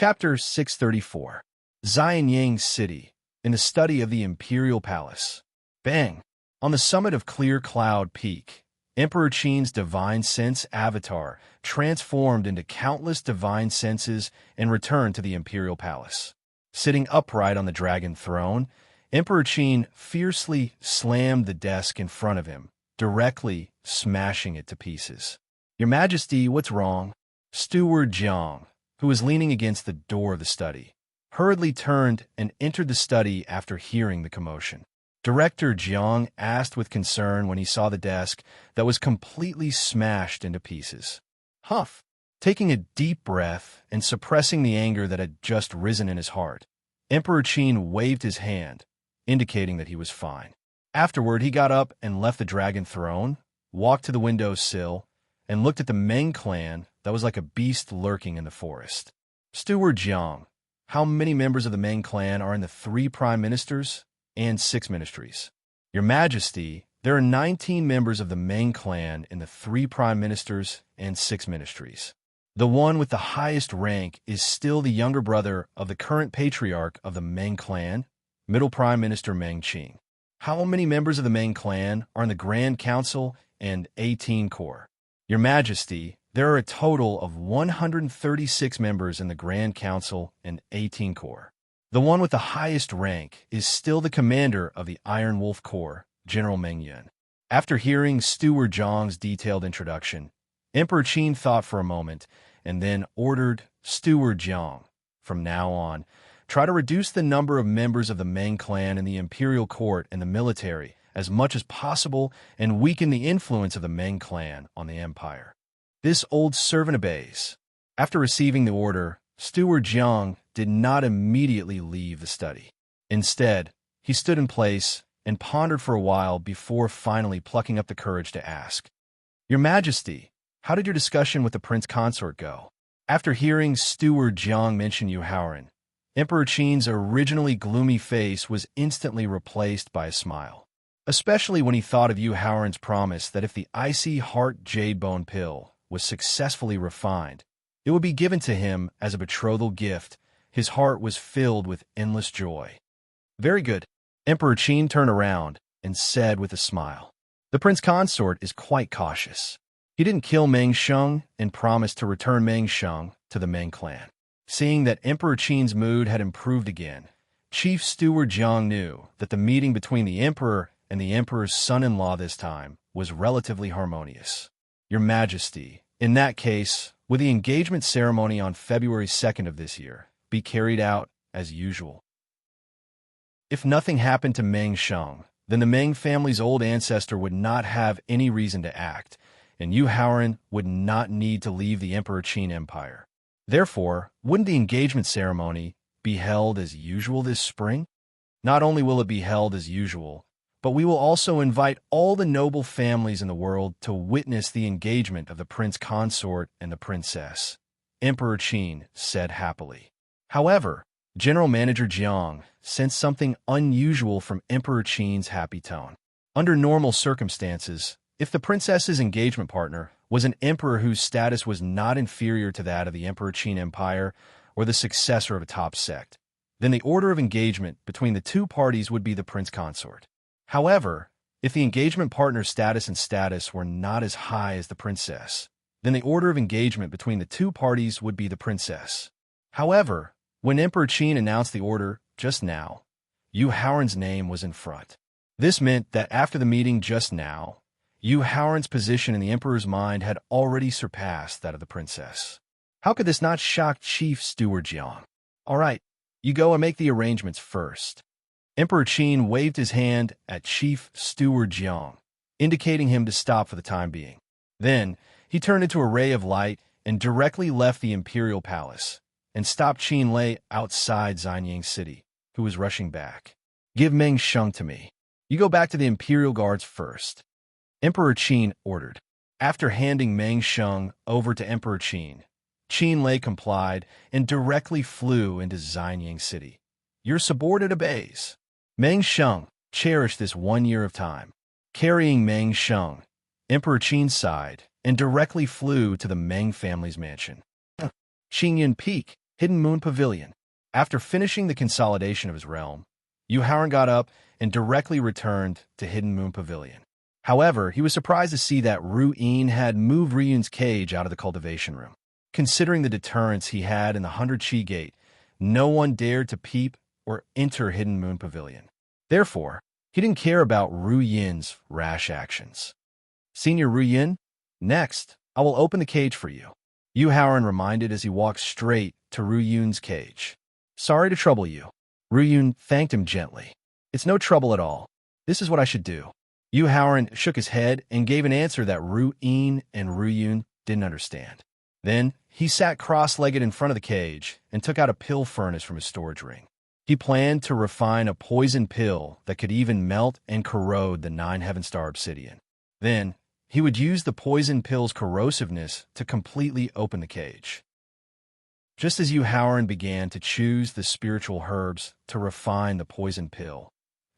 Chapter 634. Xianyang City, in the study of the Imperial Palace. Bang! On the summit of Clear Cloud Peak, Emperor Qin's divine sense avatar transformed into countless divine senses and returned to the Imperial Palace. Sitting upright on the dragon throne, Emperor Qin fiercely slammed the desk in front of him, directly smashing it to pieces. "Your Majesty, what's wrong?" Steward Jiang, who was leaning against the door of the study, hurriedly turned and entered the study after hearing the commotion. Director Jiang asked with concern when he saw the desk that was completely smashed into pieces. Huff! Taking a deep breath and suppressing the anger that had just risen in his heart, Emperor Qin waved his hand, indicating that he was fine. Afterward, he got up and left the dragon throne, walked to the window sill, and looked at the Meng clan that was like a beast lurking in the forest. "Steward Jiang, how many members of the Meng clan are in the 3 prime ministers and 6 ministries?" "Your Majesty, there are 19 members of the Meng clan in the 3 prime ministers and 6 ministries. The one with the highest rank is still the younger brother of the current patriarch of the Meng clan, Middle Prime Minister Meng Qing." "How many members of the Meng clan are in the Grand Council and 18 Corps?" "Your Majesty, there are a total of 136 members in the Grand Council and 18 Corps. The one with the highest rank is still the commander of the Iron Wolf Corps, General Meng Yun." After hearing Steward Jiang's detailed introduction, Emperor Qin thought for a moment and then ordered, "Steward Jiang, from now on, try to reduce the number of members of the Meng clan in the imperial court and the military as much as possible and weaken the influence of the Meng clan on the empire." This old servant obeys. After receiving the order, Steward Jiang did not immediately leave the study. Instead, he stood in place and pondered for a while before finally plucking up the courage to ask, "Your Majesty, how did your discussion with the Prince Consort go?" After hearing Steward Jiang mention Yu Haoran, Emperor Qin's originally gloomy face was instantly replaced by a smile, especially when he thought of Yu Haoran's promise that if the icy heart jade bone pill was successfully refined, it would be given to him as a betrothal gift. His heart was filled with endless joy. "Very good." Emperor Qin turned around and said with a smile, "The Prince Consort is quite cautious. He didn't kill Meng Sheng and promised to return Meng Sheng to the Meng clan." Seeing that Emperor Qin's mood had improved again, Chief Steward Jiang knew that the meeting between the Emperor and the Emperor's son-in-law this time was relatively harmonious. "Your Majesty, in that case, will the engagement ceremony on February 2nd of this year be carried out as usual?" If nothing happened to Meng Sheng, then the Meng family's old ancestor would not have any reason to act, and Yu Haoran would not need to leave the Emperor Qin Empire. Therefore, wouldn't the engagement ceremony be held as usual this spring? Not only will it be held as usual, but we will also invite all the noble families in the world to witness the engagement of the Prince Consort and the Princess, Emperor Qin said happily. However, General Manager Jiang sensed something unusual from Emperor Qin's happy tone. Under normal circumstances, if the princess's engagement partner was an emperor whose status was not inferior to that of the Emperor Qin Empire or the successor of a top sect, then the order of engagement between the two parties would be the Prince Consort. However, if the engagement partner's status were not as high as the princess, then the order of engagement between the two parties would be the princess. However, when Emperor Qin announced the order just now, Yu Haoran's name was in front. This meant that after the meeting just now, Yu Haoran's position in the Emperor's mind had already surpassed that of the princess. How could this not shock Chief Steward Jiang? "All right, you go and make the arrangements first." Emperor Qin waved his hand at Chief Steward Jiang, indicating him to stop for the time being. Then, he turned into a ray of light and directly left the Imperial Palace, and stopped Qin Lei outside Xianyang City, who was rushing back. "Give Meng Sheng to me. You go back to the Imperial Guards first," Emperor Qin ordered. After handing Meng Sheng over to Emperor Qin, Qin Lei complied and directly flew into Xianyang City. "Your subordinate obeys." Meng Sheng cherished this 1 year of time. Carrying Meng Sheng, Emperor Qin sighed and directly flew to the Meng family's mansion. Qingyan Peak, Hidden Moon Pavilion. After finishing the consolidation of his realm, Yu Haoran got up and directly returned to Hidden Moon Pavilion. However, he was surprised to see that Ruin had moved Ryun's cage out of the cultivation room. Considering the deterrence he had in the 100 Chi Gate, no one dared to peep or enter Hidden Moon Pavilion. Therefore, he didn't care about Ruyin's rash actions. Senior Ruyin, next, I will open the cage for you, Yu Haoran reminded as he walked straight to Ruyun's cage. Sorry to trouble you. Ruyun thanked him gently. It's no trouble at all. This is what I should do. Yu Haoran shook his head and gave an answer that Ruin and Ruyun didn't understand. Then, he sat cross-legged in front of the cage and took out a pill furnace from his storage ring. He planned to refine a poison pill that could even melt and corrode the 9 Heaven-Star obsidian. Then, he would use the poison pill's corrosiveness to completely open the cage. Just as Yu Haoran began to choose the spiritual herbs to refine the poison pill,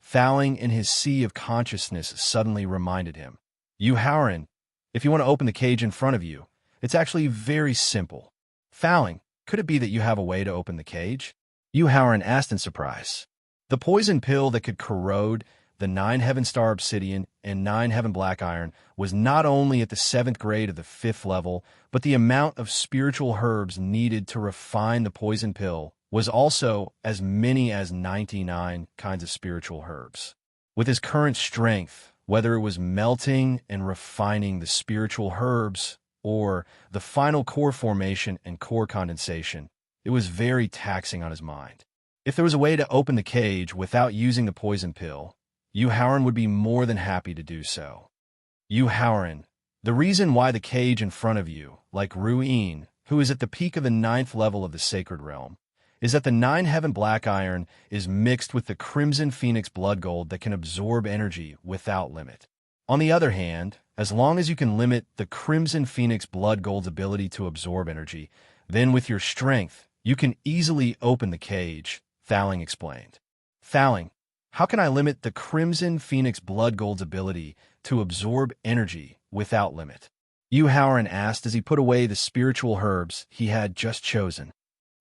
Thowling in his sea of consciousness suddenly reminded him, Yu Haoran, if you want to open the cage in front of you, it's actually very simple. Thowling, could it be that you have a way to open the cage? Yu Haoran asked in surprise. The poison pill that could corrode the 9 Heaven-Star obsidian and 9 Heaven Black Iron was not only at the 7th grade of the 5th level, but the amount of spiritual herbs needed to refine the poison pill was also as many as 99 kinds of spiritual herbs. With his current strength, whether it was melting and refining the spiritual herbs or the final core formation and core condensation, it was very taxing on his mind. If there was a way to open the cage without using the poison pill, Yu Haoran would be more than happy to do so. Yu Haoran, the reason why the cage in front of you, like Ruin, who is at the peak of the 9th level of the sacred realm, is that the 9 Heaven Black Iron is mixed with the Crimson Phoenix Blood Gold that can absorb energy without limit. On the other hand, as long as you can limit the Crimson Phoenix Blood Gold's ability to absorb energy, then with your strength, you can easily open the cage, Thowling explained. Thowling, how can I limit the Crimson Phoenix Blood Gold's ability to absorb energy without limit? Yu Haoran asked as he put away the spiritual herbs he had just chosen.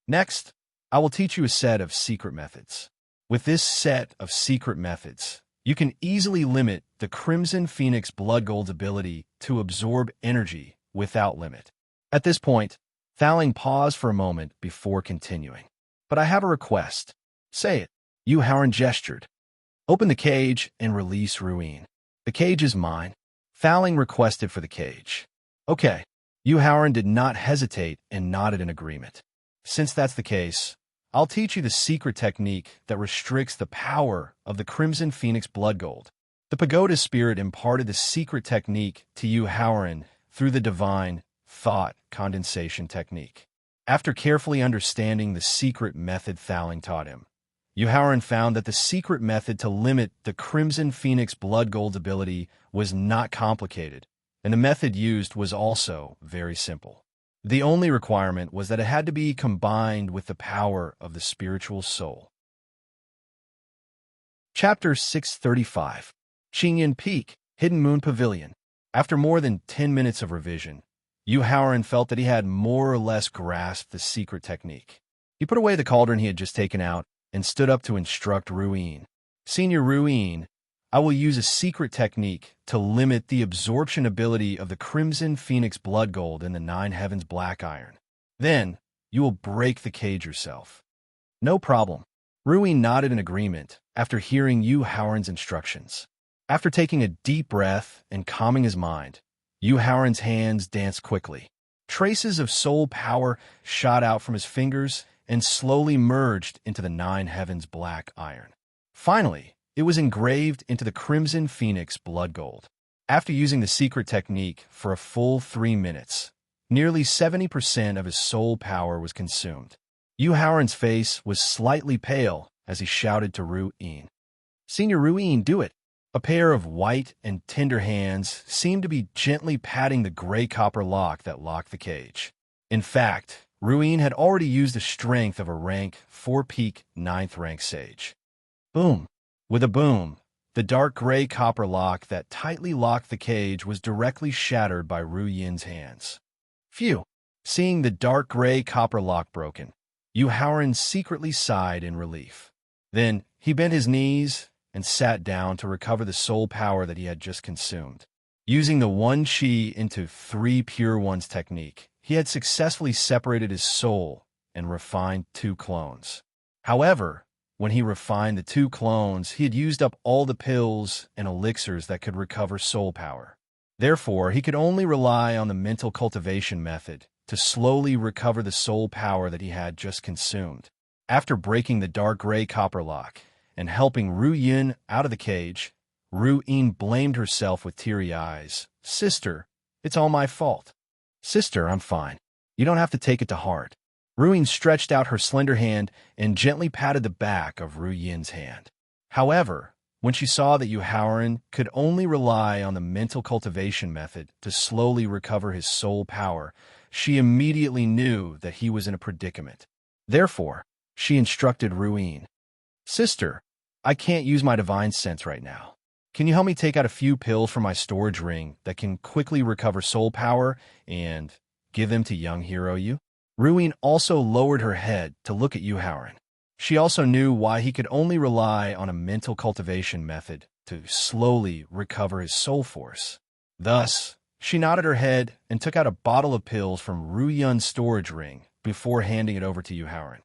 Next, I will teach you a set of secret methods. With this set of secret methods, you can easily limit the Crimson Phoenix Blood Gold's ability to absorb energy without limit. At this point, Thowling paused for a moment before continuing. But I have a request. Say it. Yu Haoran gestured. Open the cage and release Ruin. The cage is mine. Thowling requested for the cage. Okay. Yu Haoran did not hesitate and nodded in agreement. Since that's the case, I'll teach you the secret technique that restricts the power of the Crimson Phoenix Blood Gold. The pagoda spirit imparted the secret technique to Yu Haoran through the divine thought condensation technique. After carefully understanding the secret method Thowling taught him, Yu Haoran found that the secret method to limit the Crimson Phoenix Blood Gold's ability was not complicated, and the method used was also very simple. The only requirement was that it had to be combined with the power of the spiritual soul. Chapter 635. Qingyan Peak, Hidden Moon Pavilion. After more than 10 minutes of revision, Yu Haoran felt that he had more or less grasped the secret technique. He put away the cauldron he had just taken out and stood up to instruct Ruin. Senior Ruin, I will use a secret technique to limit the absorption ability of the Crimson Phoenix Blood Gold in the 9 Heavens Black Iron. Then, you will break the cage yourself. No problem. Ruin nodded in agreement after hearing Yu Haoran's instructions. After taking a deep breath and calming his mind, Yu Haoran's hands danced quickly. Traces of soul power shot out from his fingers and slowly merged into the 9 Heavens Black Iron. Finally, it was engraved into the Crimson Phoenix Blood Gold. After using the secret technique for a full 3 minutes, nearly 70% of his soul power was consumed. Yu Haoran's face was slightly pale as he shouted to Ruin. Senior Ruin, do it! A pair of white and tender hands seemed to be gently patting the gray copper lock that locked the cage. In fact, Ruin had already used the strength of a rank 4-peak 9th rank sage. Boom! With a boom, the dark gray copper lock that tightly locked the cage was directly shattered by Ruin's hands. Phew! Seeing the dark gray copper lock broken, Yu Haoran secretly sighed in relief. Then he bent his knees and sat down to recover the soul power that he had just consumed. Using the one chi into three pure ones technique, he had successfully separated his soul and refined two clones. However, when he refined the two clones, he had used up all the pills and elixirs that could recover soul power. Therefore, he could only rely on the mental cultivation method to slowly recover the soul power that he had just consumed. After breaking the dark gray copper lock and helping Ru Yun out of the cage, Ru Yin blamed herself with teary eyes. "Sister, it's all my fault." "Sister, I'm fine. You don't have to take it to heart." Ru Yin stretched out her slender hand and gently patted the back of Ru Yin's hand. However, when she saw that Yu Haoran could only rely on the mental cultivation method to slowly recover his soul power, she immediately knew that he was in a predicament. Therefore, she instructed Ru Yin, "Sister, I can't use my divine sense right now. Can you help me take out a few pills from my storage ring that can quickly recover soul power and give them to young hero Yu?" Ru Yin also lowered her head to look at Yu Haoran. She also knew why he could only rely on a mental cultivation method to slowly recover his soul force. Thus, she nodded her head and took out a bottle of pills from Ru Yun's storage ring before handing it over to Yu Haoran.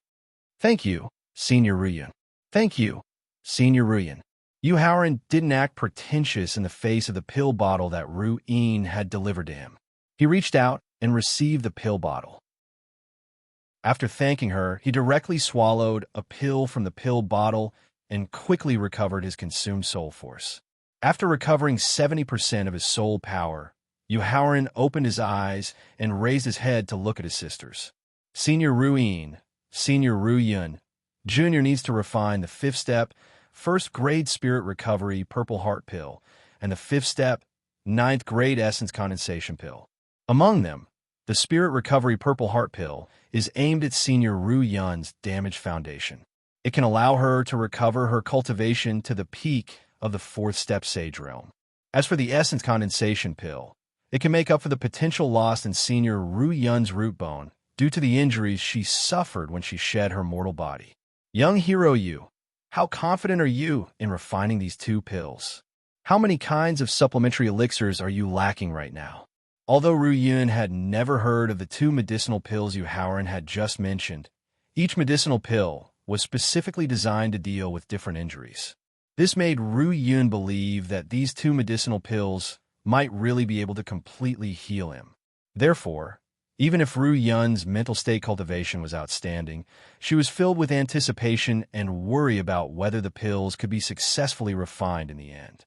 "Thank you, Senior Ru Yun." "Thank you, Senior Ru Yun." Yu Haoran didn't act pretentious in the face of the pill bottle that Ru Yin had delivered to him. He reached out and received the pill bottle. After thanking her, he directly swallowed a pill from the pill bottle and quickly recovered his consumed soul force. After recovering 70% of his soul power, Yu Haoran opened his eyes and raised his head to look at his sisters. "Senior Ru Yin, Senior Ru Yun, Junior needs to refine the 5th step, 1st grade spirit recovery purple heart pill, and the 5th step, 9th grade essence condensation pill. Among them, the spirit recovery purple heart pill is aimed at Senior Ru Yun's damaged foundation. It can allow her to recover her cultivation to the peak of the 4th step sage realm. As for the essence condensation pill, it can make up for the potential loss in Senior Ru Yun's root bone due to the injuries she suffered when she shed her mortal body. Young hero Yu, how confident are you in refining these 2 pills? How many kinds of supplementary elixirs are you lacking right now?" Although Ru Yun had never heard of the 2 medicinal pills Yu Haoran had just mentioned, each medicinal pill was specifically designed to deal with different injuries. This made Ru Yun believe that these 2 medicinal pills might really be able to completely heal him. Therefore, even if Ru Yun's mental state cultivation was outstanding, she was filled with anticipation and worry about whether the pills could be successfully refined in the end.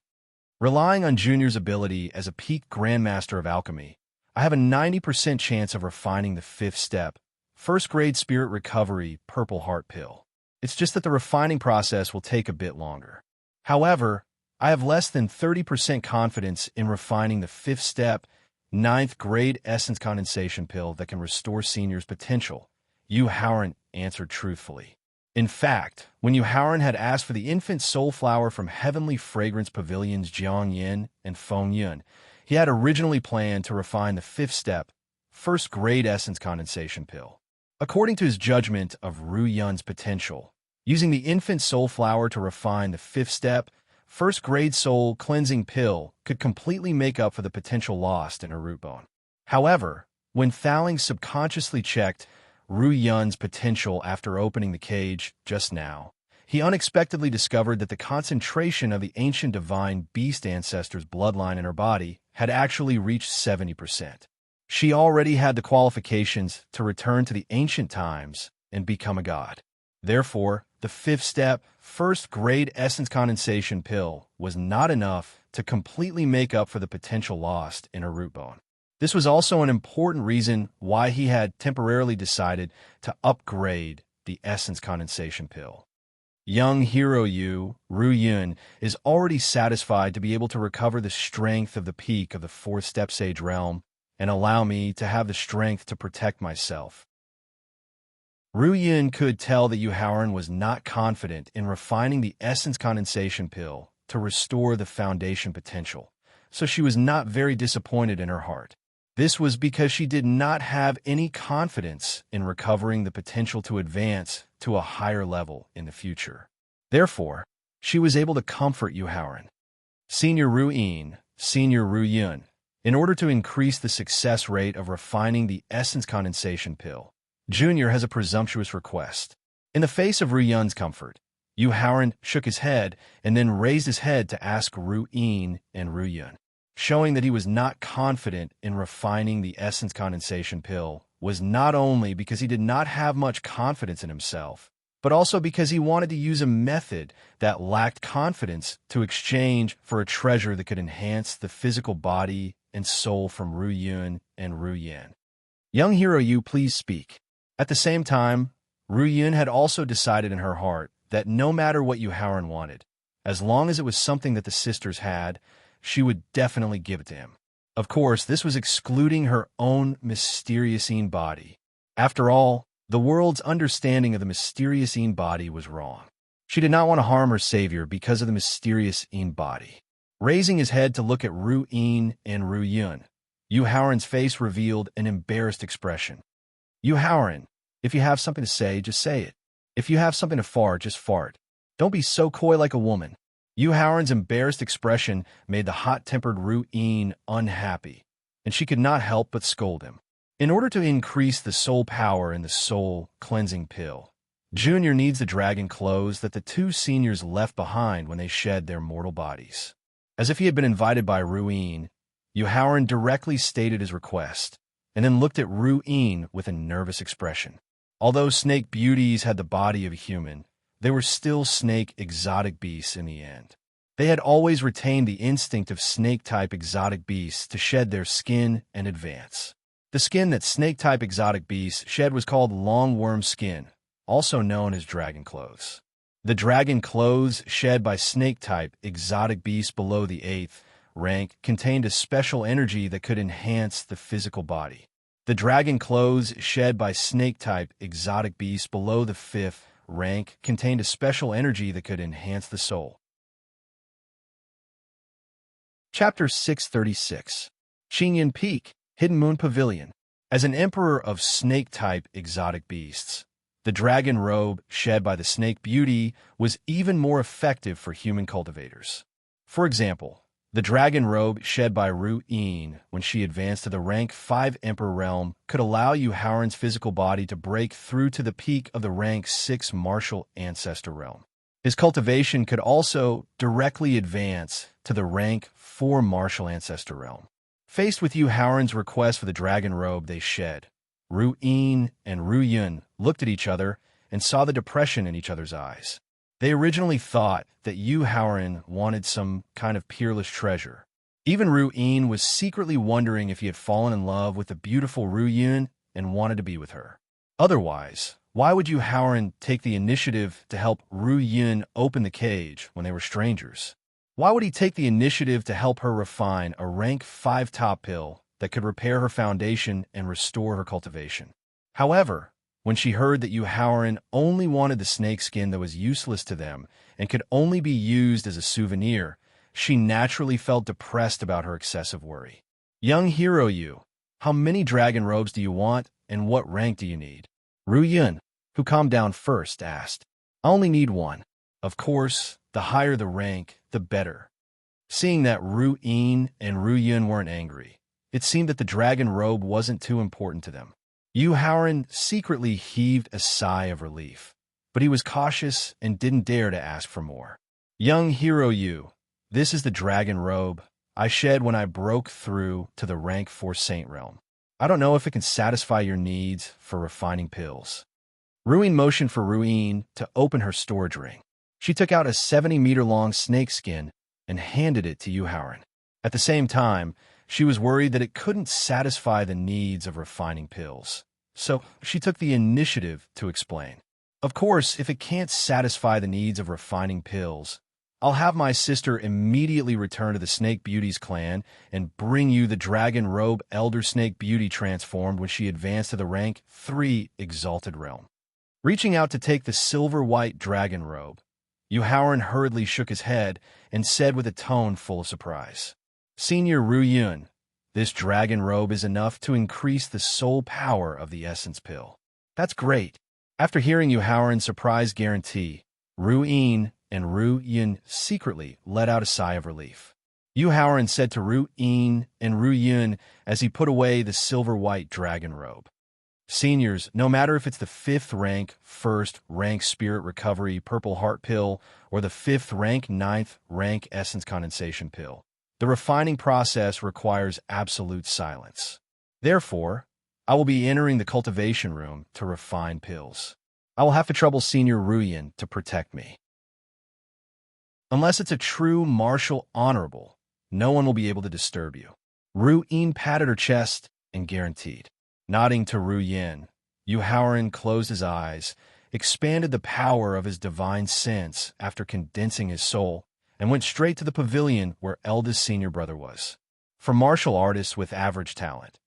Relying on Junior's ability as a peak grandmaster of alchemy, I have a 90% chance of refining the 5th step, 1st grade spirit recovery purple heart pill. It's just that the refining process will take a bit longer. However, I have less than 30% confidence in refining the 5th step, 9th grade essence condensation pill that can restore Senior's potential, Yu Haoran answered truthfully. In fact, when Yu Haoran had asked for the infant soul flower from Heavenly Fragrance Pavilions Jiang Yin and Feng Yun, he had originally planned to refine the 5th step, 1st grade essence condensation pill. According to his judgment of Ru Yun's potential, using the infant soul flower to refine the 5th step, 1st grade soul cleansing pill could completely make up for the potential lost in her root bone. However, when Thaling subconsciously checked Ru Yun's potential after opening the cage just now, he unexpectedly discovered that the concentration of the ancient divine beast ancestor's bloodline in her body had actually reached 70%. She already had the qualifications to return to the ancient times and become a god. Therefore, the 5th step, 1st grade essence condensation pill was not enough to completely make up for the potential lost in her root bone. This was also an important reason why he had temporarily decided to upgrade the essence condensation pill. Young hero Yu, Ru Yun, is already satisfied to be able to recover the strength of the peak of the 4th step sage realm and allow me to have the strength to protect myself. Ru Yun could tell that Yu Haoran was not confident in refining the essence condensation pill to restore the foundation potential, so she was not very disappointed in her heart. This was because she did not have any confidence in recovering the potential to advance to a higher level in the future. Therefore, she was able to comfort Yu Haoran. Senior Ruin, Senior Ruyun, in order to increase the success rate of refining the essence condensation pill, Junior has a presumptuous request. In the face of Ruyun's comfort, Yu Haoran shook his head and then raised his head to ask Ruin and Ruyun. Showing that he was not confident in refining the essence condensation pill was not only because he did not have much confidence in himself, but also because he wanted to use a method that lacked confidence to exchange for a treasure that could enhance the physical body and soul from Ruyun and Ruyan. Young hero Yu, please speak. At the same time, Ruyun had also decided in her heart that no matter what Yu Haoran wanted, as long as it was something that the sisters had, she would definitely give it to him. Of course, this was excluding her own mysterious body. After all, the world's understanding of the mysterious body was wrong. She did not want to harm her savior because of the mysterious body. Raising his head to look at Ruin and Ruyun, Yu Haoran's face revealed an embarrassed expression. Yu Haoran, if you have something to say, just say it. If you have something to fart, just fart. Don't be so coy like a woman. Yu Haoran's embarrassed expression made the hot-tempered Ruin unhappy, and she could not help but scold him. In order to increase the soul power in the soul cleansing pill, Junior needs the dragon clothes that the two seniors left behind when they shed their mortal bodies. As if he had been invited by Ruin, Yu Haoran directly stated his request, and then looked at Ruin with a nervous expression. Although snake beauties had the body of a human, they were still snake exotic beasts in the end. They had always retained the instinct of snake-type exotic beasts to shed their skin and advance. The skin that snake-type exotic beasts shed was called longworm skin, also known as dragon clothes. The dragon clothes shed by snake-type exotic beasts below the 8th rank contained a special energy that could enhance the physical body. The dragon clothes shed by snake-type exotic beasts below the 5th rank contained a special energy that could enhance the soul. Chapter 636. Qingyan Peak, Hidden Moon Pavilion. As an emperor of snake-type exotic beasts, the dragon robe shed by the snake beauty was even more effective for human cultivators. For example, the dragon robe shed by Ruin when she advanced to the rank 5 Emperor realm could allow Yu Haoran's physical body to break through to the peak of the rank 6 Martial Ancestor realm. His cultivation could also directly advance to the rank 4 Martial Ancestor realm. Faced with Yu Haoran's request for the dragon robe they shed, Ruin and Ruyun looked at each other and saw the depression in each other's eyes. They originally thought that Yu Haoran wanted some kind of peerless treasure. Even Ruin was secretly wondering if he had fallen in love with the beautiful Ruyun and wanted to be with her. Otherwise, why would Yu Haoran take the initiative to help Ruyun open the cage when they were strangers? Why would he take the initiative to help her refine a rank 5 top pill that could repair her foundation and restore her cultivation? However, when she heard that Yu Haoran only wanted the snake skin that was useless to them and could only be used as a souvenir, she naturally felt depressed about her excessive worry. Young hero Yu, how many dragon robes do you want and what rank do you need? Ruyun, who calmed down first, asked. I only need one. Of course, the higher the rank, the better. Seeing that Ruin and Ruyun weren't angry, it seemed that the dragon robe wasn't too important to them. Yu Haoran secretly heaved a sigh of relief, but he was cautious and didn't dare to ask for more. Young hero Yu, this is the dragon robe I shed when I broke through to the rank 4 Saint realm. I don't know if it can satisfy your needs for refining pills. Ruin motioned for Ruin to open her storage ring. She took out a 70-meter-long snake skin and handed it to Yu Haoran. At the same time, she was worried that it couldn't satisfy the needs of refining pills, so she took the initiative to explain. Of course, if it can't satisfy the needs of refining pills, I'll have my sister immediately return to the Snake Beauty's clan and bring you the Dragon Robe Elder Snake Beauty transformed when she advanced to the rank 3 Exalted Realm. Reaching out to take the silver-white dragon robe, Yu Haoran hurriedly shook his head and said with a tone full of surprise, Senior Ruyun, This dragon robe is enough to increase the soul power of the essence pill. That's great. After hearing Yu Haoran's surprise guarantee, Ru Yin and Ru Yun secretly let out a sigh of relief. Yu Haoran said to Ru Yin and Ru Yun as he put away the silver-white dragon robe. Seniors, no matter if it's the 5th rank, 1st rank Spirit Recovery Purple Heart Pill or the 5th rank, 9th rank Essence Condensation Pill, the refining process requires absolute silence. Therefore, I will be entering the cultivation room to refine pills. I will have to trouble Senior Ruyin to protect me. Unless it's a true martial honorable, no one will be able to disturb you. Ru Yin patted her chest and guaranteed. Nodding to Ru Yin, Yu Haoran closed his eyes, expanded the power of his divine sense after condensing his soul, and went straight to the pavilion where eldest senior brother was. For martial artists with average talent,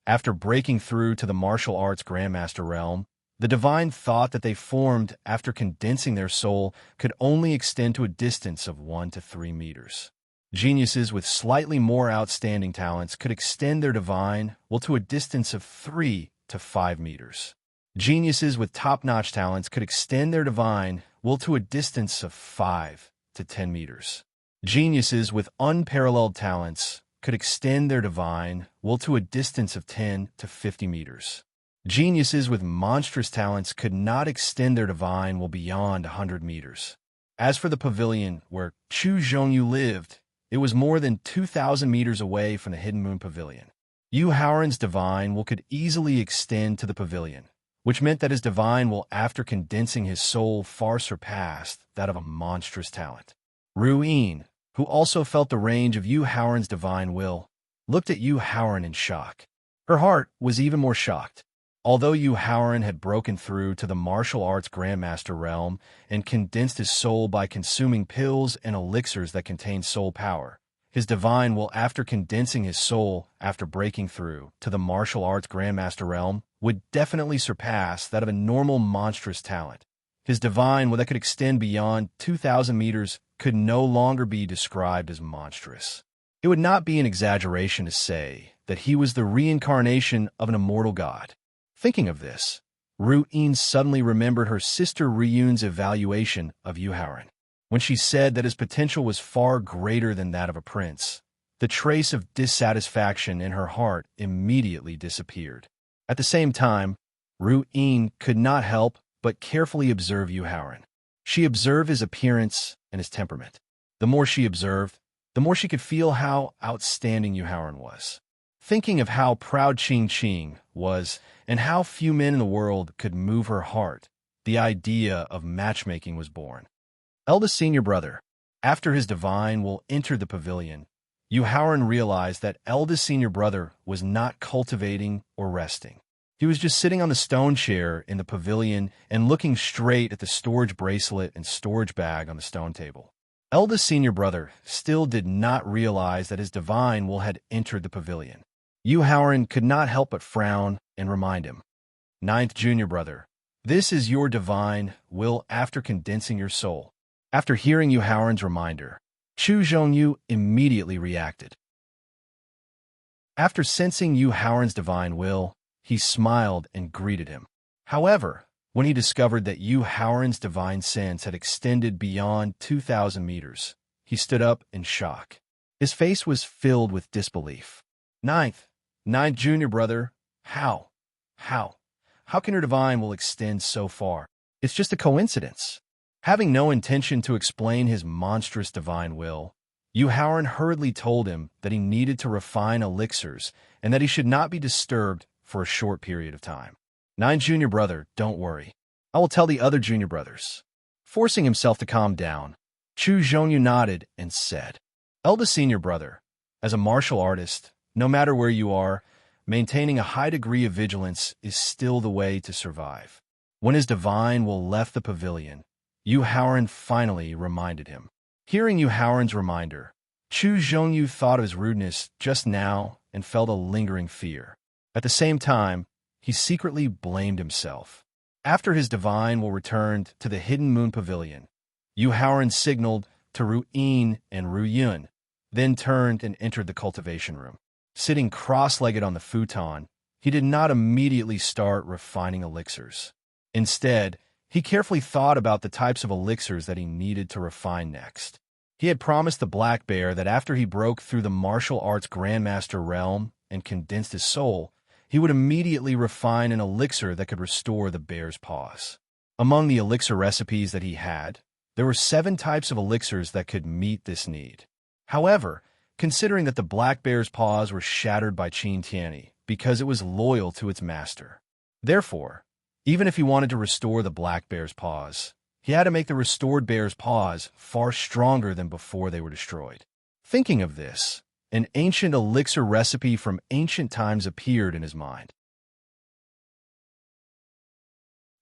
after breaking through to the martial arts grandmaster realm, the divine thought that they formed after condensing their soul could only extend to a distance of 1 to 3 meters. Geniuses with slightly more outstanding talents could extend their divine will to a distance of 3 to 5 meters. Geniuses with top-notch talents could extend their divine will to a distance of 5 to 10 meters. Geniuses with unparalleled talents could extend their divine will to a distance of 10 to 50 meters. Geniuses with monstrous talents could not extend their divine will beyond 100 meters. As for the pavilion where Chu Zhongyu lived, it was more than 2,000 meters away from the Hidden Moon Pavilion. Yu Haoran's divine will could easily extend to the pavilion, which meant that his divine will, after condensing his soul, far surpassed that of a monstrous talent. Ru Yin, who also felt the range of Yu Haoran's divine will, looked at Yu Haoran in shock. Her heart was even more shocked. Although Yu Haoran had broken through to the martial arts grandmaster realm and condensed his soul by consuming pills and elixirs that contained soul power, his divine will, after condensing his soul after breaking through to the martial arts grandmaster realm, would definitely surpass that of a normal monstrous talent. His divine will that could extend beyond 2,000 meters could no longer be described as monstrous. It would not be an exaggeration to say that he was the reincarnation of an immortal god. Thinking of this, Ru Yin suddenly remembered her sister Ryun's evaluation of Yu Haoran. When she said that his potential was far greater than that of a prince, the trace of dissatisfaction in her heart immediately disappeared. At the same time, Ru Yin could not help but carefully observe Yu Haoran. She observed his appearance and his temperament. The more she observed, the more she could feel how outstanding Yu Haoran was. Thinking of how proud Qing Qing was and how few men in the world could move her heart, the idea of matchmaking was born. Eldest senior brother, after his divine will entered the pavilion, Yu Haoran realized that eldest senior brother was not cultivating or resting. He was just sitting on the stone chair in the pavilion and looking straight at the storage bracelet and storage bag on the stone table. Eldest senior brother still did not realize that his divine will had entered the pavilion. Yu Haoran could not help but frown and remind him, "Ninth junior brother, this is your divine will after condensing your soul." After hearing Yu Haoran's reminder, Chu Zhongyu immediately reacted. After sensing Yu Haoran's divine will, he smiled and greeted him. However, when he discovered that Yu Haoran's divine sense had extended beyond 2,000 meters, he stood up in shock. His face was filled with disbelief. Ninth junior brother, how can your divine will extend so far? It's just a coincidence. Having no intention to explain his monstrous divine will, Yu Haoran hurriedly told him that he needed to refine elixirs and that he should not be disturbed for a short period of time. Ninth junior brother, don't worry. I will tell the other junior brothers. Forcing himself to calm down, Chu Zhongyu nodded and said, Eldest senior brother, as a martial artist, no matter where you are, maintaining a high degree of vigilance is still the way to survive. When his divine will left the pavilion, Yu Haoran finally reminded him. Hearing Yu Haoran's reminder, Chu Zhongyu thought of his rudeness just now and felt a lingering fear. At the same time, he secretly blamed himself. After his divine will returned to the Hidden Moon Pavilion, Yu Haoran signaled to Ru Yin and Ru Yun, then turned and entered the cultivation room. Sitting cross-legged on the futon, he did not immediately start refining elixirs. Instead, he carefully thought about the types of elixirs that he needed to refine next. He had promised the Black Bear that after he broke through the martial arts Grandmaster realm and condensed his soul, he would immediately refine an elixir that could restore the bear's paws. Among the elixir recipes that he had, there were 7 types of elixirs that could meet this need. However, considering that the Black Bear's paws were shattered by Qin Tianyi because it was loyal to its master. Therefore, even if he wanted to restore the Black Bear's paws, he had to make the restored bear's paws far stronger than before they were destroyed. Thinking of this, an ancient elixir recipe from ancient times appeared in his mind.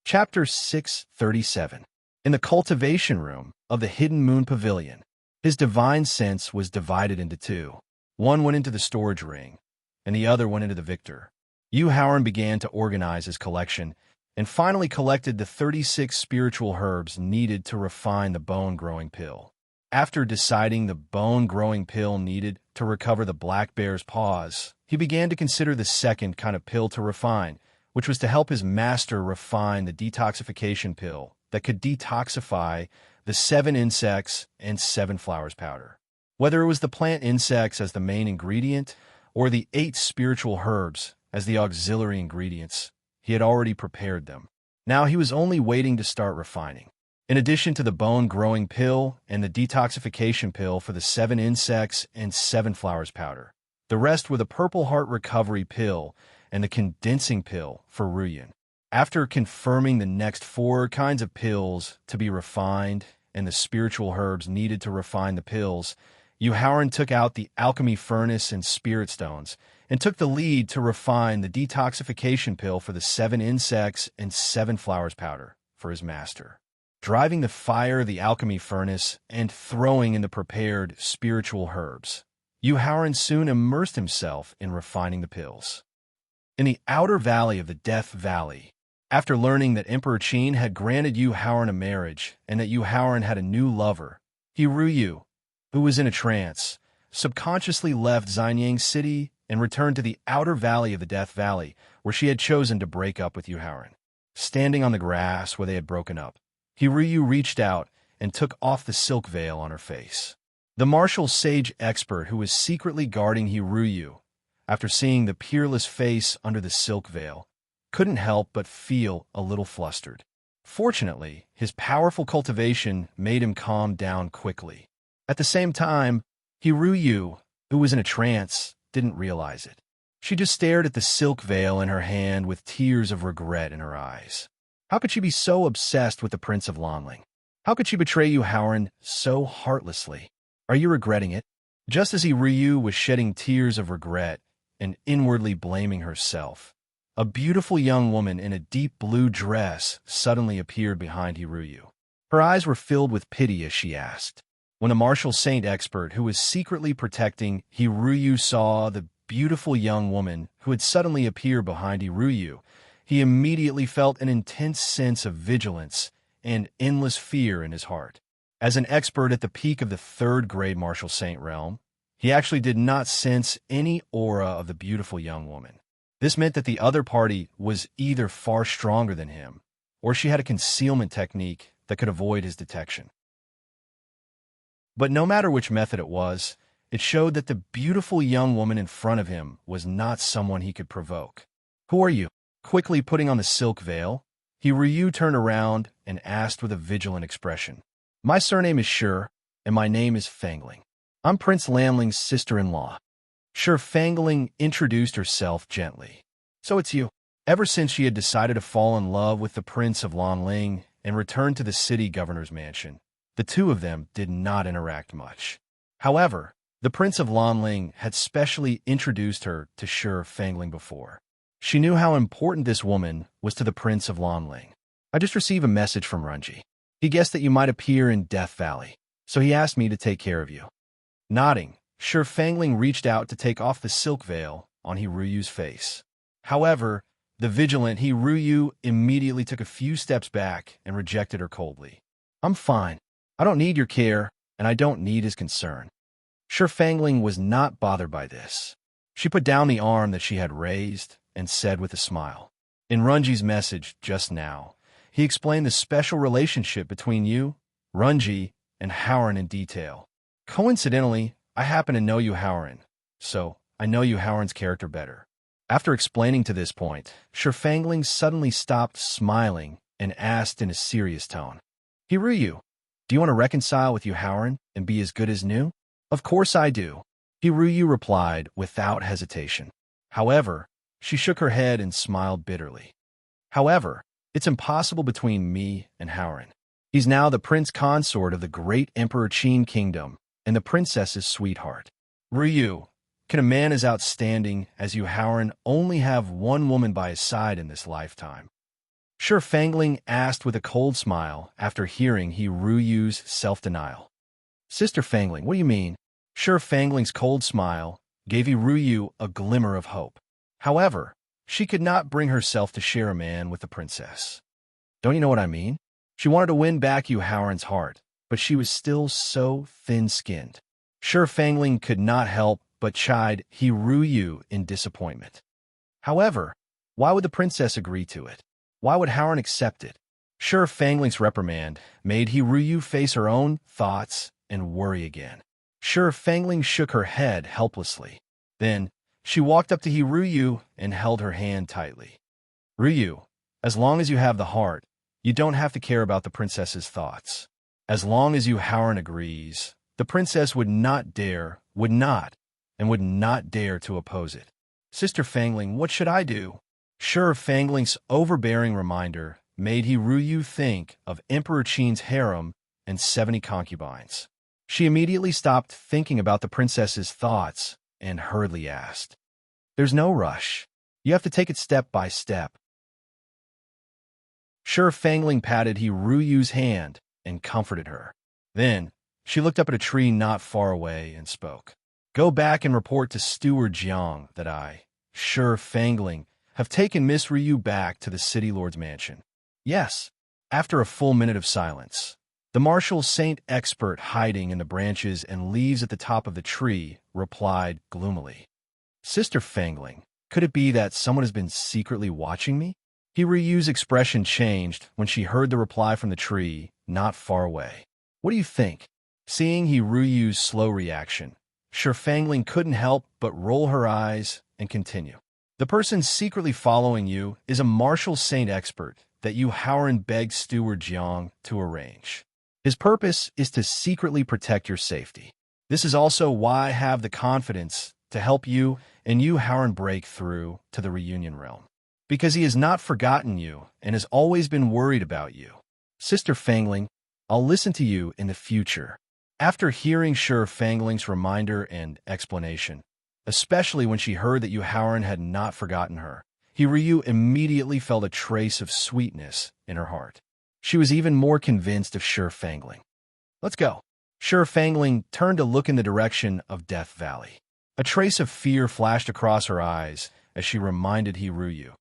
Chapter 637. In the cultivation room of the Hidden Moon Pavilion, his divine sense was divided into 2. One went into the storage ring, and the other went into the victor. Yu Haoran began to organize his collection, and finally collected the 36 spiritual herbs needed to refine the bone-growing pill. After deciding the bone-growing pill needed to recover the Black Bear's paws, he began to consider the second kind of pill to refine, which was to help his master refine the detoxification pill that could detoxify the 7 insects and 7 flowers powder. Whether it was the plant insects as the main ingredient or the 8 spiritual herbs as the auxiliary ingredients, he had already prepared them. Now he was only waiting to start refining. In addition to the bone-growing pill and the detoxification pill for the 7 insects and 7 flowers powder, the rest were the purple heart recovery pill and the condensing pill for Ruyan. After confirming the next 4 kinds of pills to be refined and the spiritual herbs needed to refine the pills, Yu Haoran took out the alchemy furnace and spirit stones and took the lead to refine the detoxification pill for the 7 insects and 7 flowers powder for his master. Driving the fire of the alchemy furnace and throwing in the prepared spiritual herbs, Yu Haoran soon immersed himself in refining the pills. In the outer valley of the Death Valley, after learning that Emperor Qin had granted Yu Haoran a marriage and that Yu Haoran had a new lover, Ruyu, who was in a trance, subconsciously left Xianyang City and returned to the outer valley of the Death Valley, where she had chosen to break up with Yu Haoran. Standing on the grass where they had broken up, Ruyu reached out and took off the silk veil on her face. The martial sage expert who was secretly guarding Ruyu, after seeing the peerless face under the silk veil, couldn't help but feel a little flustered. Fortunately, his powerful cultivation made him calm down quickly. At the same time, Ruyu, who was in a trance, didn't realize it. She just stared at the silk veil in her hand with tears of regret in her eyes. How could she be so obsessed with the Prince of Lanling? How could she betray Yu Haoran so heartlessly? Are you regretting it? Just as Ruyu was shedding tears of regret and inwardly blaming herself, a beautiful young woman in a deep blue dress suddenly appeared behind Ruyu. Her eyes were filled with pity as she asked. When a martial saint expert who was secretly protecting Ruyu saw the beautiful young woman who had suddenly appeared behind Ruyu, he immediately felt an intense sense of vigilance and endless fear in his heart. As an expert at the peak of the 3rd grade martial saint realm, he actually did not sense any aura of the beautiful young woman. This meant that the other party was either far stronger than him, or she had a concealment technique that could avoid his detection. But no matter which method it was, it showed that the beautiful young woman in front of him was not someone he could provoke. "Who are you?" Quickly putting on the silk veil, Ruyu turned around and asked with a vigilant expression. "My surname is Shi, and my name is Fangling. I'm Prince Lanling's sister-in-law." Shi Fangling introduced herself gently. "So it's you." Ever since she had decided to fall in love with the Prince of Lanling and return to the city governor's mansion, the two of them did not interact much. However, the Prince of Lanling had specially introduced her to Shi Fangling before. She knew how important this woman was to the Prince of Lanling. "I just received a message from Runji. He guessed that you might appear in Death Valley, so he asked me to take care of you." Nodding, Shi Fangling reached out to take off the silk veil on Ruyu's face. However, the vigilant Ruyu immediately took a few steps back and rejected her coldly. "I'm fine. I don't need your care, and I don't need his concern." Shi Fangling was not bothered by this. She put down the arm that she had raised and said with a smile, "In Runji's message just now, he explained the special relationship between you, Runji, and Howren in detail. Coincidentally, I happen to know you Howren, so I know you Howren's character better." After explaining to this point, Sherfangling suddenly stopped smiling and asked in a serious tone, "Hiruyu, do you want to reconcile with you Howren and be as good as new?" "Of course I do," Hiruyu replied without hesitation. However, she shook her head and smiled bitterly. "However, it's impossible between me and Howren. He's now the prince consort of the great Emperor Qin Kingdom and the princess's sweetheart. Ryu, can a man as outstanding as you Howren only have one woman by his side in this lifetime?" Sherfangling asked with a cold smile after hearing Hiruyu's self-denial. "Sister Fangling, what do you mean?" Sherfangling's cold smile gave Hiruyu a glimmer of hope. However, she could not bring herself to share a man with the princess. "Don't you know what I mean?" She wanted to win back Yu Howren's heart, but she was still so thin-skinned. Sherfangling could not help but chide Hiruyu in disappointment. However, why would the princess agree to it? Why would Howren accept it? Sherfangling's reprimand made Hiruyu face her own thoughts and worry again. Sherfangling shook her head helplessly. Then, she walked up to Hiruyu and held her hand tightly. "Ryu, as long as you have the heart, you don't have to care about the princess's thoughts. As long as you Howren agrees, the princess would not dare to oppose it." "Sister Fangling, what should I do?" Sherfangling's overbearing reminder made Hiruyu think of Emperor Qin's harem and 70 concubines. She immediately stopped thinking about the princess's thoughts and hurriedly asked, "There's no rush. You have to take it step by step." Sherfangling patted Hiruyu's hand and comforted her. Then, she looked up at a tree not far away and spoke. "Go back and report to Steward Jiang that I, Sherfangling, have taken Miss Ryu back to the City Lord's mansion." "Yes." After a full minute of silence, the martial saint expert hiding in the branches and leaves at the top of the tree replied gloomily, "Sister Fangling, could it be that someone has been secretly watching me?" Hiruyu's expression changed when she heard the reply from the tree not far away. "What do you think?" Seeing Hiruyu's slow reaction, Sherfangling couldn't help but roll her eyes and continue. "The person secretly following you is a martial saint expert that you Howren begged Steward Jiang to arrange. His purpose is to secretly protect your safety. This is also why I have the confidence to help you and you Howren break through to the reunion realm. Because he has not forgotten you and has always been worried about you. Sister Fangling, I'll listen to you in the future." After hearing Sherfangling's reminder and explanation, especially when she heard that Yu Howren had not forgotten her, Hiryu immediately felt a trace of sweetness in her heart. She was even more convinced of Sherfangling. "Let's go." Sherfangling turned to look in the direction of Death Valley. A trace of fear flashed across her eyes as she reminded Hiryu.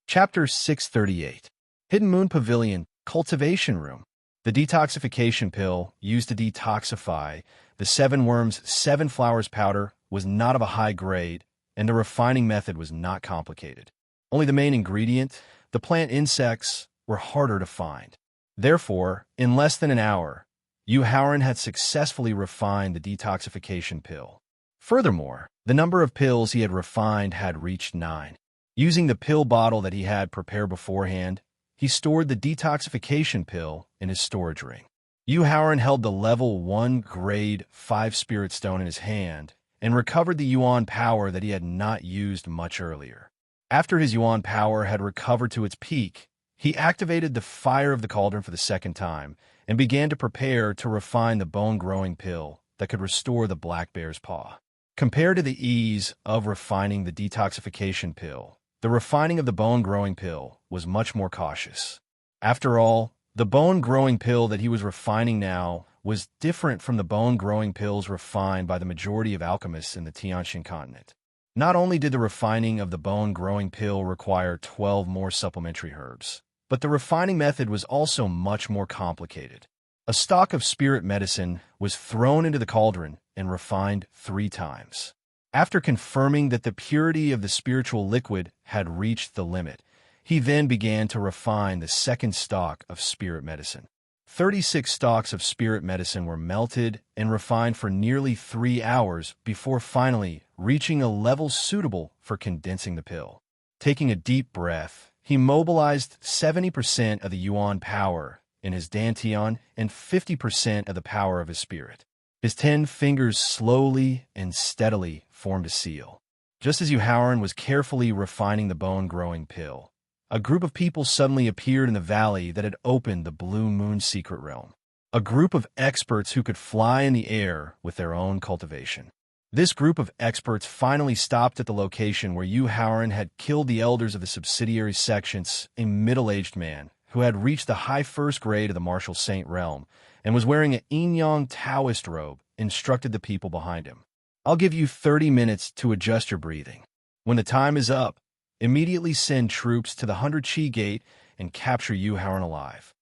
Chapter 638. Hidden Moon Pavilion, Cultivation Room. The detoxification pill used to detoxify the 7 worms 7 flowers powder was not of a high grade, and the refining method was not complicated. Only the main ingredient, the plant insects, were harder to find. Therefore, in less than an hour, Yu Howren had successfully refined the detoxification pill. Furthermore, the number of pills he had refined had reached 9. Using the pill bottle that he had prepared beforehand, he stored the detoxification pill in his storage ring. Yu Howren held the level 1 grade 5 spirit stone in his hand and recovered the yuan power that he had not used much earlier. After his yuan power had recovered to its peak, he activated the fire of the cauldron for the second time and began to prepare to refine the bone-growing pill that could restore the black bear's paw. Compared to the ease of refining the detoxification pill, the refining of the bone-growing pill was much more cautious. After all, the bone-growing pill that he was refining now was different from the bone-growing pills refined by the majority of alchemists in the Tianxin continent. Not only did the refining of the bone-growing pill require 12 more supplementary herbs, but the refining method was also much more complicated. A stock of spirit medicine was thrown into the cauldron and refined 3 times. After confirming that the purity of the spiritual liquid had reached the limit, he then began to refine the second stock of spirit medicine. 36 stalks of spirit medicine were melted and refined for nearly 3 hours before finally reaching a level suitable for condensing the pill. Taking a deep breath, he mobilized 70% of the yuan power in his dantian and 50% of the power of his spirit. His 10 fingers slowly and steadily formed a seal. Just as Yu Haoran was carefully refining the bone-growing pill, a group of people suddenly appeared in the valley that had opened the Blue Moon secret realm. A group of experts who could fly in the air with their own cultivation. This group of experts finally stopped at the location where Yu Haoran had killed the elders of the subsidiary sections, a middle-aged man who had reached the high first grade of the martial saint realm and was wearing an yin-yang Taoist robe, instructed the people behind him. I'll give you 30 minutes to adjust your breathing. When the time is up, immediately send troops to the 100 Chi Gate and capture Yu Haoran alive.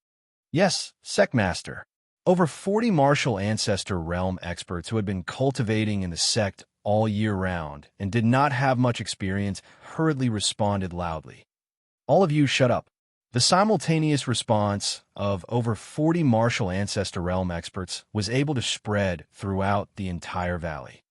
Yes, Sectmaster. Over 40 martial ancestor realm experts who had been cultivating in the sect all year round and did not have much experience hurriedly responded loudly. All of you shut up. The simultaneous response of over 40 martial ancestor realm experts was able to spread throughout the entire valley.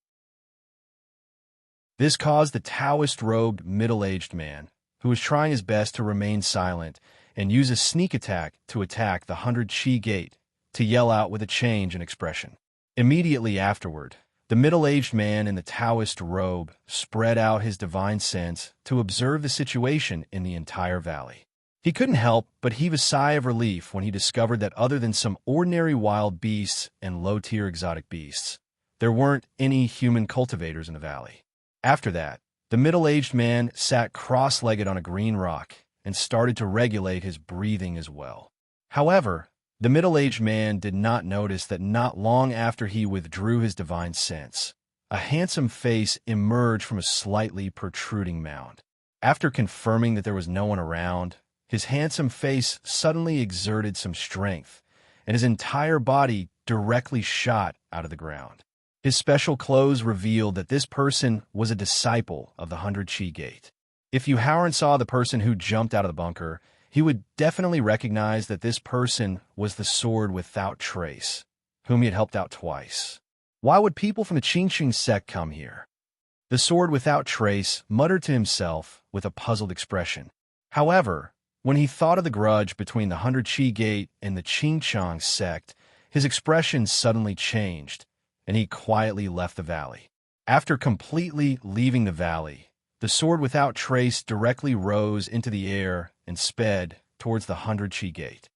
This caused the Taoist-robed middle-aged man, who was trying his best to remain silent and use a sneak attack to attack the 100 Chi Gate, to yell out with a change in expression. Immediately afterward, the middle-aged man in the Taoist robe spread out his divine sense to observe the situation in the entire valley. He couldn't help but heave a sigh of relief when he discovered that other than some ordinary wild beasts and low-tier exotic beasts, there weren't any human cultivators in the valley. After that, the middle-aged man sat cross-legged on a green rock and started to regulate his breathing as well. However, the middle-aged man did not notice that not long after he withdrew his divine sense, a handsome face emerged from a slightly protruding mound. After confirming that there was no one around, his handsome face suddenly exerted some strength, and his entire body directly shot out of the ground. His special clothes revealed that this person was a disciple of the 100 Chi Gate. If Yu Haoran saw the person who jumped out of the bunker, he would definitely recognize that this person was the Sword Without Trace, whom he had helped out twice. Why would people from the Qingqing sect come here? The Sword Without Trace muttered to himself with a puzzled expression. However, when he thought of the grudge between the 100 Chi Gate and the Qingqiang sect, his expression suddenly changed, and he quietly left the valley. After completely leaving the valley, the Sword Without Trace directly rose into the air and sped towards the 100 Chi Gate.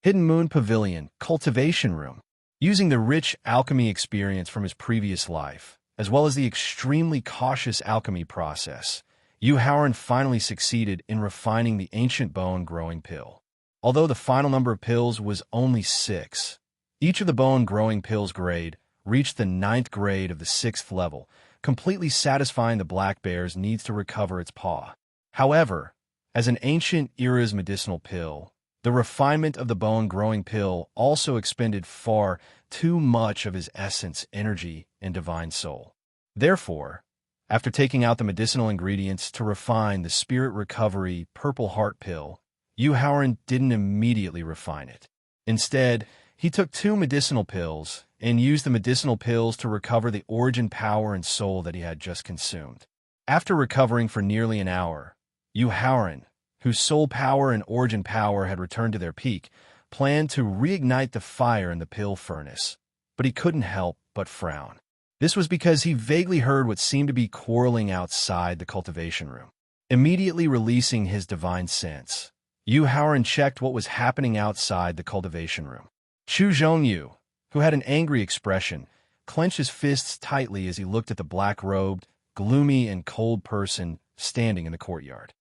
Hidden Moon Pavilion, Cultivation Room. Using the rich alchemy experience from his previous life, as well as the extremely cautious alchemy process, Yu Haoran finally succeeded in refining the ancient bone-growing pill. Although the final number of pills was only 6, each of the bone-growing pills grade reached the 9th grade of the 6th level, completely satisfying the black bear's needs to recover its paw. However, as an ancient era's medicinal pill, the refinement of the bone-growing pill also expended far too much of his essence, energy, and divine soul. Therefore, after taking out the medicinal ingredients to refine the Spirit Recovery Purple Heart pill, Yu Haoran didn't immediately refine it. Instead, he took 2 medicinal pills and used the medicinal pills to recover the origin power and soul that he had just consumed. After recovering for nearly an hour, Yu Haoran, whose soul power and origin power had returned to their peak, planned to reignite the fire in the pill furnace, but he couldn't help but frown. This was because he vaguely heard what seemed to be quarreling outside the cultivation room. Immediately releasing his divine sense, Yu Haoran checked what was happening outside the cultivation room. Chu Zhongyu, who had an angry expression, clenched his fists tightly as he looked at the black-robed, gloomy and cold person standing in the courtyard.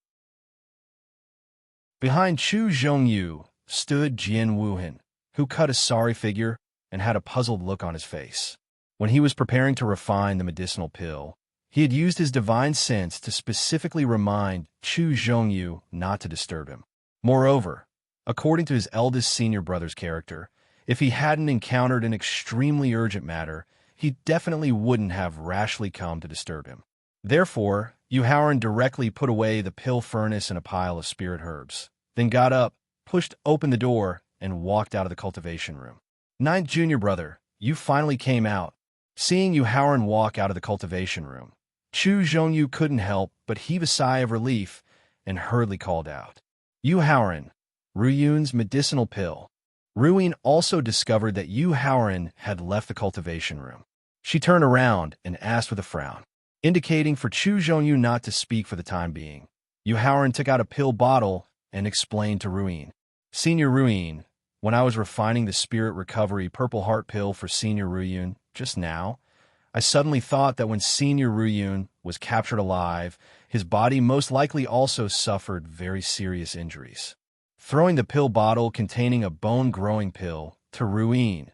Behind Chu Zhongyu stood Jian Wuhan, who cut a sorry figure and had a puzzled look on his face. When he was preparing to refine the medicinal pill, he had used his divine sense to specifically remind Chu Zhongyu not to disturb him. Moreover, according to his eldest senior brother's character, If he hadn't encountered an extremely urgent matter, he definitely wouldn't have rashly come to disturb him. Therefore, Yuhaoran directly put away the pill furnace and a pile of spirit herbs, then got up, pushed open the door, and walked out of the cultivation room. Ninth junior brother, you finally came out. Seeing Yuhaoran walk out of the cultivation room, Chu Zhongyu couldn't help but heave a sigh of relief and hurriedly called out, Yuhaoran, Ruyun's medicinal pill. Ruyun also discovered that Yuhaoran had left the cultivation room. She turned around and asked with a frown, indicating for Chu Zhongyu not to speak for the time being. Yuhaoran took out a pill bottle and explained to Ruyun, Senior Ruyun, when I was refining the Spirit Recovery Purple Heart pill for Senior Ruyun just now, I suddenly thought that when Senior Ruyun was captured alive, his body most likely also suffered very serious injuries. Throwing the pill bottle containing a bone-growing pill to Ruyun,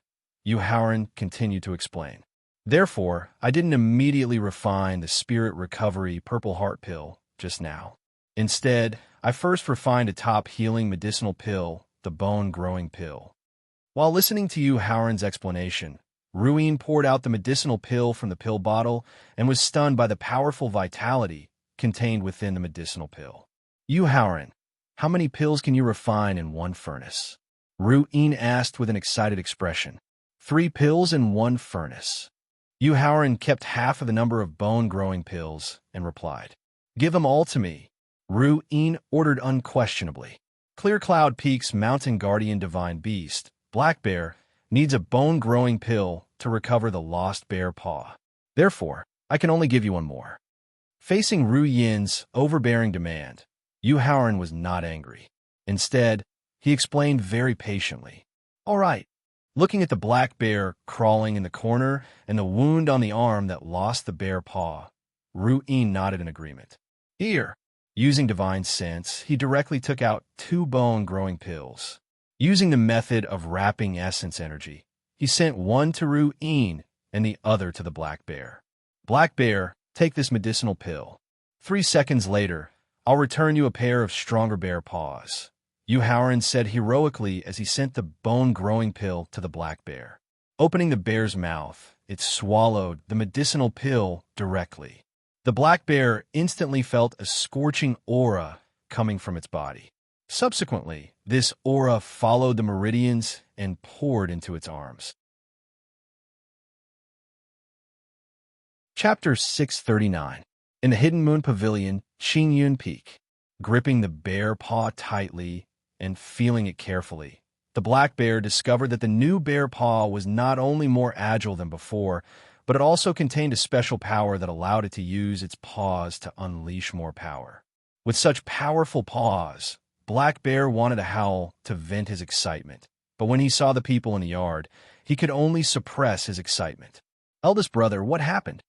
Yuhaoran continued to explain. Therefore, I didn't immediately refine the Spirit Recovery Purple Heart pill just now. Instead, I first refined a top-healing medicinal pill, the bone-growing pill. While listening to Yuhaoran's explanation, Ruyun poured out the medicinal pill from the pill bottle and was stunned by the powerful vitality contained within the medicinal pill. Yuhaoran, how many pills can you refine in one furnace? Ruyun asked with an excited expression. 3 pills in one furnace. Yuhaoran kept half of the number of bone-growing pills and replied, Give them all to me. Ruyun ordered unquestionably. Clear Cloud Peak's mountain guardian divine beast, Black Bear, needs a bone-growing pill to recover the lost bear paw. Therefore, I can only give you one more. Facing Ruyun's overbearing demand, Yuhaoran was not angry. Instead, he explained very patiently. All right. Looking at the black bear crawling in the corner and the wound on the arm that lost the bear paw, Ruyun nodded in agreement. Here, using divine sense, he directly took out 2 bone-growing pills. Using the method of wrapping essence energy, he sent one to Ruyun and the other to the black bear. Black bear, take this medicinal pill. 3 seconds later, I'll return you a pair of stronger bear paws. Yuhaoran said heroically as he sent the bone-growing pill to the black bear. Opening the bear's mouth, it swallowed the medicinal pill directly. The black bear instantly felt a scorching aura coming from its body. Subsequently, this aura followed the meridians and poured into its arms. Chapter 639. In the Hidden Moon Pavilion, Qingyun Peak. Gripping the bear paw tightly and feeling it carefully, the black bear discovered that the new bear paw was not only more agile than before, but it also contained a special power that allowed it to use its paws to unleash more power. With such powerful paws, Black Bear wanted to howl to vent his excitement, but when he saw the people in the yard, he could only suppress his excitement. Eldest brother, what happened?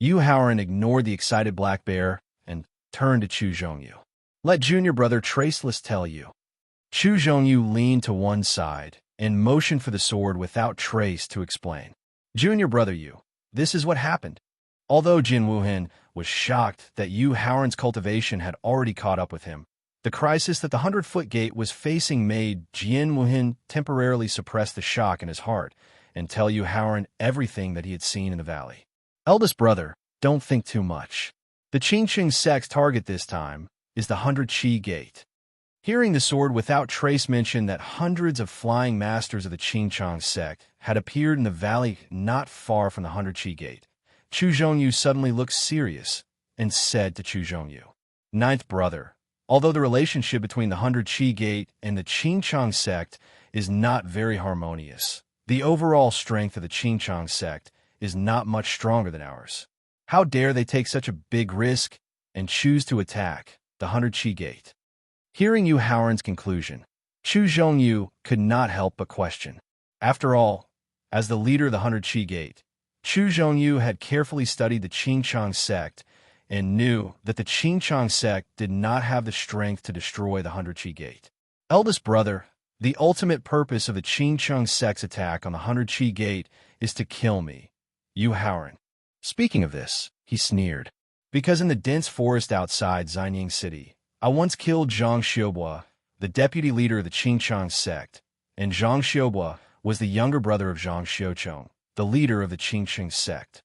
Yuhaoran ignored the excited Black Bear and turned to Chu Zhongyu. Let junior brother Traceless tell you. Chu Zhongyu leaned to one side and motioned for the sword without trace to explain. Junior brother Yu, this is what happened. Although Jin Wuhan was shocked that Yuhaoran's cultivation had already caught up with him, the crisis that the 100-foot gate was facing made Jin Wuhan temporarily suppress the shock in his heart and tell Yuhaoran everything that he had seen in the valley. Eldest brother, don't think too much. The Qingqing sect's target this time is the 100-Chi gate. Hearing the sword without trace mention that hundreds of flying masters of the Qingqiang sect had appeared in the valley not far from the 100-Chi gate, Chu Zhongyu suddenly looked serious and said to Chu Zhongyu, Ninth brother, although the relationship between the 100-Chi gate and the Qingqiang sect is not very harmonious, the overall strength of the Qingqiang sect is not much stronger than ours. How dare they take such a big risk and choose to attack the 100-Chi gate? Hearing Yuhaoran's conclusion, Chu Zhongyu could not help but question. After all, as the leader of the 100-Chi gate, Chu Zhongyu had carefully studied the Qingqiang sect and knew that the Qingqiang sect did not have the strength to destroy the 100-Chi gate. Eldest brother, the ultimate purpose of the Qingqiang sect's attack on the 100-Chi gate is to kill me, Yuhaoran. Speaking of this, he sneered, because in the dense forest outside Xianying City, I once killed Zhang Xiaobua, the deputy leader of the Qingqiang sect, and Zhang Xiaobua was the younger brother of Zhang Xiuchong, the leader of the Qingqing sect.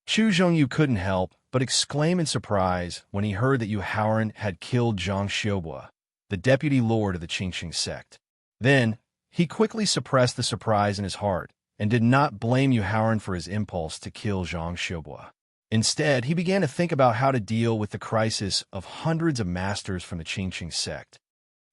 Chu Zhongyu couldn't help but exclaim in surprise when he heard that Yu Haoran had killed Zhang Xiubua, the deputy lord of the Qingqing sect. Then, he quickly suppressed the surprise in his heart and did not blame Yu Haoran for his impulse to kill Zhang Xiubua. Instead, he began to think about how to deal with the crisis of hundreds of masters from the Qingqing sect.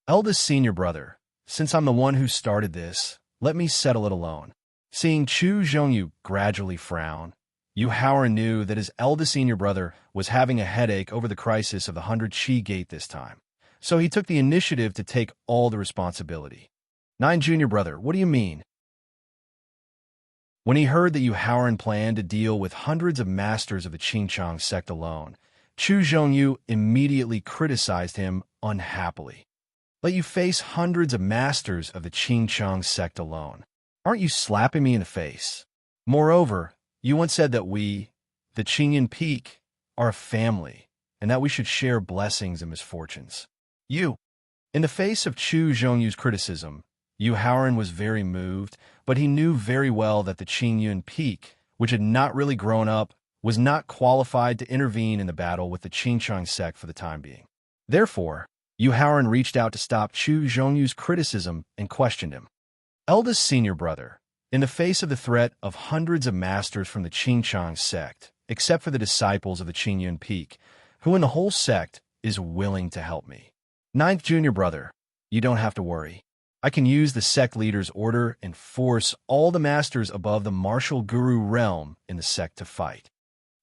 Eldest senior brother, since I'm the one who started this, let me settle it alone. Seeing Chu Zhongyu gradually frown, Yu Haoran knew that his eldest senior brother was having a headache over the crisis of the 100 Gate this time, so he took the initiative to take all the responsibility. 9 junior brother, what do you mean? When he heard that Yu Haoran planned to deal with hundreds of masters of the Qingqing sect alone, Chu Zhongyu immediately criticized him unhappily. Let you face hundreds of masters of the Qingqing sect alone. Aren't you slapping me in the face? Moreover, you once said that we, the Qingyan Peak, are a family, and that we should share blessings and misfortunes. In the face of Chu Zhongyu's criticism, Yu Haoran was very moved, but he knew very well that the Qingyan Peak, which had not really grown up, was not qualified to intervene in the battle with the Qingqing sect for the time being. Therefore, Yu Haoran reached out to stop Chu Zhongyu's criticism and questioned him. Eldest senior brother, in the face of the threat of hundreds of masters from the Qingqing sect, except for the disciples of the Qingyan Peak, who in the whole sect is willing to help me. 9th junior brother, you don't have to worry. I can use the sect leader's order and force all the masters above the martial guru realm in the sect to fight.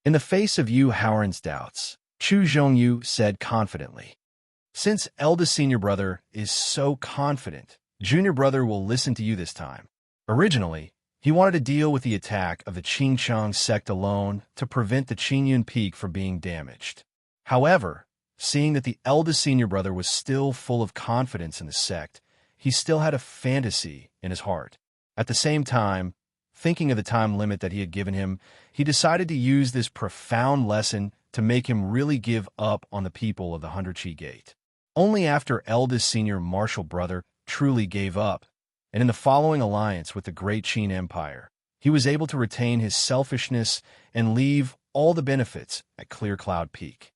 In the face of Yu Haoran's doubts, Chu Zhongyu said confidently, since eldest senior brother is so confident, junior brother will listen to you this time. Originally, he wanted to deal with the attack of the Qingqing sect alone to prevent the Qingyan Peak from being damaged. However, seeing that the eldest senior brother was still full of confidence in the sect, he still had a fantasy in his heart. At the same time, thinking of the time limit that he had given him, he decided to use this profound lesson to make him really give up on the people of the 100 Gate. Only after eldest senior martial brother truly gave up, and in the following alliance with the Great Qin Empire, he was able to retain his selfishness and leave all the benefits at Clear Cloud Peak.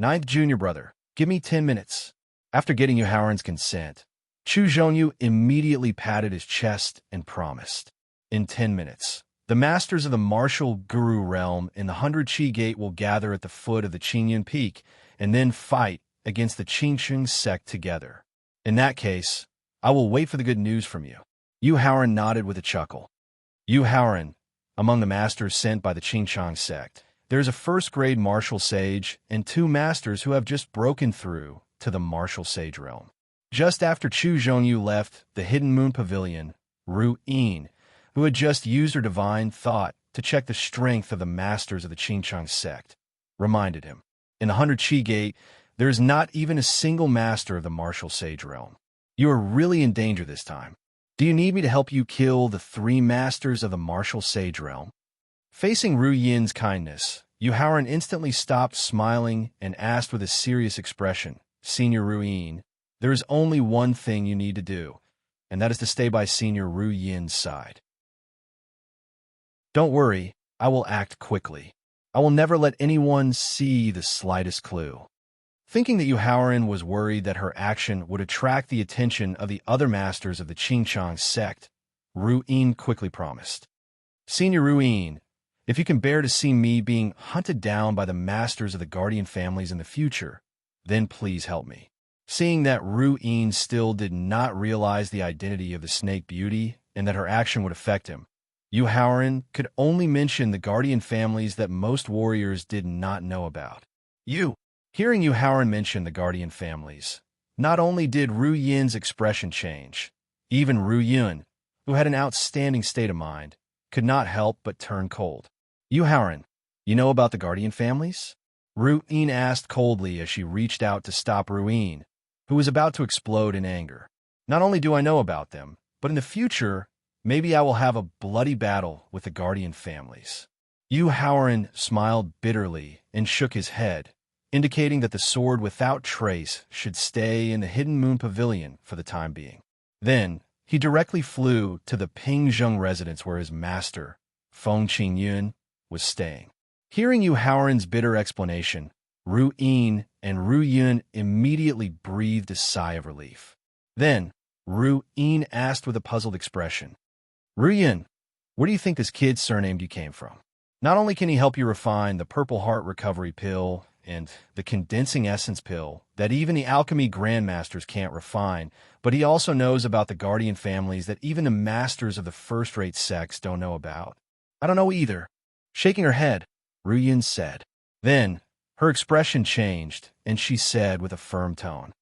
9th junior brother, give me 10 minutes. After getting Yu Haoran's consent, Chu Zhongyu immediately patted his chest and promised. In 10 minutes, the masters of the martial guru realm in the 100 Gate will gather at the foot of the Qingyan Peak and then fight against the Qingqing sect together. In that case, I will wait for the good news from you. Yu Haoran nodded with a chuckle. Yu Haoran, among the masters sent by the Qingqing sect, there is a first-grade martial sage and 2 masters who have just broken through to the martial sage realm. Just after Chu Zhongyu left the Hidden Moon Pavilion, Ru Yin, who had just used her divine thought to check the strength of the masters of the Qingqing sect, reminded him, in the 100 Gate, there is not even a single master of the martial sage realm. You are really in danger this time. Do you need me to help you kill the 3 masters of the martial sage realm? Facing Ru Yin's kindness, Yu Haoran instantly stopped smiling and asked with a serious expression, Senior Ru Yin, there is only one thing you need to do, and that is to stay by Senior Ru Yin's side. Don't worry, I will act quickly. I will never let anyone see the slightest clue. Thinking that Yu Haoran was worried that her action would attract the attention of the other masters of the Qingqing sect, Ru Yin quickly promised. Senior Ru Yin, if you can bear to see me being hunted down by the masters of the guardian families in the future, then please help me. Seeing that Ru Yin still did not realize the identity of the Snake Beauty and that her action would affect him, Yu Haoran could only mention the guardian families that most warriors did not know about. Hearing Yu Haoran mention the guardian families, not only did Ru Yin's expression change, even Ru Yin, who had an outstanding state of mind, could not help but turn cold. Yu Haoran, you know about the guardian families? Ru Yin asked coldly as she reached out to stop Ru Yin, who was about to explode in anger. Not only do I know about them, but in the future, maybe I will have a bloody battle with the guardian families. Yu Haoran smiled bitterly and shook his head, indicating that the sword without trace should stay in the Hidden Moon Pavilion for the time being. Then, he directly flew to the Pingzheng residence where his master, Feng Qingyun, was staying. Hearing Yu Haoran's bitter explanation, Ru Yin and Ru Yun immediately breathed a sigh of relief. Then, Ru Yin asked with a puzzled expression, Ru Yun, where do you think this kid surnamed you came from? Not only can he help you refine the Purple Heart Recovery Pill and the Condensing Essence Pill that even the alchemy grandmasters can't refine, but he also knows about the guardian families that even the masters of the first-rate sects don't know about. I don't know either. Shaking her head, Ru Yun said. Then, her expression changed, and she said with a firm tone,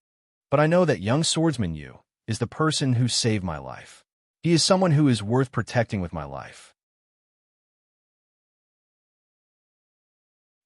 But I know that young swordsman Yu is the person who saved my life. He is someone who is worth protecting with my life.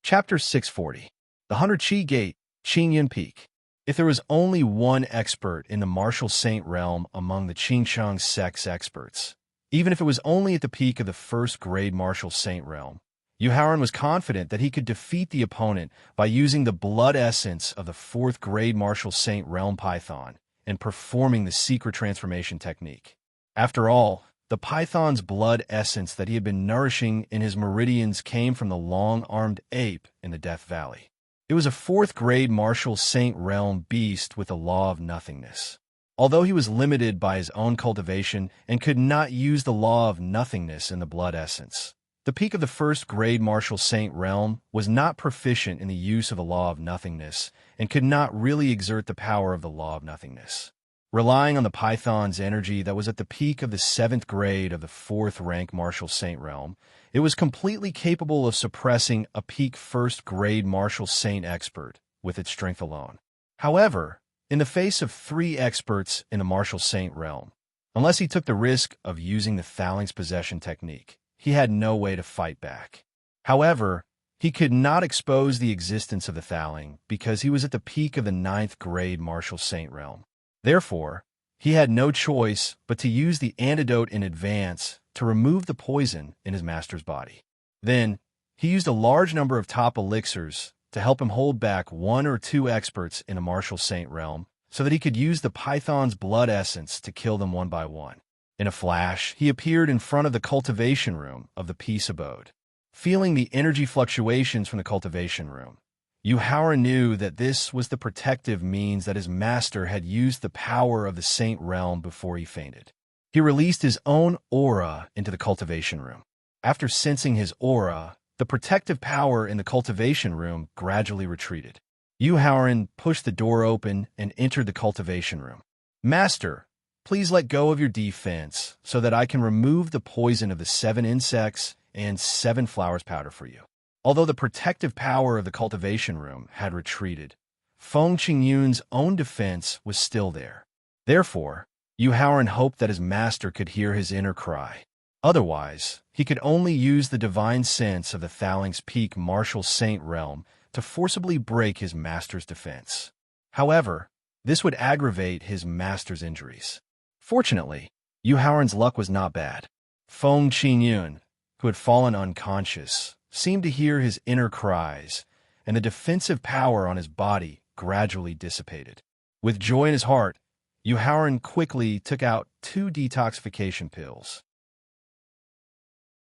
Chapter 640. The 100 Qi Gate, Qingyun Peak. If there was only one expert in the martial saint realm among the Qingshang sect's experts, even if it was only at the peak of the first-grade martial saint realm, Yu Haoran was confident that he could defeat the opponent by using the blood essence of the fourth-grade martial saint realm python and performing the secret transformation technique. After all, the python's blood essence that he had been nourishing in his meridians came from the long-armed ape in the Death Valley. It was a fourth-grade martial saint realm beast with the law of nothingness. Although he was limited by his own cultivation and could not use the law of nothingness in the blood essence, the peak of the first-grade martial saint realm was not proficient in the use of the law of nothingness and could not really exert the power of the law of nothingness. Relying on the python's energy that was at the peak of the 7th grade of the 4th-rank martial saint realm, it was completely capable of suppressing a peak 1st-grade martial saint expert with its strength alone. However, in the face of 3 experts in the martial saint realm, unless he took the risk of using the Thaling's possession technique, he had no way to fight back. However, he could not expose the existence of the Thaling because he was at the peak of the 9th-grade martial saint realm. Therefore, he had no choice but to use the antidote in advance to remove the poison in his master's body. Then, he used a large number of top elixirs to help him hold back 1 or 2 experts in the martial saint realm so that he could use the python's blood essence to kill them one by one. In a flash, he appeared in front of the cultivation room of the Peace Abode. Feeling the energy fluctuations from the cultivation room, Yu Haoran knew that this was the protective means that his master had used the power of the Saint Realm before he fainted. He released his own aura into the cultivation room. After sensing his aura, the protective power in the cultivation room gradually retreated. Yu Haoran pushed the door open and entered the cultivation room. Master, please let go of your defense so that I can remove the poison of the 7 insects and 7 flowers powder for you. Although the protective power of the cultivation room had retreated, Feng Qingyun's own defense was still there. Therefore, Yu Haoran hoped that his master could hear his inner cry. Otherwise, he could only use the divine sense of the Thaling's peak martial saint realm to forcibly break his master's defense. However, this would aggravate his master's injuries. Fortunately, Yu Haoran's luck was not bad. Feng Qingyun, who had fallen unconscious, seemed to hear his inner cries, and the defensive power on his body gradually dissipated. With joy in his heart, Yu Haoran quickly took out 2 detoxification pills.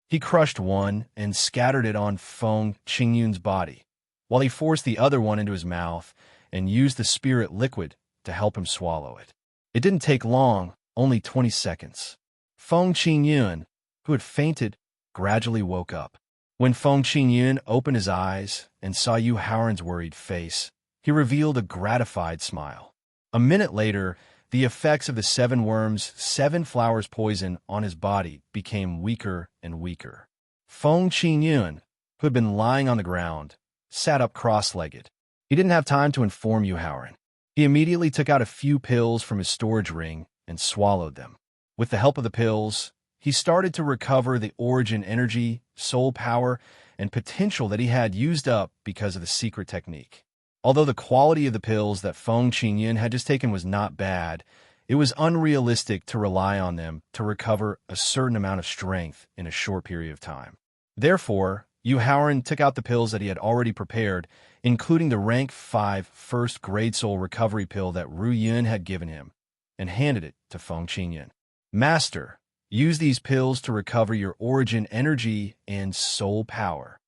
He crushed one and scattered it on Feng Qingyun's body, while he forced the other one into his mouth and used the spirit liquid to help him swallow it. It didn't take long, only 20 seconds. Feng Qingyun, who had fainted, gradually woke up. When Feng Qingyun opened his eyes and saw Yu Haoran's worried face, he revealed a gratified smile. A minute later, the effects of the 7 worms' 7 flowers poison on his body became weaker and weaker. Feng Qingyun, who had been lying on the ground, sat up cross-legged. He didn't have time to inform Yu Haoran. He immediately took out a few pills from his storage ring and swallowed them. With the help of the pills, he started to recover the origin energy, soul power, and potential that he had used up because of the secret technique. Although the quality of the pills that Feng Qingyun had just taken was not bad, it was unrealistic to rely on them to recover a certain amount of strength in a short period of time. Therefore, Yu Haoran took out the pills that he had already prepared, including the rank 5 first-grade soul recovery pill that Ru Yun had given him, and handed it to Feng Qingyun. Master, use these pills to recover your origin energy and soul power.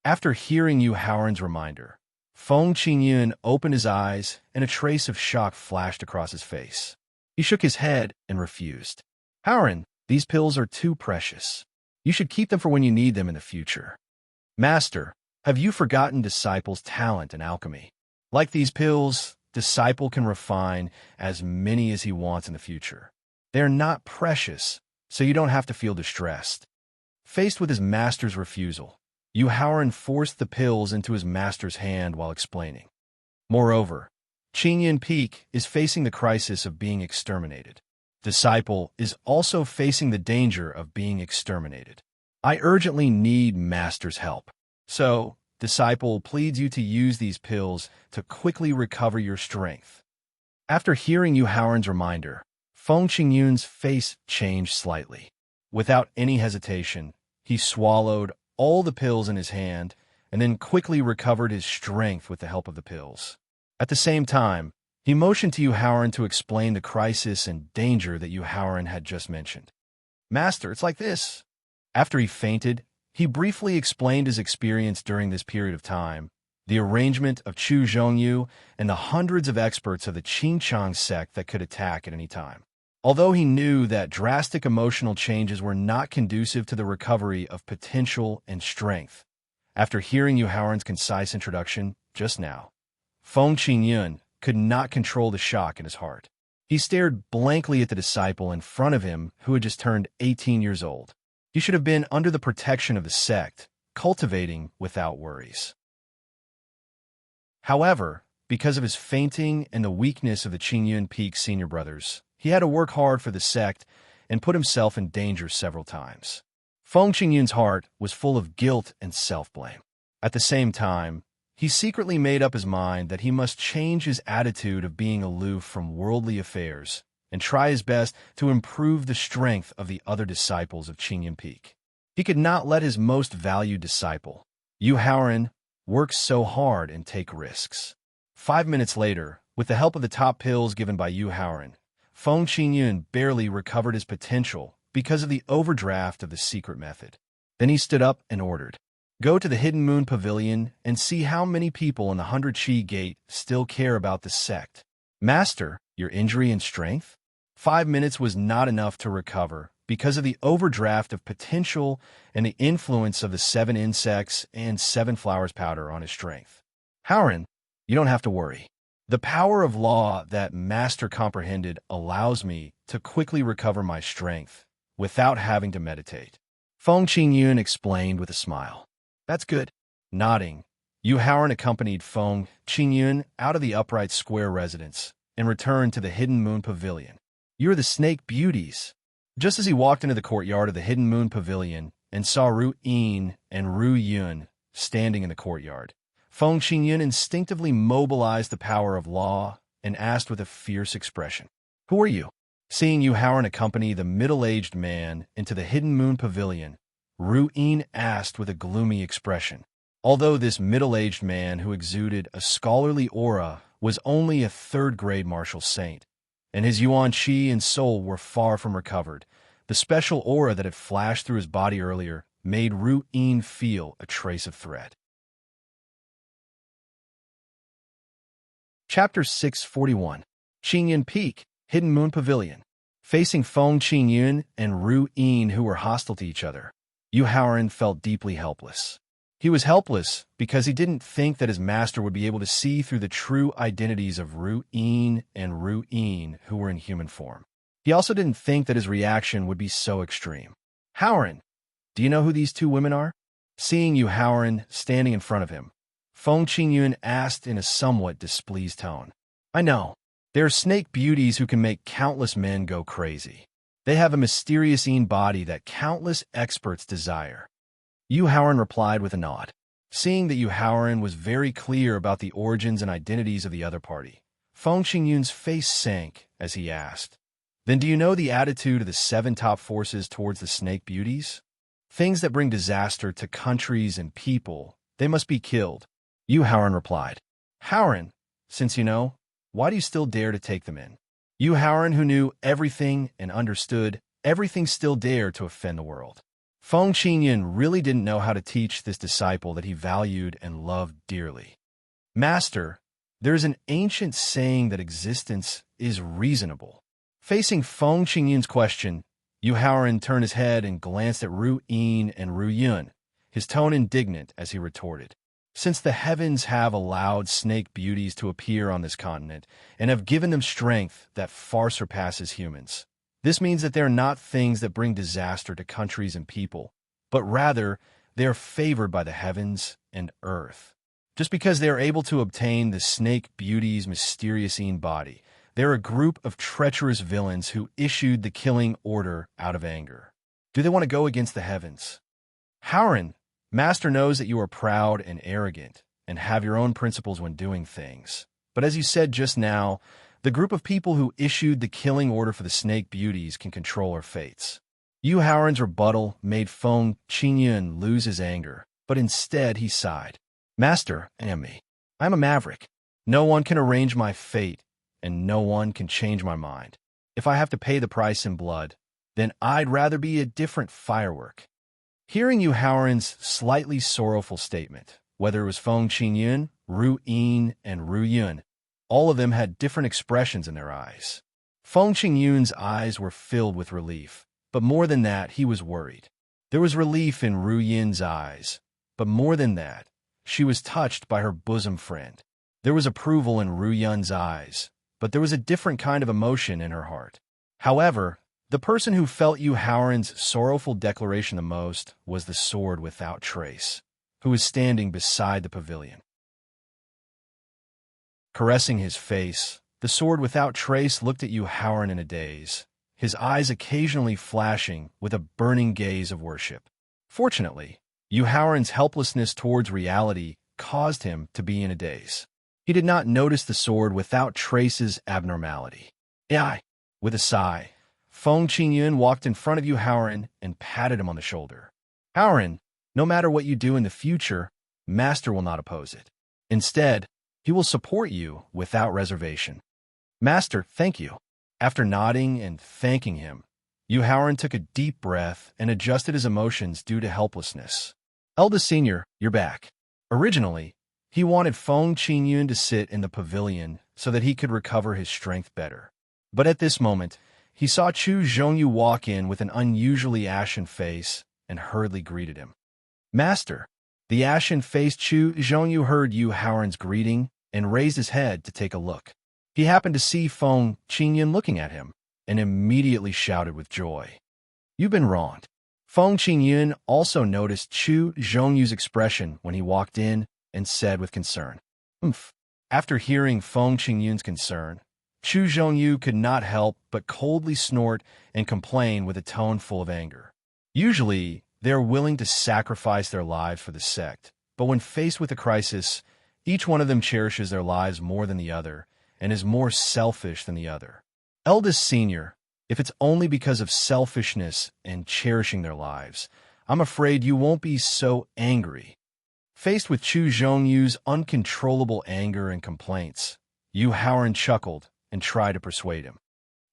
After hearing Yu Haoran's reminder, Feng Qingyun opened his eyes and a trace of shock flashed across his face. He shook his head and refused. Haoran, these pills are too precious. You should keep them for when you need them in the future. Master, have you forgotten Disciple's talent in alchemy? Like these pills, Disciple can refine as many as he wants in the future. They are not precious, so you don't have to feel distressed. Faced with his master's refusal, Yu Haoran forced the pills into his master's hand while explaining. Moreover, Qingyun Peak is facing the crisis of being exterminated. Disciple is also facing the danger of being exterminated. I urgently need Master's help. So, Disciple pleads you to use these pills to quickly recover your strength. After hearing Yu Haoran's reminder, Feng Qingyun's face changed slightly. Without any hesitation, he swallowed all the pills in his hand and then quickly recovered his strength with the help of the pills. At the same time, he motioned to Yu Haoran to explain the crisis and danger that Yu Haoran had just mentioned. Master, it's like this. After he fainted, he briefly explained his experience during this period of time, the arrangement of Chu Zhongyu, and the hundreds of experts of the Qingchang sect that could attack at any time. Although he knew that drastic emotional changes were not conducive to the recovery of potential and strength, after hearing Yu Haoran's concise introduction just now, Feng Qingyun could not control the shock in his heart. He stared blankly at the disciple in front of him who had just turned 18 years old. He should have been under the protection of the sect, cultivating without worries. However, because of his fainting and the weakness of the Qingyun Peak senior brothers, he had to work hard for the sect and put himself in danger several times. Feng Qingyun's heart was full of guilt and self-blame. At the same time, he secretly made up his mind that he must change his attitude of being aloof from worldly affairs and try his best to improve the strength of the other disciples of Qingyun Peak. He could not let his most valued disciple, Yu Haoran, work so hard and take risks. 5 minutes later, with the help of the top pills given by Yu Haoran, Feng Qingyun barely recovered his potential because of the overdraft of the secret method. Then he stood up and ordered, "Go to the Hidden Moon Pavilion and see how many people in the 100 Qi Gate still care about the sect. Master, your injury and strength?" 5 minutes was not enough to recover because of the overdraft of potential and the influence of the 7 insects and 7 flowers powder on his strength. Haoran, you don't have to worry. The power of law that Master comprehended allows me to quickly recover my strength without having to meditate. Feng Qingyun explained with a smile. That's good. Nodding, Yu Haoran accompanied Feng Qingyun out of the upright square residence and returned to the Hidden Moon Pavilion. You're the Snake Beauties. Just as he walked into the courtyard of the Hidden Moon Pavilion and saw Ru Yin and Ru Yun standing in the courtyard, Feng Qingyun instinctively mobilized the power of law and asked with a fierce expression, "Who are you?" Seeing Yu Haoran accompany the middle-aged man into the Hidden Moon Pavilion, Ru Yin asked with a gloomy expression. Although this middle-aged man who exuded a scholarly aura was only a third-grade martial saint, and his yuan qi and soul were far from recovered, the special aura that had flashed through his body earlier made Ru Yin feel a trace of threat. Chapter 641. Qingyun Peak, Hidden Moon Pavilion. Facing Feng Qingyun and Ru Yin who were hostile to each other, Yu Haoran felt deeply helpless. He was helpless because he didn't think that his master would be able to see through the true identities of Ru Yin and Ru Yin who were in human form. He also didn't think that his reaction would be so extreme. Haoran, do you know who these 2 women are? Seeing Yu Haoran standing in front of him, Feng Qingyun asked in a somewhat displeased tone. I know. They are snake beauties who can make countless men go crazy. They have a mysterious Yin body that countless experts desire. Yu Haoran replied with a nod. Seeing that Yu Haoran was very clear about the origins and identities of the other party, Feng Qingyun's face sank as he asked, "Then do you know the attitude of the 7 top forces towards the snake beauties? Things that bring disaster to countries and people, they must be killed." Yu Haoran replied, "Haoran, since you know, why do you still dare to take them in?" Yu Haoran, who knew everything and understood everything, still dared to offend the world. Feng Qingyun really didn't know how to teach this disciple that he valued and loved dearly. Master, there's an ancient saying that existence is reasonable. Facing Feng Qingyun's question, Yu Haoran turned his head and glanced at Ru Yin and Ru Yun, his tone indignant as he retorted. Since the heavens have allowed snake beauties to appear on this continent and have given them strength that far surpasses humans, this means that they are not things that bring disaster to countries and people, but rather they are favored by the heavens and earth. Just because they are able to obtain the snake beauty's mysterious body, they are a group of treacherous villains who issued the killing order out of anger. Do they want to go against the heavens? Haoran, Master knows that you are proud and arrogant and have your own principles when doing things. But as you said just now, the group of people who issued the killing order for the snake beauties can control our fates. Yu Haoran's rebuttal made Feng Qingyun lose his anger, but instead he sighed. Master, I am a maverick. No one can arrange my fate, and no one can change my mind. If I have to pay the price in blood, then I'd rather be a different firework. Hearing Yu Haoran's slightly sorrowful statement, whether it was Feng Qingyun, Ru Yin, and Ru Yun, all of them had different expressions in their eyes. Feng Qingyun's eyes were filled with relief, but more than that, he was worried. There was relief in Ru Yin's eyes, but more than that, she was touched by her bosom friend. There was approval in Ru Yun's eyes, but there was a different kind of emotion in her heart. However, the person who felt Yu Haoran's sorrowful declaration the most was the sword without trace, who was standing beside the pavilion. Caressing his face, the sword without trace looked at Yu Haoran in a daze, his eyes occasionally flashing with a burning gaze of worship. Fortunately, Yu Haoran's helplessness towards reality caused him to be in a daze. He did not notice the sword without trace's abnormality. With a sigh, Feng Qingyun walked in front of Yu Haoran and patted him on the shoulder. Haoran, no matter what you do in the future, Master will not oppose it. Instead, he will support you without reservation. Master, thank you. After nodding and thanking him, Yu Haoran took a deep breath and adjusted his emotions due to helplessness. Eldest Senior, you're back. Originally, he wanted Feng Qingyun to sit in the pavilion so that he could recover his strength better. But at this moment, he saw Chu Zhongyu walk in with an unusually ashen face and hurriedly greeted him. Master, the ashen-faced Chu Zhongyu heard Yu Haoran's greeting and raised his head to take a look. He happened to see Feng Qingyun looking at him and immediately shouted with joy. You've been wronged. Feng Qingyun also noticed Chu Zhongyu's expression when he walked in and said with concern, Oomph. After hearing Feng Qingyun's concern, Chu Zhongyu could not help but coldly snort and complain with a tone full of anger. Usually, they are willing to sacrifice their lives for the sect, but when faced with a crisis, each one of them cherishes their lives more than the other and is more selfish than the other. Eldest Senior, if it's only because of selfishness and cherishing their lives, I'm afraid you won't be so angry. Faced with Chu Zhongyu's uncontrollable anger and complaints, Yu Haoran chuckled and tried to persuade him.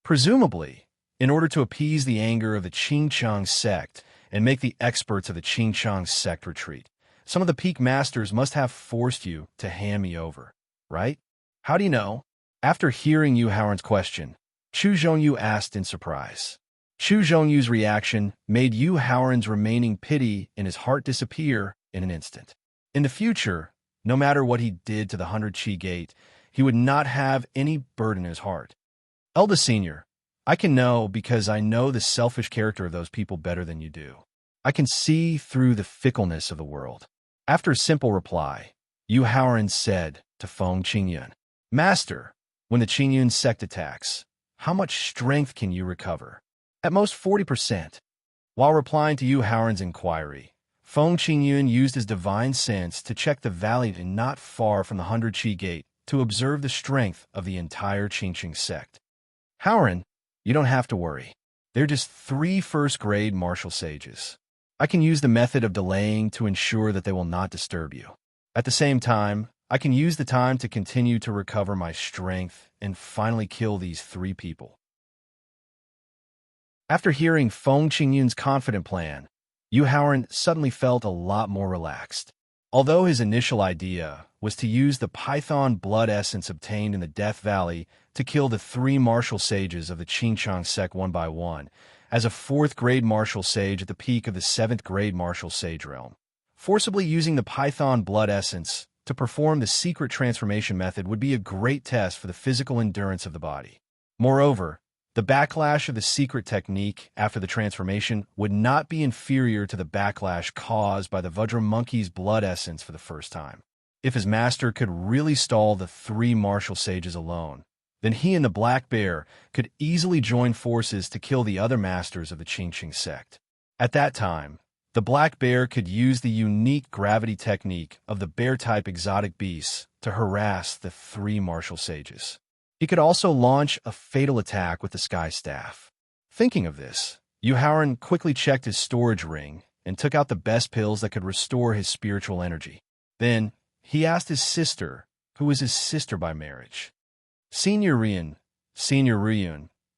Presumably, in order to appease the anger of the Qingchang sect and make the experts of the Qingchang sect retreat, some of the peak masters must have forced you to hand me over, right? How do you know? After hearing Yu Haoran's question, Chu Zhongyu asked in surprise. Chu Zhongyu's reaction made Yu Haoran's remaining pity in his heart disappear in an instant. In the future, no matter what he did to the 100 Qi Gate, he would not have any burden in his heart. Eldest Senior, I can know because I know the selfish character of those people better than you do. I can see through the fickleness of the world. After a simple reply, Yu Haoran said to Feng Qingyun, Master, when the Qingyun sect attacks, how much strength can you recover? At most 40%. While replying to Yu Haoran's inquiry, Feng Qingyun used his divine sense to check the valley not far from the 100 Qi Gate to observe the strength of the entire Qingqing sect. Haoran, you don't have to worry. They're just 3 first-grade martial sages. I can use the method of delaying to ensure that they will not disturb you. At the same time, I can use the time to continue to recover my strength and finally kill these 3 people. After hearing Feng Qingyun's confident plan, Yu Haoran suddenly felt a lot more relaxed. Although his initial idea was to use the python blood essence obtained in the Death Valley to kill the 3 martial sages of the Qingqiang sect one by one, as a 4th-grade martial sage at the peak of the 7th-grade martial sage realm. Forcibly using the python blood essence to perform the secret transformation method would be a great test for the physical endurance of the body. Moreover, the backlash of the secret technique after the transformation would not be inferior to the backlash caused by the Vajra monkey's blood essence for the first time. If his master could really stall the 3 martial sages alone, then he and the Black Bear could easily join forces to kill the other masters of the Qingqing sect. At that time, the Black Bear could use the unique gravity technique of the bear-type exotic beasts to harass the 3 martial sages. He could also launch a fatal attack with the Sky Staff. Thinking of this, Yu Haoran quickly checked his storage ring and took out the best pills that could restore his spiritual energy. Then, he asked his sister, who was his sister by marriage, Senior Ryun,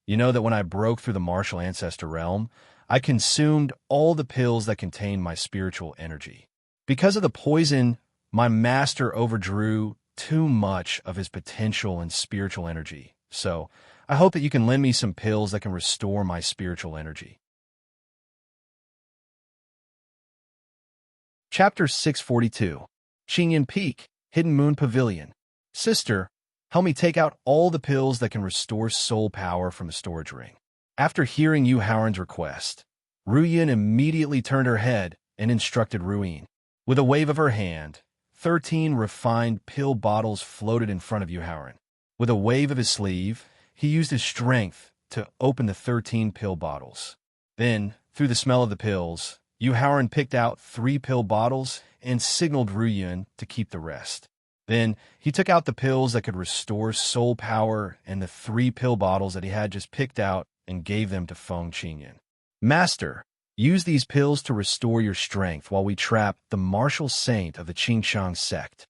you know that when I broke through the martial ancestor realm, I consumed all the pills that contained my spiritual energy. Because of the poison, my master overdrew too much of his potential and spiritual energy, so I hope that you can lend me some pills that can restore my spiritual energy. Chapter 642. Qingyan Peak, Hidden Moon Pavilion. Sister, help me take out all the pills that can restore soul power from the storage ring. After hearing Yu Haoran's request, Ruyin immediately turned her head and instructed Ruyin. With a wave of her hand, 13 refined pill bottles floated in front of Yu Haoran. With a wave of his sleeve, he used his strength to open the 13 pill bottles. Then, through the smell of the pills, Yu Haoran picked out 3 pill bottles and signaled Ruyin to keep the rest. Then, he took out the pills that could restore soul power and the 3 pill bottles that he had just picked out and gave them to Feng Qingyun. Master, use these pills to restore your strength while we trap the martial saint of the Qingqiang sect.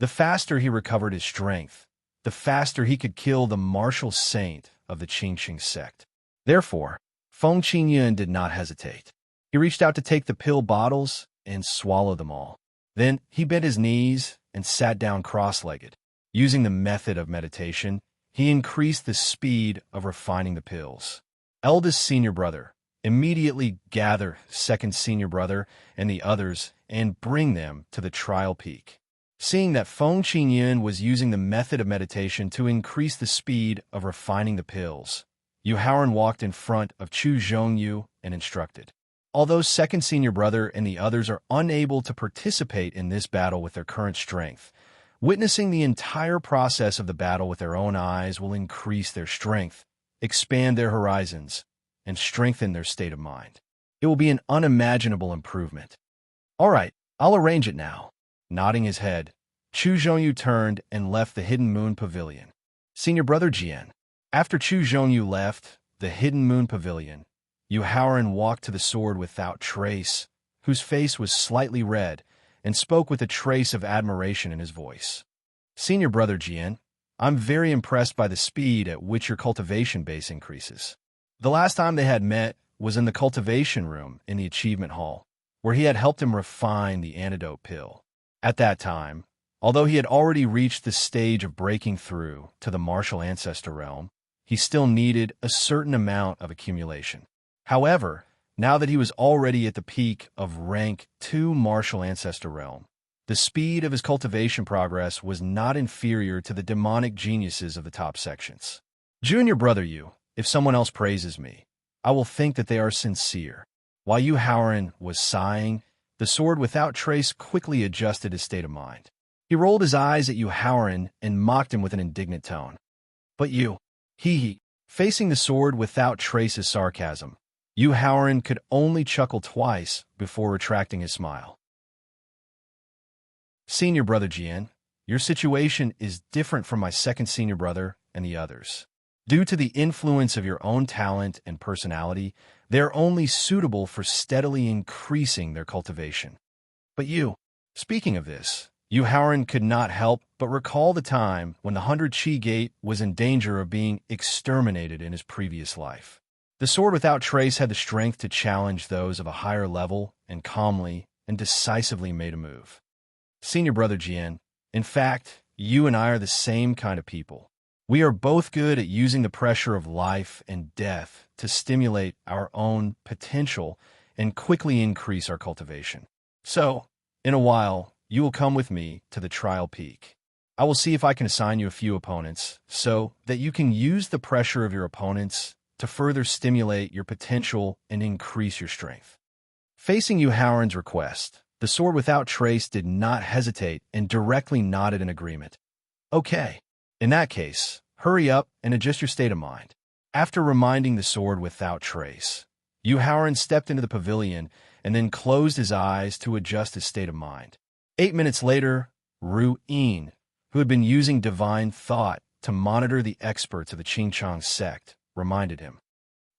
The faster he recovered his strength, the faster he could kill the martial saint of the Qingqing sect. Therefore, Feng Qingyun did not hesitate. He reached out to take the pill bottles and swallow them all. Then he bent his knees and sat down cross-legged. Using the method of meditation, he increased the speed of refining the pills. Eldest senior brother, immediately gather second senior brother and the others and bring them to the trial peak. Seeing that Feng Qingyun was using the method of meditation to increase the speed of refining the pills, Yu Haoran walked in front of Chu Zhongyu and instructed. Although second senior brother and the others are unable to participate in this battle with their current strength, witnessing the entire process of the battle with their own eyes will increase their strength, expand their horizons, and strengthen their state of mind. It will be an unimaginable improvement. All right, I'll arrange it now. Nodding his head, Chu Zhongyu turned and left the Hidden Moon Pavilion. Senior brother Jian. After Chu Zhongyu left the Hidden Moon Pavilion, Yu Haoran walked to the sword without trace, whose face was slightly red, and spoke with a trace of admiration in his voice. Senior brother Jian, I'm very impressed by the speed at which your cultivation base increases. The last time they had met was in the cultivation room in the achievement hall, where he had helped him refine the antidote pill. At that time, although he had already reached the stage of breaking through to the martial ancestor realm, he still needed a certain amount of accumulation. However, now that he was already at the peak of rank 2 martial ancestor realm, the speed of his cultivation progress was not inferior to the demonic geniuses of the top sections. Junior brother Yu, if someone else praises me, I will think that they are sincere. While Yu Haoran was sighing, the sword without trace quickly adjusted his state of mind. He rolled his eyes at Yu Haoran and mocked him with an indignant tone. But you, he, facing the sword without trace's sarcasm, Yu Haoran could only chuckle twice before retracting his smile. Senior brother Jian, your situation is different from my second senior brother and the others. Due to the influence of your own talent and personality, they are only suitable for steadily increasing their cultivation. But you, speaking of this, Yu Haoran could not help but recall the time when the 100 Chi Gate was in danger of being exterminated in his previous life. The sword without trace had the strength to challenge those of a higher level and calmly and decisively made a move. Senior brother Jian, in fact, you and I are the same kind of people. We are both good at using the pressure of life and death to stimulate our own potential and quickly increase our cultivation. So, in a while, you will come with me to the trial peak. I will see if I can assign you a few opponents so that you can use the pressure of your opponents to further stimulate your potential and increase your strength. Facing Yu Haoran's request, the sword without trace did not hesitate and directly nodded in agreement. Okay. In that case, hurry up and adjust your state of mind. After reminding the sword without trace, Yu Haoran stepped into the pavilion and then closed his eyes to adjust his state of mind. 8 minutes later, Ru Yin, who had been using divine thought to monitor the experts of the Qingchang sect, reminded him.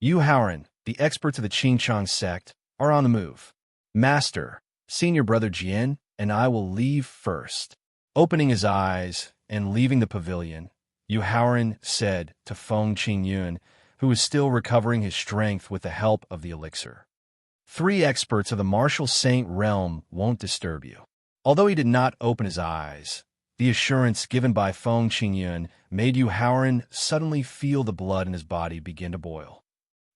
Yu Haoran, the experts of the Qingchang sect, are on the move. Master, senior brother Jian, and I will leave first. Opening his eyes and leaving the pavilion, Yu Haoran said to Feng Qingyun, who was still recovering his strength with the help of the elixir. 3 experts of the martial saint realm won't disturb you. Although he did not open his eyes, the assurance given by Feng Qingyun made Yu Haoran suddenly feel the blood in his body begin to boil.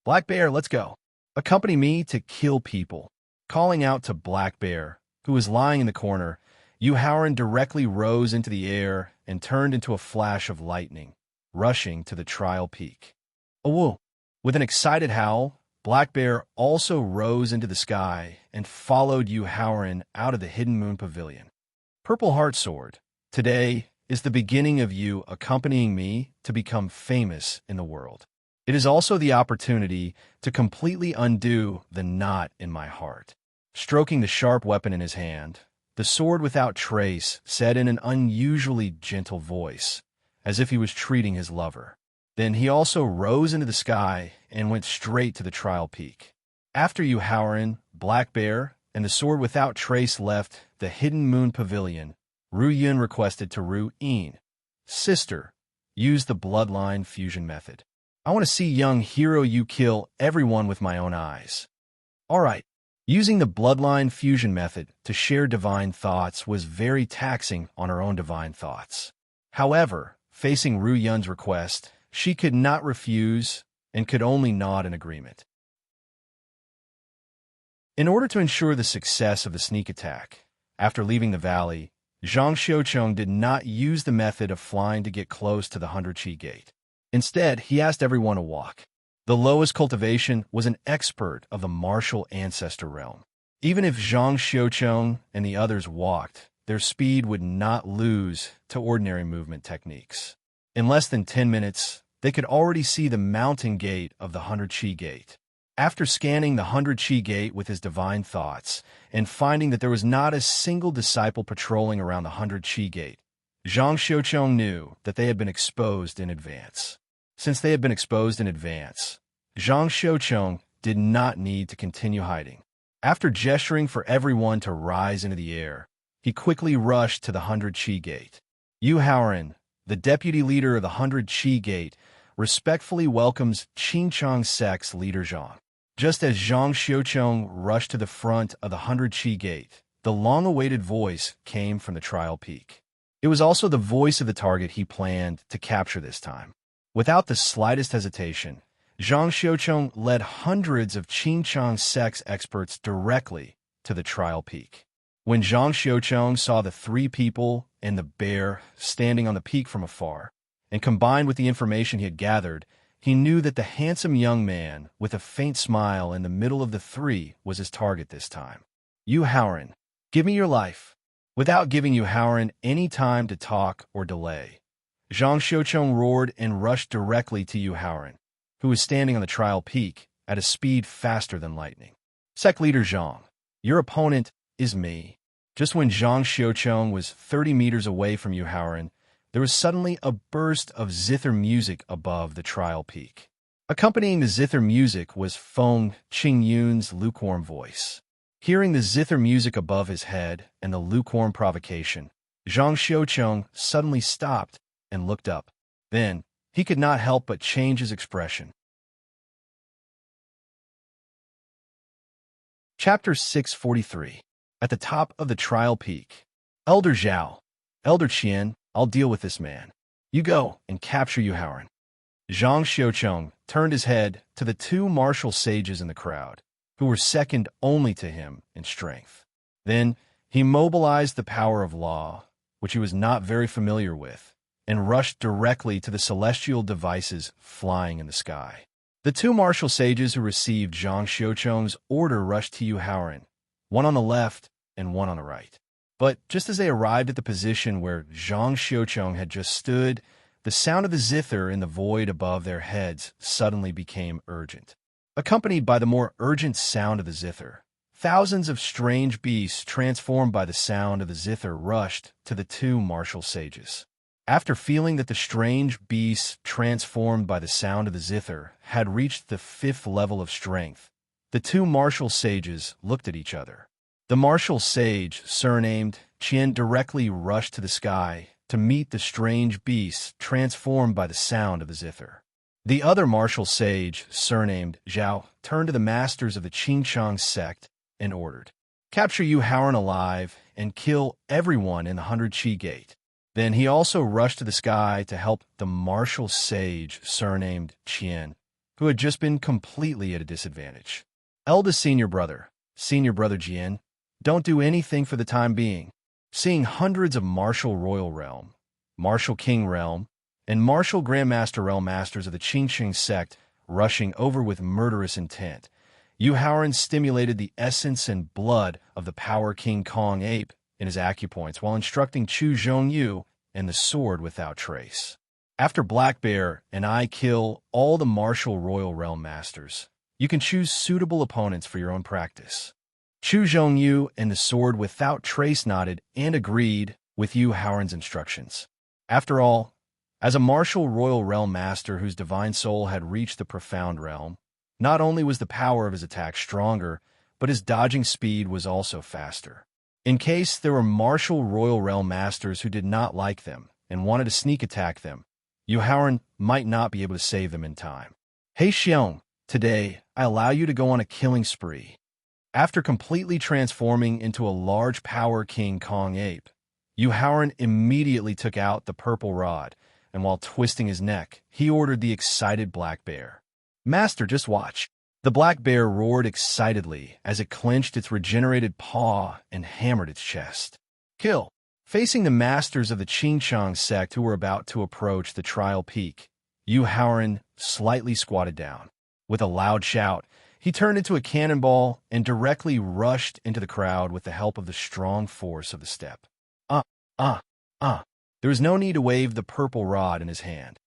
Black Bear, let's go. Accompany me to kill people. Calling out to Black Bear, who was lying in the corner, Yu Haoran directly rose into the air and turned into a flash of lightning, rushing to the trial peak. Awoo! With an excited howl, Black Bear also rose into the sky and followed Yu Haoran out of the Hidden Moon Pavilion. Purple Heart Sword, today is the beginning of you accompanying me to become famous in the world. It is also the opportunity to completely undo the knot in my heart. Stroking the sharp weapon in his hand, the sword without trace said in an unusually gentle voice, as if he was treating his lover. Then he also rose into the sky and went straight to the trial peak. After Yu Haoran, Black Bear, and the sword without trace left the Hidden Moon Pavilion, Ru Yun requested to Ru Yin, Sister, use the bloodline fusion method. I want to see young hero you kill everyone with my own eyes. All right. Using the bloodline fusion method to share divine thoughts was very taxing on her own divine thoughts. However, facing Ru Yun's request, she could not refuse and could only nod in agreement. In order to ensure the success of the sneak attack, after leaving the valley, Zhang Xiucheng did not use the method of flying to get close to the 100 Chi Gate. Instead, he asked everyone to walk. The lowest cultivation was an expert of the martial ancestor realm. Even if Zhang Xiucheng and the others walked, their speed would not lose to ordinary movement techniques. In less than 10 minutes, they could already see the mountain gate of the 100 Chi Gate. After scanning the 100 Chi Gate with his divine thoughts and finding that there was not a single disciple patrolling around the 100 Chi Gate, Zhang Xiucheng knew that they had been exposed in advance. Since they had been exposed in advance, Zhang Xiucheng did not need to continue hiding. After gesturing for everyone to rise into the air, he quickly rushed to the 100 Chi Gate. Yu Haoran, the deputy leader of the 100 Chi Gate, respectfully welcomes Qingchang sect's leader Zhang. Just as Zhang Xiucheng rushed to the front of the 100 Chi Gate, the long-awaited voice came from the trial peak. It was also the voice of the target he planned to capture this time. Without the slightest hesitation, Zhang Xiucheng led hundreds of Qingchang sect's experts directly to the trial peak. When Zhang Xiucheng saw the 3 people and the bear standing on the peak from afar, and combined with the information he had gathered, he knew that the handsome young man with a faint smile in the middle of the 3 was his target this time. Yu Haoran, give me your life. Without giving Yu Haoran any time to talk or delay, Zhang Xiucheng roared and rushed directly to Yu Haoran, who was standing on the trial peak at a speed faster than lightning. Sect leader Zhang, your opponent is me. Just when Zhang Xiucheng was 30 meters away from Yu Haoran, there was suddenly a burst of zither music above the trial peak. Accompanying the zither music was Feng Qingyun's lukewarm voice. Hearing the zither music above his head and the lukewarm provocation, Zhang Xiucheng suddenly stopped and looked up. Then, he could not help but change his expression. Chapter 643. At the top of the trial peak. Elder Zhao, Elder Qian, I'll deal with this man. You go and capture Yu Haoran. Zhang Xiucheng turned his head to the two martial sages in the crowd, who were second only to him in strength. Then he mobilized the power of law, which he was not very familiar with, and rushed directly to the celestial devices flying in the sky. The two martial sages who received Zhang Xiucheng's order rushed to Yu Haoran, one on the left and one on the right. But just as they arrived at the position where Zhang Xiucheng had just stood, the sound of the zither in the void above their heads suddenly became urgent. Accompanied by the more urgent sound of the zither, thousands of strange beasts transformed by the sound of the zither rushed to the two martial sages. After feeling that the strange beasts transformed by the sound of the zither had reached the 5th level of strength, the two martial sages looked at each other. The martial sage, surnamed Qian, directly rushed to the sky to meet the strange beasts transformed by the sound of the zither. The other martial sage, surnamed Zhao, turned to the masters of the Qingchang sect and ordered, "Capture Yu Haoran alive and kill everyone in the 100 Qi Gate." Then he also rushed to the sky to help the martial sage, surnamed Qian, who had just been completely at a disadvantage. Eldest senior brother Jian, don't do anything for the time being. Seeing hundreds of martial royal realm, martial king realm, and martial grandmaster realm masters of the Qingqing sect rushing over with murderous intent, Yu Haoran stimulated the essence and blood of the power King Kong ape in his acupoints while instructing Chu Zhongyu and the sword without trace. After Black Bear and I kill all the martial royal realm masters, you can choose suitable opponents for your own practice. Chu Zhongyu and the sword without trace nodded and agreed with Yu Haoran's instructions. After all, as a martial royal realm master whose divine soul had reached the profound realm, not only was the power of his attack stronger, but his dodging speed was also faster. In case there were martial royal realm masters who did not like them and wanted to sneak attack them, Yu Haoran might not be able to save them in time. "Hey Xiong, today I allow you to go on a killing spree." After completely transforming into a large power King Kong ape, Yu Haoran immediately took out the purple rod, and while twisting his neck, he ordered the excited Black Bear, "Master, just watch." The Black Bear roared excitedly as it clenched its regenerated paw and hammered its chest. "Kill!" Facing the masters of the Qingchang sect who were about to approach the trial peak, Yu Haoran slightly squatted down. With a loud shout, he turned into a cannonball and directly rushed into the crowd with the help of the strong force of the step. There was no need to wave the purple rod in his hand.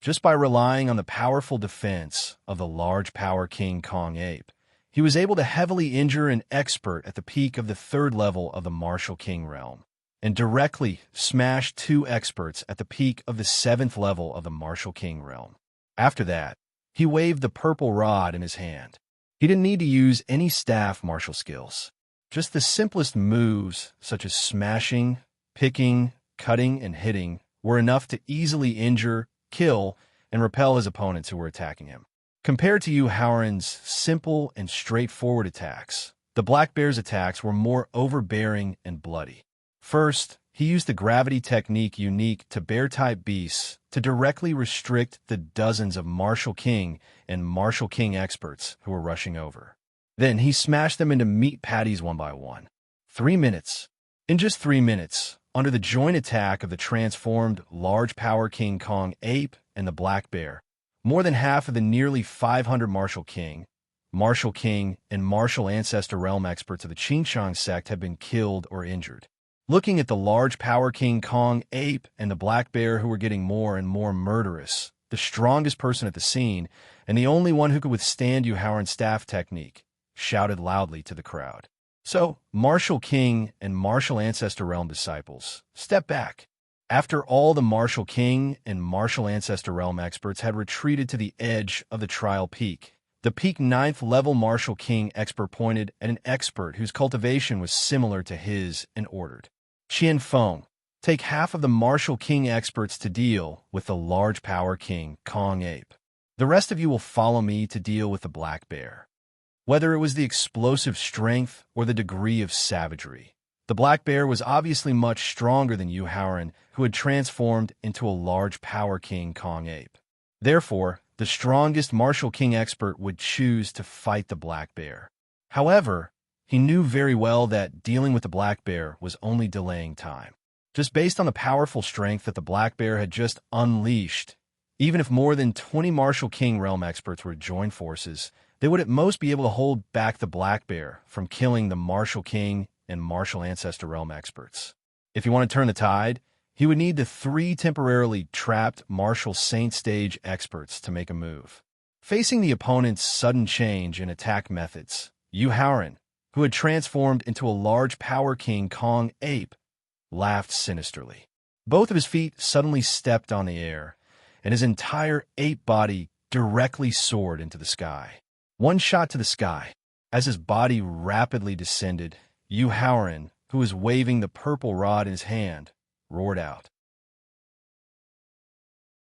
Just by relying on the powerful defense of the large power King Kong ape, he was able to heavily injure an expert at the peak of the 3rd level of the Martial King realm, and directly smash 2 experts at the peak of the 7th level of the Martial King realm. After that, he waved the purple rod in his hand. He didn't need to use any staff martial skills. Just the simplest moves, such as smashing, picking, cutting, and hitting, were enough to easily injure, kill, and repel his opponents who were attacking him. Compared to Yu Haoran's simple and straightforward attacks, the Black Bear's attacks were more overbearing and bloody. First, he used the gravity technique unique to bear-type beasts to directly restrict the dozens of Martial King and Martial King experts who were rushing over. Then he smashed them into meat patties one by one. 3 minutes. In just 3 minutes, under the joint attack of the transformed large power King Kong ape and the Black Bear, more than half of the nearly 500 Martial King, and Martial Ancestor Realm experts of the Qingchang sect had been killed or injured. Looking at the large power King Kong ape and the Black Bear who were getting more and more murderous, the strongest person at the scene, and the only one who could withstand Yu Haoran's staff technique, shouted loudly to the crowd. "So, Martial King and Martial Ancestor Realm disciples, step back." After all the Martial King and Martial Ancestor Realm experts had retreated to the edge of the trial peak, The peak 9th level Martial King expert pointed at an expert whose cultivation was similar to his and ordered, Qian Feng, take half of the Martial King experts to deal with the large power king Kong Ape. The rest of you will follow me to deal with the black bear. Whether it was the explosive strength or the degree of savagery, the black bear was obviously much stronger than Yu Haoran, who had transformed into a large power king Kong Ape. Therefore, the strongest Martial King expert would choose to fight the black bear. However, he knew very well that dealing with the black bear was only delaying time. Just based on the powerful strength that the black bear had just unleashed, even if more than 20 Martial King realm experts were to join forces, they would at most be able to hold back the black bear from killing the Martial King and Martial Ancestor realm experts. If he wanted to turn the tide, he would need the 3 temporarily trapped Martial Saint stage experts to make a move. Facing the opponent's sudden change in attack methods, Yu Haoran, who had transformed into a large power king Kong Ape, laughed sinisterly. Both of his feet suddenly stepped on the air, and his entire ape body directly soared into the sky. One shot to the sky. As his body rapidly descended, Yu Haoran, who was waving the purple rod in his hand, roared out.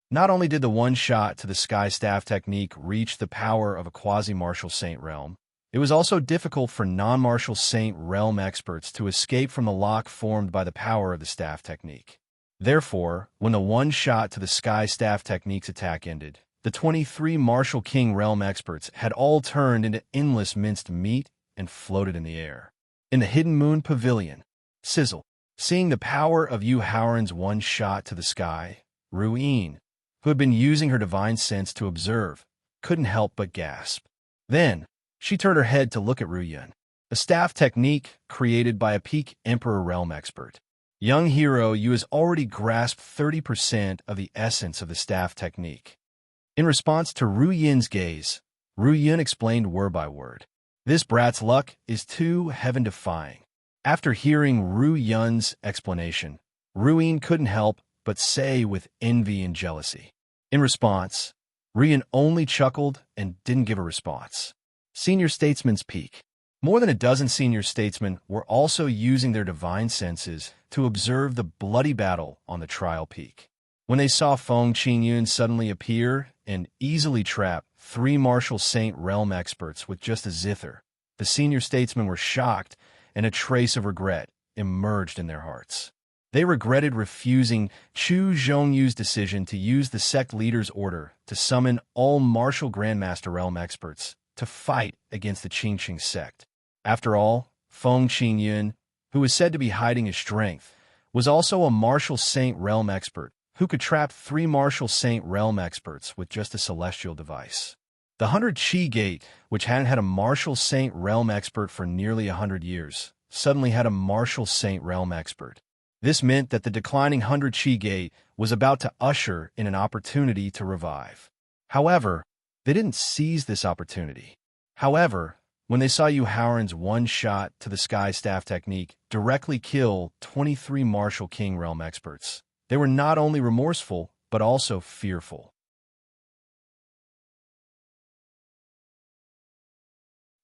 Not only did the one shot to the sky staff technique reach the power of a quasi-martial saint realm, it was also difficult for non-martial saint realm experts to escape from the lock formed by the power of the staff technique. Therefore, when the one shot to the sky staff technique's attack ended, the 23 Martial King realm experts had all turned into endless minced meat and floated in the air. In the Hidden Moon Pavilion, sizzle. Seeing the power of Yu Haoran's one shot to the sky, Ruyin, who had been using her divine sense to observe, couldn't help but gasp. Then, she turned her head to look at Ruyin, a staff technique created by a peak Emperor realm expert. Young hero, you has already grasped 30% of the essence of the staff technique. In response to Ruyin's gaze, Ruyin explained word by word. This brat's luck is too heaven-defying. After hearing Ruyin's explanation, Ruyin couldn't help but say with envy and jealousy. In response, Ruyin only chuckled and didn't give a response. Senior Statesman's peak. More than a dozen senior statesmen were also using their divine senses to observe the bloody battle on the trial peak. When they saw Feng Qingyun suddenly appear and easily trap 3 Martial Saint realm experts with just a zither, the senior statesmen were shocked, and a trace of regret emerged in their hearts. They regretted refusing Chu Zhongyu's decision to use the sect leader's order to summon all Martial Grandmaster realm experts to fight against the Qingqing sect. After all, Feng Qingyun, who was said to be hiding his strength, was also a Martial Saint realm expert who could trap 3 Martial Saint realm experts with just a celestial device. The 100 Qi Gate, which hadn't had a Martial Saint realm expert for nearly 100 years, suddenly had a Martial Saint realm expert. This meant that the declining 100 Qi Gate was about to usher in an opportunity to revive. However, they didn't seize this opportunity. However, when they saw Yu Haoran's one shot to the sky staff technique directly kill 23 Martial King realm experts, they were not only remorseful, but also fearful.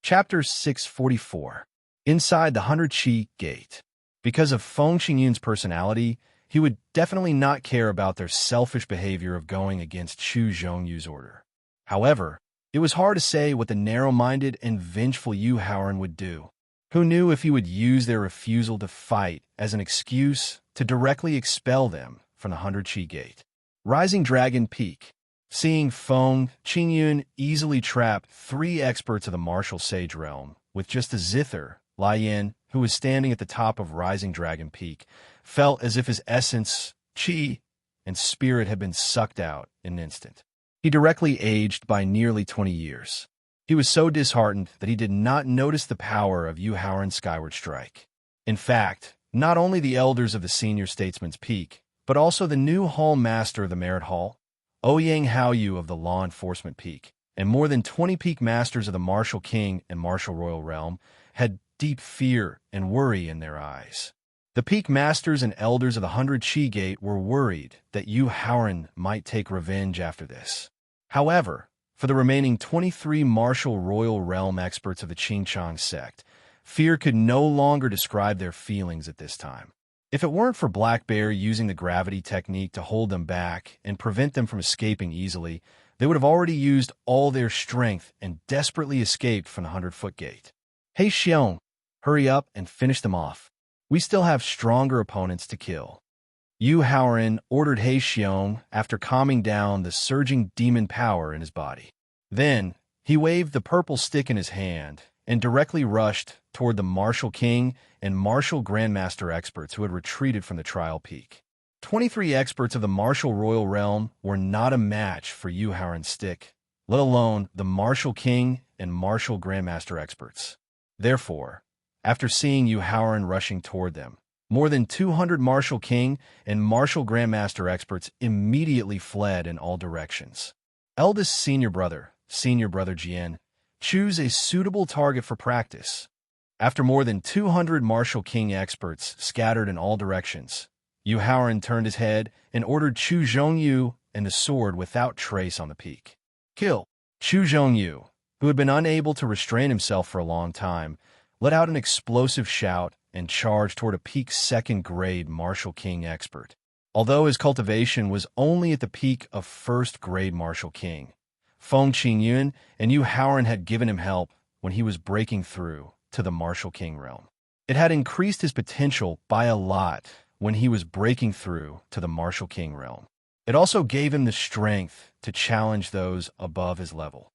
Chapter 644. Inside the 100 Qi Gate. Because of Feng Qingyun's personality, he would definitely not care about their selfish behavior of going against Chu Zhongyu's order. However, it was hard to say what the narrow-minded and vengeful Yu Haoran would do. Who knew if he would use their refusal to fight as an excuse to directly expel them from the 100 Qi Gate? Rising Dragon Peak. Seeing Feng Qingyun easily trap 3 experts of the Martial Sage realm with just a zither, Lian, who was standing at the top of Rising Dragon Peak, felt as if his essence, qi, and spirit had been sucked out in an instant. He directly aged by nearly 20 years. He was so disheartened that he did not notice the power of Yu Haoran's skyward strike. In fact, not only the elders of the Senior Statesman's Peak, but also the new Hall Master of the Merit Hall, Ouyang Haoyu of the Law Enforcement Peak, and more than 20 Peak Masters of the Martial King and Martial Royal Realm had deep fear and worry in their eyes. The Peak Masters and Elders of the 100 Qi Gate were worried that Yu Haoran might take revenge after this. However, For the remaining 23 martial royal realm experts of the Qingchang sect, fear could no longer describe their feelings at this time. If it weren't for Black Bear using the gravity technique to hold them back and prevent them from escaping easily, they would have already used all their strength and desperately escaped from the 100-foot gate. Hey Xiong, hurry up and finish them off. We still have stronger opponents to kill. Yu Haoran ordered He Xiong after calming down the surging demon power in his body. Then, he waved the purple stick in his hand and directly rushed toward the Martial King and Martial Grandmaster experts who had retreated from the trial peak. 23 experts of the Martial Royal Realm were not a match for Yu Haoran's stick, let alone the Martial King and Martial Grandmaster experts. Therefore, after seeing Yu Haoran rushing toward them, more than 200 Martial King and Martial Grandmaster experts immediately fled in all directions. Eldest senior brother Jian, choose a suitable target for practice. After more than 200 Martial King experts scattered in all directions, Yu Haoran turned his head and ordered Chu Zhongyu and the sword without trace on the peak. Kill! Chu Zhongyu, who had been unable to restrain himself for a long time, let out an explosive shout and charged toward a peak second-grade Martial King expert. Although his cultivation was only at the peak of first-grade Martial King, Feng Qingyun and Yu Haoran had given him help when he was breaking through to the Martial King realm. It had increased his potential by a lot when he was breaking through to the Martial King realm. It also gave him the strength to challenge those above his level.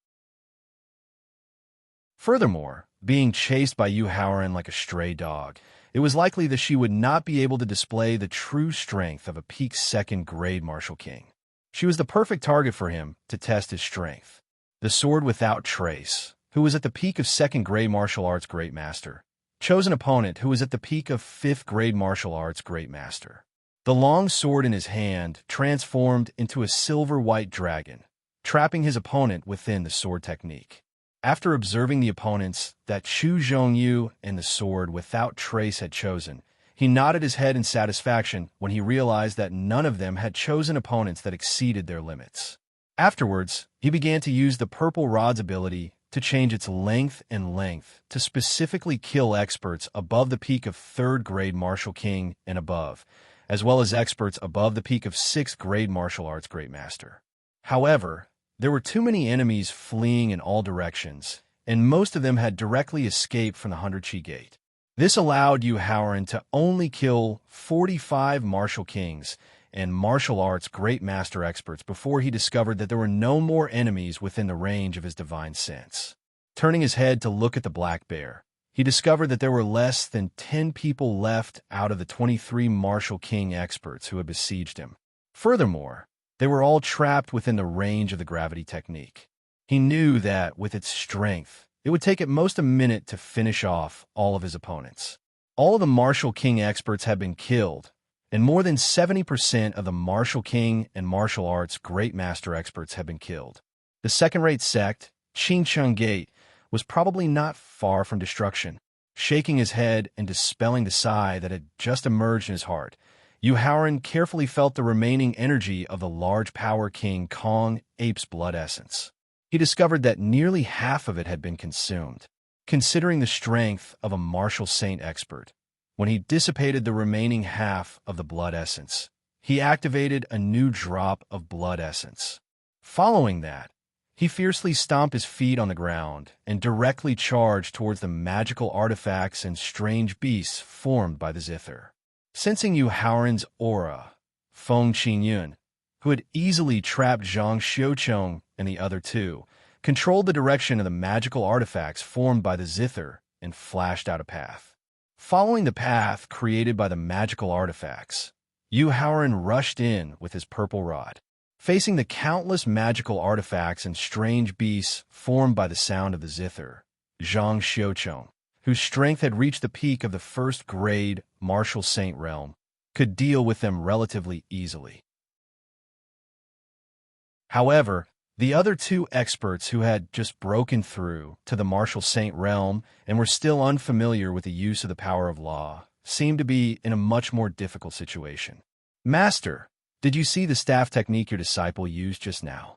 Furthermore, being chased by Yu Haoran like a stray dog, it was likely that she would not be able to display the true strength of a peak second-grade Martial King. She was the perfect target for him to test his strength. The sword without trace, who was at the peak of second-grade martial arts Great Master, chose an opponent who was at the peak of fifth-grade martial arts Great Master. The long sword in his hand transformed into a silver-white dragon, trapping his opponent within the sword technique. After observing the opponents that Chu Zhongyu and the sword without trace had chosen, he nodded his head in satisfaction when he realized that none of them had chosen opponents that exceeded their limits. Afterwards, he began to use the Purple Rod's ability to change its length to specifically kill experts above the peak of third-grade Martial King and above, as well as experts above the peak of sixth-grade martial arts Great Master. However, there were too many enemies fleeing in all directions, and most of them had directly escaped from the 100-Chi Gate. This allowed Yu Haoran to only kill 45 Martial Kings and martial arts Great Master experts before he discovered that there were no more enemies within the range of his divine sense. Turning his head to look at the Black Bear, he discovered that there were less than 10 people left out of the 23 Martial King experts who had besieged him. Furthermore, they were all trapped within the range of the gravity technique. He knew that, with its strength, it would take at most a minute to finish off all of his opponents. All of the Martial King experts had been killed, and more than 70% of the Martial King and martial arts Great Master experts had been killed. The second-rate sect, Qingchang Gate, was probably not far from destruction. Shaking his head and dispelling the sigh that had just emerged in his heart, Yu Haoran carefully felt the remaining energy of the large power king Kong Ape's blood essence. He discovered that nearly half of it had been consumed. Considering the strength of a martial saint expert, when he dissipated the remaining half of the blood essence, he activated a new drop of blood essence. Following that, he fiercely stomped his feet on the ground and directly charged towards the magical artifacts and strange beasts formed by the zither. Sensing Yu Haoran's aura, Feng Qingyun, who had easily trapped Zhang Xiuchong and the other two, controlled the direction of the magical artifacts formed by the zither and flashed out a path. Following the path created by the magical artifacts, Yu Haoran rushed in with his purple rod. Facing the countless magical artifacts and strange beasts formed by the sound of the zither, Zhang Xiuchong, whose strength had reached the peak of the first-grade martial saint realm, could deal with them relatively easily. However, the other two experts who had just broken through to the martial saint realm and were still unfamiliar with the use of the power of law seemed to be in a much more difficult situation. Master, did you see the staff technique your disciple used just now?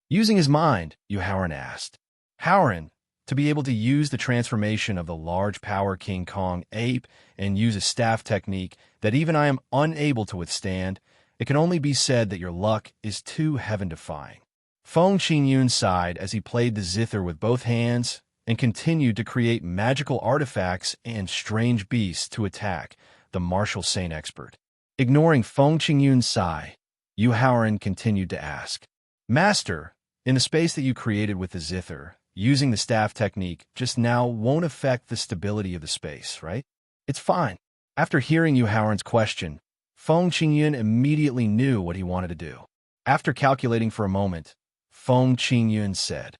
Using his mind, Yu Haoran asked. Haoran, to be able to use the transformation of the large power King Kong ape and use a staff technique that even I am unable to withstand, it can only be said that your luck is too heaven-defying. Feng Qingyun sighed as he played the zither with both hands and continued to create magical artifacts and strange beasts to attack the martial saint expert. Ignoring Feng Qingyun's sigh, Yu Haoran continued to ask, Master, in the space that you created with the zither, using the staff technique just now won't affect the stability of the space, right? It's fine. After hearing Yu Haoran's question, Feng Qingyun immediately knew what he wanted to do. After calculating for a moment, Feng Qingyun said,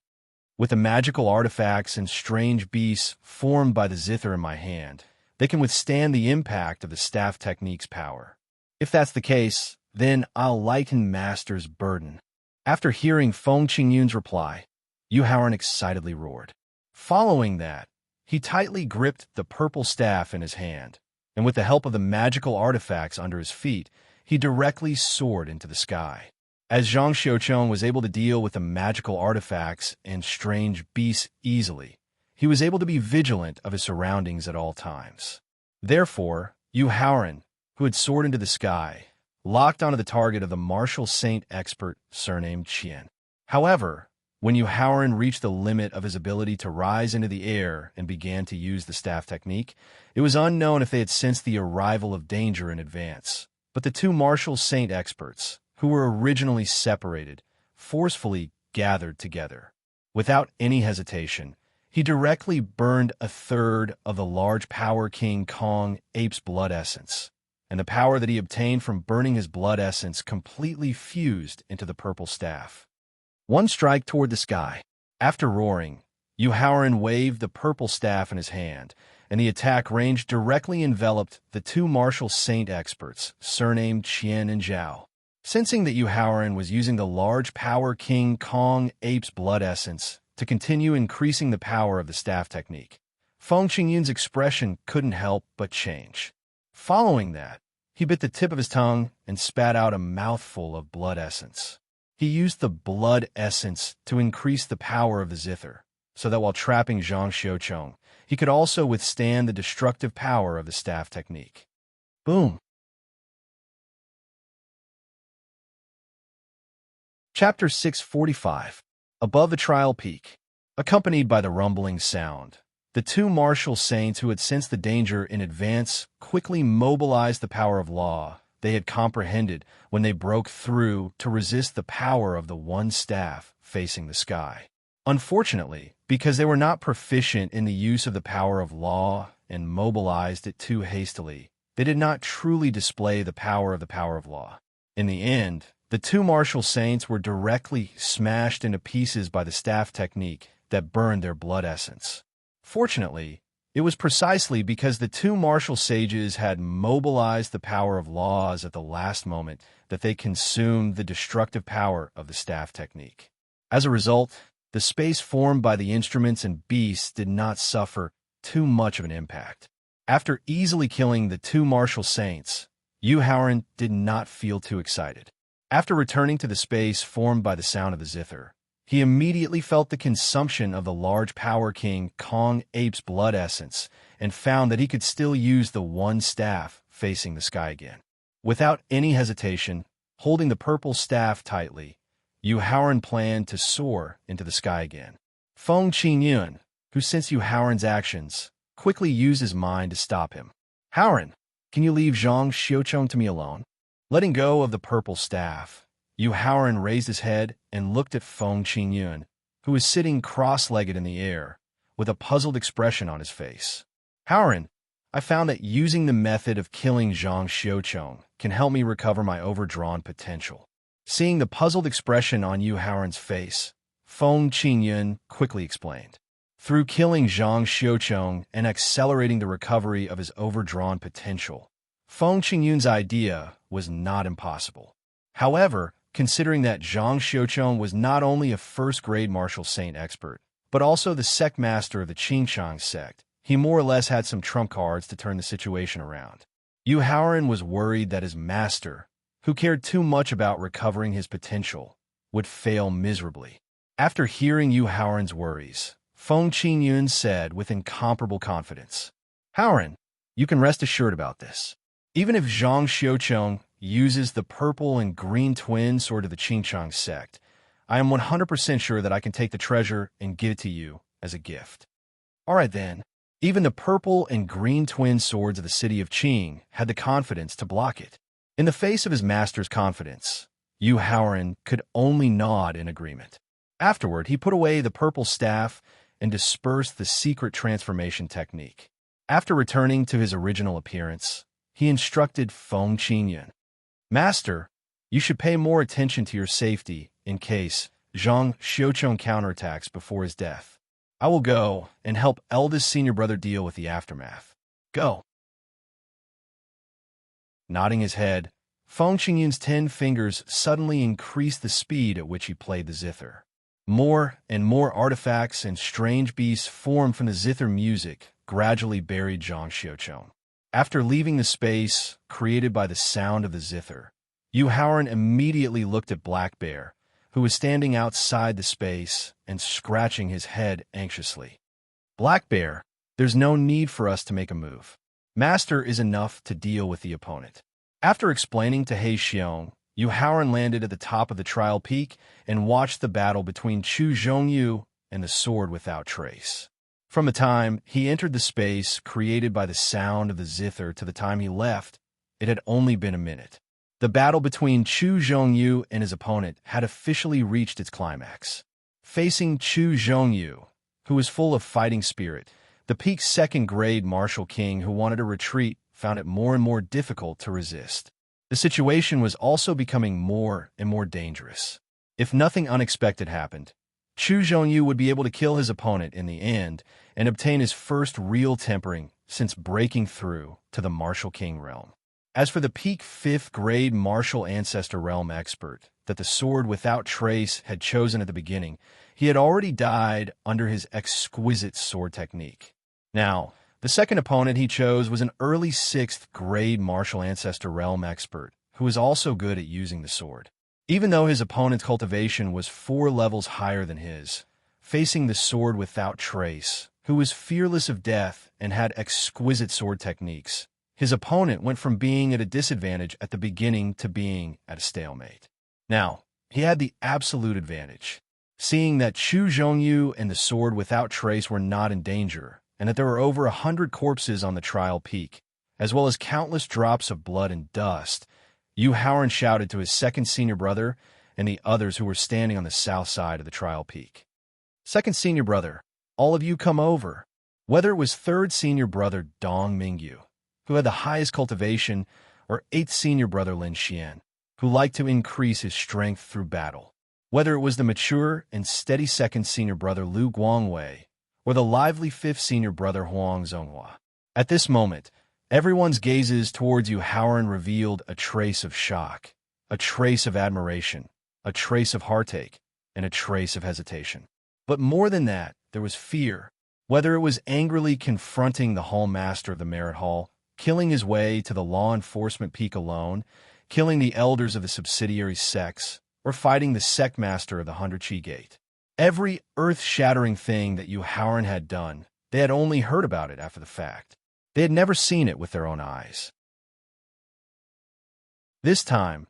with the magical artifacts and strange beasts formed by the zither in my hand, they can withstand the impact of the staff technique's power. If that's the case, then I'll lighten Master's burden. After hearing Feng Qingyun's reply, Yu Haoran excitedly roared. Following that, he tightly gripped the purple staff in his hand, and with the help of the magical artifacts under his feet, he directly soared into the sky. As Zhang Xiucheng was able to deal with the magical artifacts and strange beasts easily, he was able to be vigilant of his surroundings at all times. Therefore, Yu Haoran, who had soared into the sky, locked onto the target of the martial saint expert surnamed Qian. However, when Yu Haoran reached the limit of his ability to rise into the air and began to use the staff technique, it was unknown if they had sensed the arrival of danger in advance. But the two martial saint experts, who were originally separated, forcefully gathered together. Without any hesitation, he directly burned a third of the large power King Kong ape's blood essence, and the power that he obtained from burning his blood essence completely fused into the purple staff. One strike toward the sky. After roaring, Yu Haoran waved the purple staff in his hand, and the attack range directly enveloped the two martial saint experts, surnamed Qian and Zhao. Sensing that Yu Haoran was using the large power King Kong ape's blood essence to continue increasing the power of the staff technique, Feng Qingyun's expression couldn't help but change. Following that, he bit the tip of his tongue and spat out a mouthful of blood essence. He used the blood essence to increase the power of the zither, so that while trapping Zhang Xiucheng, he could also withstand the destructive power of the staff technique. Boom! Chapter 645. Above the trial peak. Accompanied by the rumbling sound, the two martial saints who had sensed the danger in advance quickly mobilized the power of law they had comprehended when they broke through to resist the power of the one staff facing the sky. Unfortunately, because they were not proficient in the use of the power of law and mobilized it too hastily, they did not truly display the power of law. In the end, the two martial saints were directly smashed into pieces by the staff technique that burned their blood essence. Fortunately, it was precisely because the two martial sages had mobilized the power of laws at the last moment that they consumed the destructive power of the staff technique. As a result, the space formed by the instruments and beasts did not suffer too much of an impact. After easily killing the two martial saints, Yu Haoran did not feel too excited. After returning to the space formed by the sound of the zither, he immediately felt the consumption of the large power King Kong ape's blood essence and found that he could still use the one staff facing the sky again. Without any hesitation, holding the purple staff tightly, Yu Haoran planned to soar into the sky again. Feng Qingyun, who sensed Yu Haoran's actions, quickly used his mind to stop him. Haoran, can you leave Zhang Xiucheng to me alone? Letting go of the purple staff, Yu Haoran raised his head and looked at Feng Qingyun, who was sitting cross-legged in the air, with a puzzled expression on his face. Haoran, I found that using the method of killing Zhang Xiucheng can help me recover my overdrawn potential. Seeing the puzzled expression on Yu Haoran's face, Feng Qingyun quickly explained. Through killing Zhang Xiucheng and accelerating the recovery of his overdrawn potential, Feng Qingyun's idea was not impossible. However, considering that Zhang Xiucheng was not only a first-grade martial saint expert, but also the sect master of the Qingshang sect, he more or less had some trump cards to turn the situation around. Yu Haoran was worried that his master, who cared too much about recovering his potential, would fail miserably. After hearing Yu Haoran's worries, Feng Qingyun said with incomparable confidence, "Haoran, you can rest assured about this. Even if Zhang Xiucheng uses the purple and green twin sword of the Qingchang sect, I am 100% sure that I can take the treasure and give it to you as a gift." All right then. Even the purple and green twin swords of the city of Qing had the confidence to block it. In the face of his master's confidence, Yu Haoran could only nod in agreement. Afterward, he put away the purple staff and dispersed the secret transformation technique. After returning to his original appearance, he instructed Feng Qingyun, "Master, you should pay more attention to your safety in case Zhang Xiucheng counterattacks before his death. I will go and help eldest senior brother deal with the aftermath. Go." Nodding his head, Feng Qingyun's 10 fingers suddenly increased the speed at which he played the zither. More and more artifacts and strange beasts formed from the zither music, gradually buried Zhang Xiucheng. After leaving the space created by the sound of the zither, Yu Haoran immediately looked at Black Bear, who was standing outside the space and scratching his head anxiously. "Black Bear, there's no need for us to make a move. Master is enough to deal with the opponent." After explaining to He Xiong, Yu Haoran landed at the top of the trial peak and watched the battle between Chu Zhongyu and the Sword Without Trace. From the time he entered the space created by the sound of the zither to the time he left, it had only been a minute. The battle between Chu Zhongyu and his opponent had officially reached its climax. Facing Chu Zhongyu, who was full of fighting spirit, the peak's second-grade martial king who wanted to retreat found it more and more difficult to resist. The situation was also becoming more and more dangerous. If nothing unexpected happened, Chu Zhongyu would be able to kill his opponent in the end and obtain his first real tempering since breaking through to the martial king realm. As for the peak 5th-grade martial ancestor realm expert that the Sword Without Trace had chosen at the beginning, he had already died under his exquisite sword technique. Now, the second opponent he chose was an early 6th-grade martial ancestor realm expert who was also good at using the sword. Even though his opponent's cultivation was 4 levels higher than his, facing the Sword Without Trace, who was fearless of death and had exquisite sword techniques, his opponent went from being at a disadvantage at the beginning to being at a stalemate. Now, he had the absolute advantage. Seeing that Chu Zhongyu and the Sword Without Trace were not in danger, and that there were over 100 corpses on the trial peak, as well as countless drops of blood and dust, Yu Haoran shouted to his second senior brother and the others who were standing on the south side of the trial peak. "Second senior brother, all of you come over." Whether it was third senior brother Dong Mingyu, who had the highest cultivation, or 8th senior brother Lin Xian, who liked to increase his strength through battle. Whether it was the mature and steady second senior brother Lu Guangwei, or the lively 5th senior brother Huang Zonghua. At this moment, everyone's gazes towards Yu Haoran revealed a trace of shock, a trace of admiration, a trace of heartache, and a trace of hesitation. But more than that, there was fear. Whether it was angrily confronting the hall master of the Merit Hall, killing his way to the law enforcement peak alone, killing the elders of the subsidiary sects, or fighting the sect master of the 100 Chi Gate. Every earth-shattering thing that Yu Haoran had done, they had only heard about it after the fact. They had never seen it with their own eyes. This time,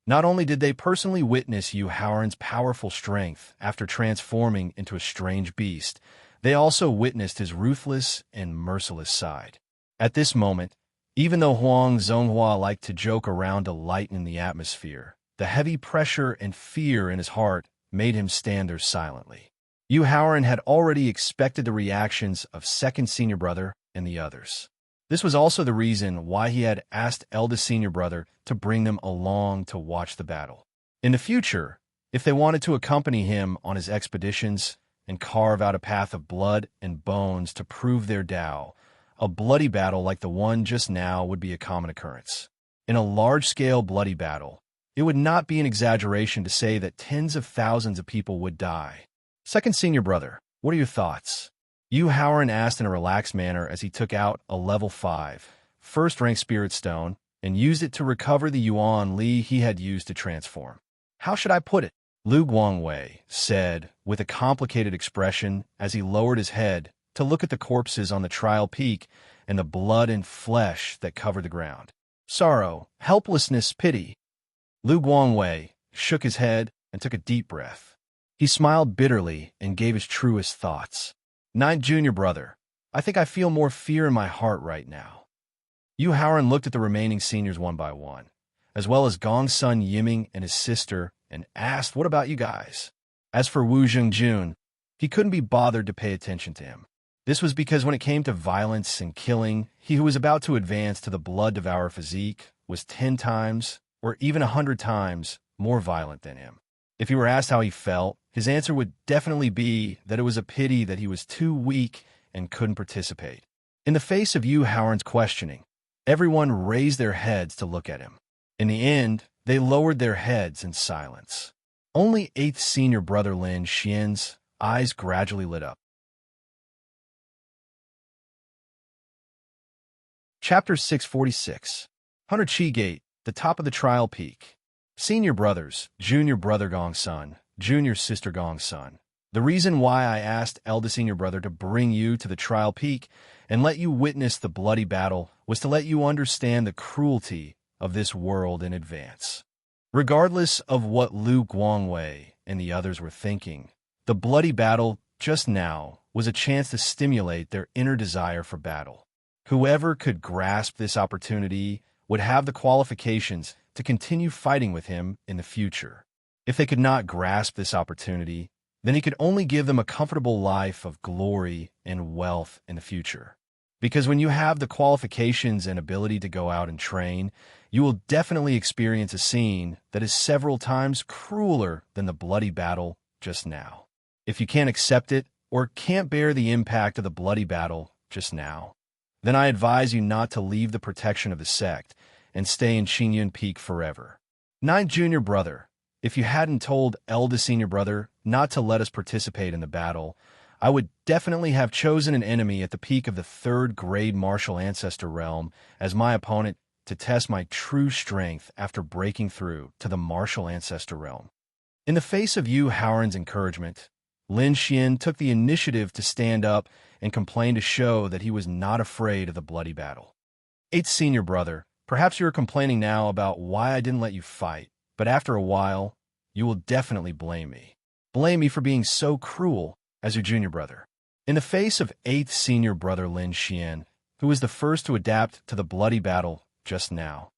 not only did they personally witness Yu Haoran's powerful strength after transforming into a strange beast, they also witnessed his ruthless and merciless side. At this moment, even though Huang Zonghua liked to joke around to lighten the atmosphere, the heavy pressure and fear in his heart made him stand there silently. Yu Haoran had already expected the reactions of second senior brother and the others. This was also the reason why he had asked eldest senior brother to bring them along to watch the battle. In the future, if they wanted to accompany him on his expeditions and carve out a path of blood and bones to prove their Tao, a bloody battle like the one just now would be a common occurrence. In a large-scale bloody battle, it would not be an exaggeration to say that tens of thousands of people would die. Second senior brother, what are your thoughts? Yu Haoran asked in a relaxed manner as he took out a level 5, first-rank spirit stone, and used it to recover the Yuan Li he had used to transform. How should I put it? Lu Guangwei said with a complicated expression as he lowered his head to look at the corpses on the trial peak and the blood and flesh that covered the ground. Sorrow, helplessness, pity. Lu Guangwei shook his head and took a deep breath. He smiled bitterly and gave his truest thoughts. Ninth junior brother, I think I feel more fear in my heart right now. Yu Haoran looked at the remaining seniors one by one, as well as Gong's son Yiming and his sister, and asked, what about you guys? As for Wu Zhengjun, he couldn't be bothered to pay attention to him. This was because when it came to violence and killing, he who was about to advance to the blood-devourer physique was 10 times, or even 100 times, more violent than him. If he were asked how he felt, his answer would definitely be that it was a pity that he was too weak and couldn't participate. In the face of Yu Haoran's questioning, everyone raised their heads to look at him. In the end, they lowered their heads in silence. Only 8th senior brother Lin Xian's eyes gradually lit up. Chapter 646. 100 Qi Gate, the top of the trial peak. Senior brothers, junior brother Gong's son, junior sister Gong's son. The reason why I asked eldest senior brother to bring you to the trial peak and let you witness the bloody battle was to let you understand the cruelty of this world in advance. Regardless of what Lu Guangwei and the others were thinking, the bloody battle just now was a chance to stimulate their inner desire for battle. Whoever could grasp this opportunity would have the qualifications to continue fighting with him in the future. If they could not grasp this opportunity, then he could only give them a comfortable life of glory and wealth in the future. Because when you have the qualifications and ability to go out and train, you will definitely experience a scene that is several times crueler than the bloody battle just now. If you can't accept it or can't bear the impact of the bloody battle just now, then I advise you not to leave the protection of the sect and stay in Qingyun Peak forever. 9th junior brother, if you hadn't told eldest senior brother not to let us participate in the battle, I would definitely have chosen an enemy at the peak of the 3rd grade martial ancestor realm as my opponent to test my true strength after breaking through to the martial ancestor realm. In the face of Yu Haoran's encouragement, Lin Xian took the initiative to stand up and complain to show that he was not afraid of the bloody battle. 8th senior brother, perhaps you are complaining now about why I didn't let you fight, but after a while, you will definitely blame me. Blame me for being so cruel as your junior brother. In the face of 8th senior brother Lin Xian, who was the first to adapt to the bloody battle just now,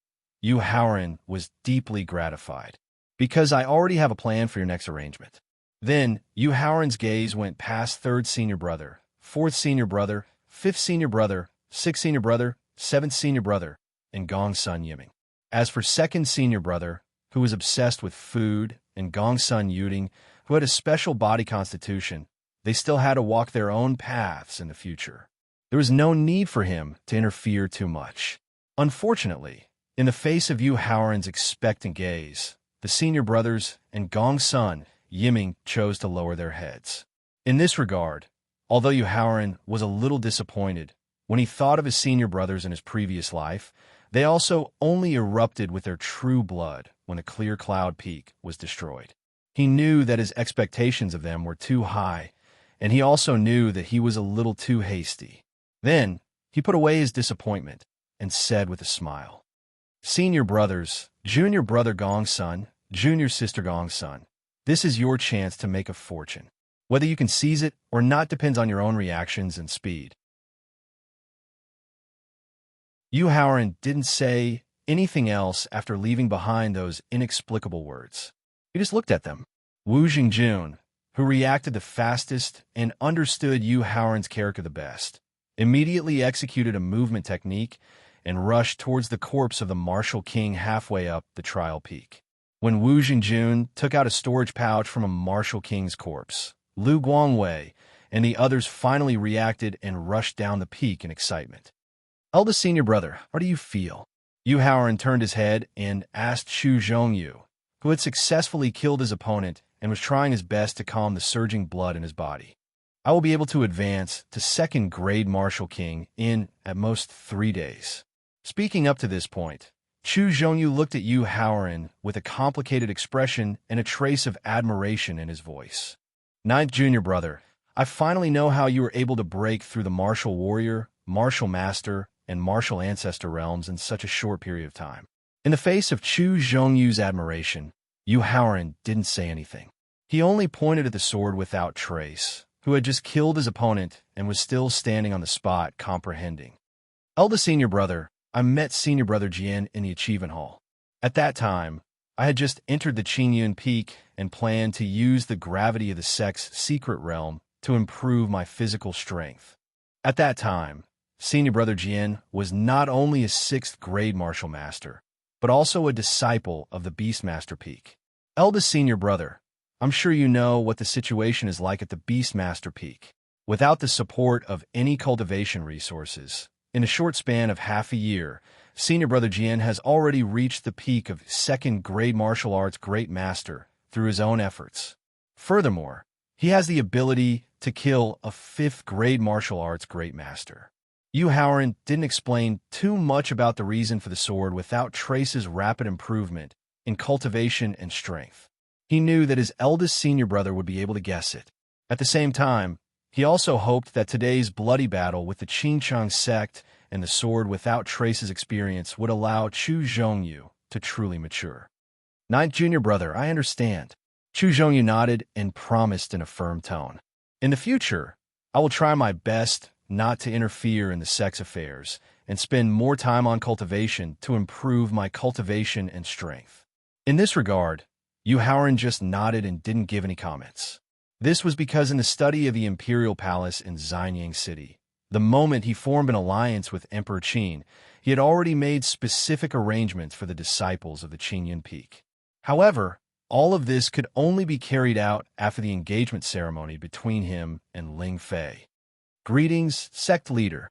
Yu Haoran was deeply gratified. Because I already have a plan for your next arrangement. Then, Yu Haoran's gaze went past 3rd senior brother, 4th senior brother, 5th senior brother, 6th senior brother, 7th senior brother, and Gong's son Yiming. As for 2nd senior brother, who was obsessed with food, and Gong's son Yuding, who had a special body constitution, they still had to walk their own paths in the future. There was no need for him to interfere too much. Unfortunately, in the face of Yu Haoran's expectant gaze, the senior brothers and Gong's son Yiming chose to lower their heads. In this regard, although Yu Haoran was a little disappointed when he thought of his senior brothers in his previous life, they also only erupted with their true blood when the clear cloud peak was destroyed. He knew that his expectations of them were too high, and he also knew that he was a little too hasty. Then, he put away his disappointment and said with a smile, Senior brothers, junior brother Gong's son, junior sister Gong's son, this is your chance to make a fortune. Whether you can seize it or not depends on your own reactions and speed. Yu Haoran didn't say anything else after leaving behind those inexplicable words. He just looked at them. Wu Zhengjun, who reacted the fastest and understood Yu Haoran's character the best, immediately executed a movement technique and rushed towards the corpse of the martial king halfway up the trial peak. When Wu Zhengjun took out a storage pouch from a martial king's corpse, Lu Guangwei and the others finally reacted and rushed down the peak in excitement. Eldest senior brother, how do you feel? Yu Haoran turned his head and asked Xu Zhongyu, who had successfully killed his opponent and was trying his best to calm the surging blood in his body. I will be able to advance to 2nd grade martial king in, at most, 3 days. Speaking up to this point, Chu Zhongyu looked at Yu Haoran with a complicated expression and a trace of admiration in his voice. Ninth junior brother, I finally know how you were able to break through the martial warrior, martial master, and martial ancestor realms in such a short period of time. In the face of Chu Zhongyu's admiration, Yu Haoran didn't say anything. He only pointed at the sword without trace, who had just killed his opponent and was still standing on the spot, comprehending. Eldest senior brother, I met senior brother Jian in the achievement hall. At that time, I had just entered the Qingyun Peak and planned to use the gravity of the sect's secret realm to improve my physical strength. At that time, senior brother Jian was not only a 6th grade martial master, but also a disciple of the Beastmaster Peak. Eldest senior brother, I'm sure you know what the situation is like at the Beastmaster Peak. Without the support of any cultivation resources, in a short span of half a year, senior brother Jian has already reached the peak of 2nd grade martial arts great master through his own efforts. Furthermore, he has the ability to kill a 5th grade martial arts great master. Yu Haoran didn't explain too much about the reason for the sword without Trace's rapid improvement in cultivation and strength. He knew that his eldest senior brother would be able to guess it. At the same time, he also hoped that today's bloody battle with the Qingchang sect and the sword without Trace's experience would allow Chu Zhongyu to truly mature. Ninth junior brother, I understand. Chu Zhongyu nodded and promised in a firm tone. In the future, I will try my best not to interfere in the sect's affairs and spend more time on cultivation to improve my cultivation and strength. In this regard, Yu Haoran just nodded and didn't give any comments. This was because in the study of the Imperial Palace in Xianyang City, the moment he formed an alliance with Emperor Qin, he had already made specific arrangements for the disciples of the Qingyun Peak. However, all of this could only be carried out after the engagement ceremony between him and Ling Fei. Greetings, sect leader.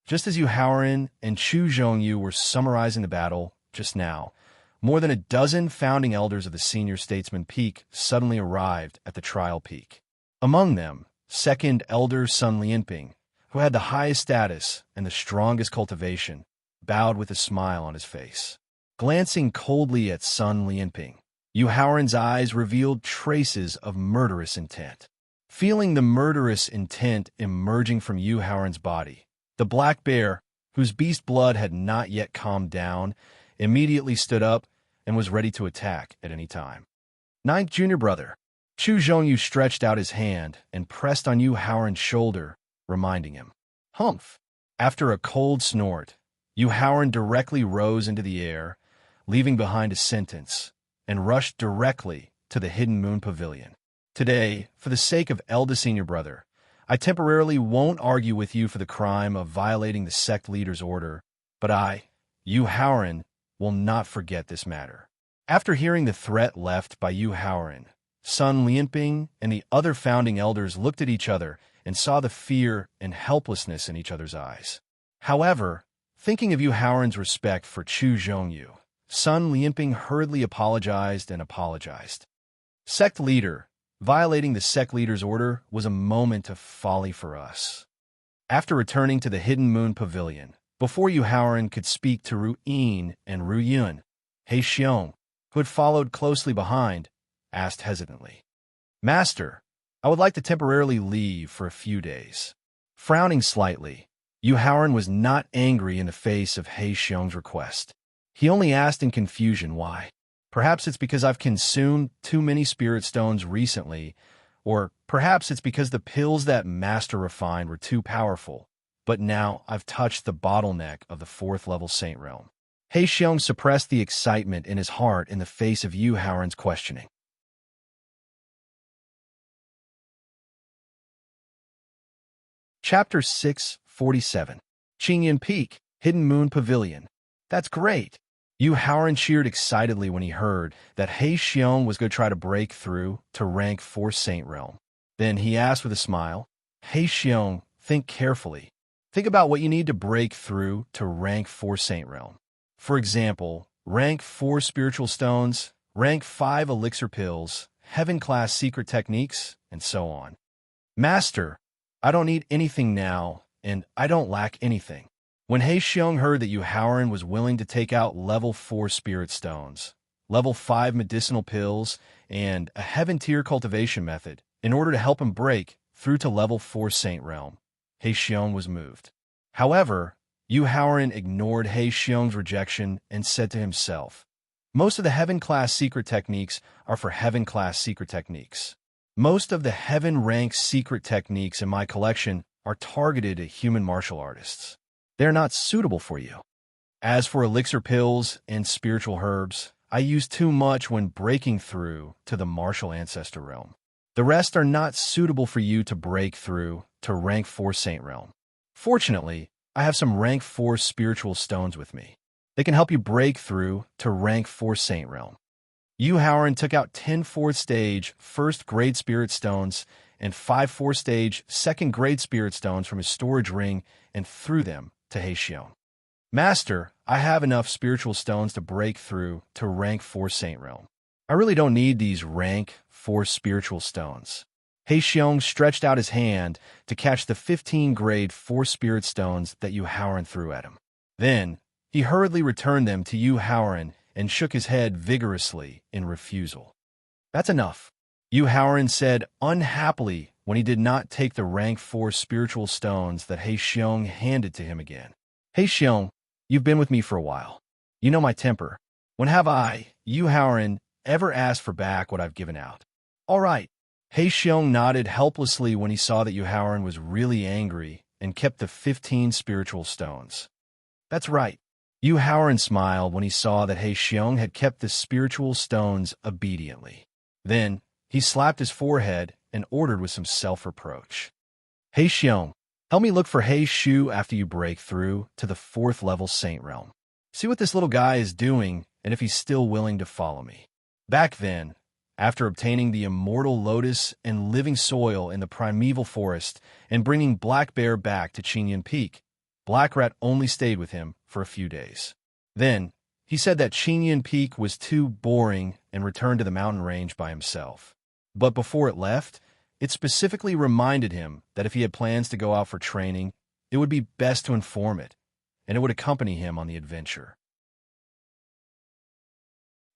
Just as Yu Haoran and Chu Zhongyu were summarizing the battle just now, more than a dozen founding elders of the senior statesman peak suddenly arrived at the trial peak. Among them, second elder Sun Lianping, who had the highest status and the strongest cultivation, bowed with a smile on his face. Glancing coldly at Sun Lianping, Yu Haoran's eyes revealed traces of murderous intent. Feeling the murderous intent emerging from Yu Haoran's body, the black bear, whose beast blood had not yet calmed down, immediately stood up and was ready to attack at any time. Ninth junior brother, Chu Zhongyu stretched out his hand and pressed on Yu Haoran's shoulder, reminding him. Humph! After a cold snort, Yu Haoran directly rose into the air, leaving behind a sentence, and rushed directly to the Hidden Moon Pavilion. Today, for the sake of eldest senior brother, I temporarily won't argue with you for the crime of violating the sect leader's order, but I, Yu Haoran, will not forget this matter. After hearing the threat left by Yu Haoran, Sun Lianping and the other founding elders looked at each other and saw the fear and helplessness in each other's eyes. However, thinking of Yu Haoran's respect for Chu Zhongyu, Sun Lianping hurriedly apologized and apologized. Sect leader, violating the sect leader's order was a moment of folly for us. After returning to the Hidden Moon Pavilion, before Yu Haoran could speak to Ru Yin and Ru Yun, He Xiong, who had followed closely behind, asked hesitantly, Master, I would like to temporarily leave for a few days. Frowning slightly, Yu Haoran was not angry in the face of He Xiong's request. He only asked in confusion why. Perhaps it's because I've consumed too many spirit stones recently, or perhaps it's because the pills that Master refined were too powerful, but now I've touched the bottleneck of the 4th level Saint Realm. He Xiong suppressed the excitement in his heart in the face of Yu Haoran's questioning. Chapter 647. Qingyun Peak, Hidden Moon Pavilion. That's great. Yu Haoran cheered excitedly when he heard that He Xiong was going to try to break through to rank 4 Saint Realm. Then he asked with a smile, He Xiong, think carefully. Think about what you need to break through to rank 4 Saint Realm. For example, rank 4 spiritual stones, rank 5 elixir pills, heaven-class secret techniques, and so on. Master, I don't need anything now, and I don't lack anything. When He Xiong heard that Yu Haoran was willing to take out level 4 spirit stones, level 5 medicinal pills, and a heaven tier cultivation method in order to help him break through to level 4 Saint Realm, He Xiong was moved. However, Yu Haoran ignored He Xiong's rejection and said to himself, "Most of the heaven-class secret techniques are for heaven-class secret techniques. Most of the heaven-rank secret techniques in my collection are targeted at human martial artists. They are not suitable for you. As for elixir pills and spiritual herbs, I use too much when breaking through to the martial ancestor realm. The rest are not suitable for you to break through to rank 4 Saint Realm. Fortunately, I have some rank 4 spiritual stones with me. They can help you break through to rank 4 Saint Realm." Yu Haoran took out 10 4th stage 1st grade spirit stones and 5 4th stage 2nd grade spirit stones from his storage ring and threw them to He Xiong. "Master, I have enough spiritual stones to break through to rank 4 Saint Realm. I really don't need these rank 4 spiritual stones." He Xiong stretched out his hand to catch the 15 grade 4 spirit stones that Yu Haoran threw at him. Then, he hurriedly returned them to Yu Haoran and shook his head vigorously in refusal. "That's enough," Yu Haoran said unhappily when he did not take the rank 4 spiritual stones that He Xiong handed to him again. "He Xiong, you've been with me for a while. You know my temper. When have I, Yu Haoran, ever asked for back what I've given out?" "All right." He Xiong nodded helplessly when he saw that Yu Haoran was really angry and kept the 15 spiritual stones. "That's right." Yu Haoran smiled when he saw that He Xiong had kept the spiritual stones obediently. Then, he slapped his forehead and ordered with some self-reproach, "He Xiong, help me look for He Shu after you break through to the 4th level Saint Realm. See what this little guy is doing and if he's still willing to follow me." Back then, after obtaining the immortal lotus and living soil in the primeval forest and bringing Black Bear back to Qinyan Peak, Black Rat only stayed with him for a few days. Then, he said that Qinyan Peak was too boring and returned to the mountain range by himself. But before it left, it specifically reminded him that if he had plans to go out for training, it would be best to inform it, and it would accompany him on the adventure.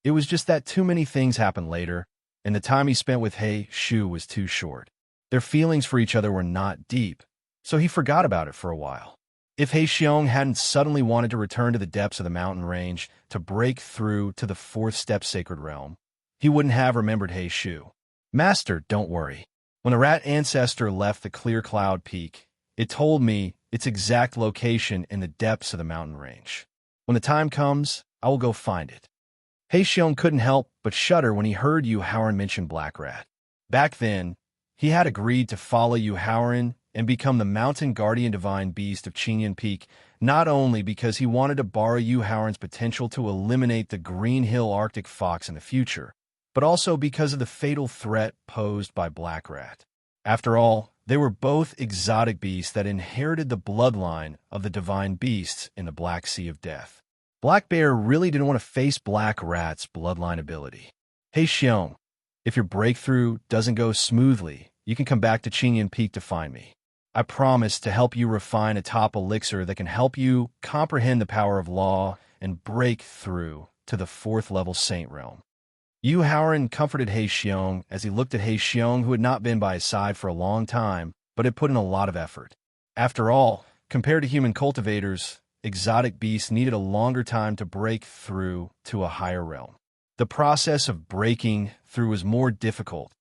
It was just that too many things happened later, and the time he spent with He Shu was too short. Their feelings for each other were not deep, so he forgot about it for a while. If He Xiong hadn't suddenly wanted to return to the depths of the mountain range to break through to the 4th step sacred realm, he wouldn't have remembered He Shu. "Master, don't worry. When the rat ancestor left the clear cloud peak, it told me its exact location in the depths of the mountain range. When the time comes, I will go find it." He Xiong couldn't help but shudder when he heard Yu Haoran mention Black Rat. Back then, he had agreed to follow Yu Haoran and become the mountain guardian divine beast of Qinyan Peak, not only because he wanted to borrow Yu Haoran's potential to eliminate the Green Hill Arctic fox in the future, but also because of the fatal threat posed by Black Rat. After all, they were both exotic beasts that inherited the bloodline of the divine beasts in the Black Sea of Death. Black Bear really didn't want to face Black Rat's bloodline ability. "He Xiong, if your breakthrough doesn't go smoothly, you can come back to Qinyan Peak to find me. I promise to help you refine a top elixir that can help you comprehend the power of law and break through to the 4th level Saint Realm." Yu Haoran comforted He Xiong as he looked at He Xiong, who had not been by his side for a long time, but had put in a lot of effort. After all, compared to human cultivators, exotic beasts needed a longer time to break through to a higher realm. The process of breaking through was more difficult,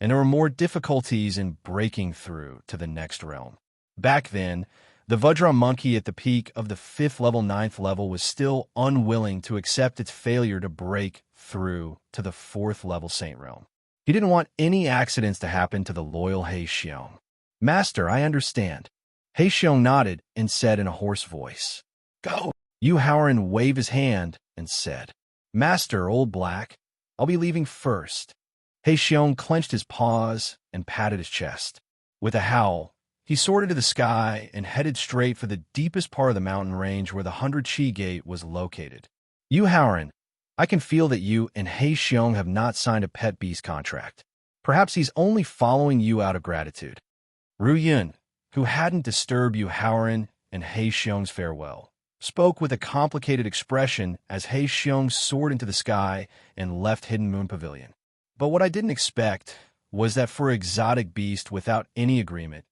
and there were more difficulties in breaking through to the next realm. Back then, the Vajra monkey at the peak of the 5th level 9th level was still unwilling to accept its failure to break through to the 4th level Saint Realm. He didn't want any accidents to happen to the loyal He Xiong. "Master, I understand." He Xiong nodded and said in a hoarse voice, "Go." Yu Haoran waved his hand and said, "Master, Old Black, I'll be leaving first." He Xiong clenched his paws and patted his chest. With a howl, he soared into the sky and headed straight for the deepest part of the mountain range where the 100 Chi Gate was located. "Yu Haoran, I can feel that you and He Xiong have not signed a pet beast contract. Perhaps he's only following you out of gratitude." Ru Yun, who hadn't disturbed Yu Haoran and He Xiong's farewell, spoke with a complicated expression as He Xiong soared into the sky and left Hidden Moon Pavilion. But what I didn't expect was that for exotic beast without any agreement,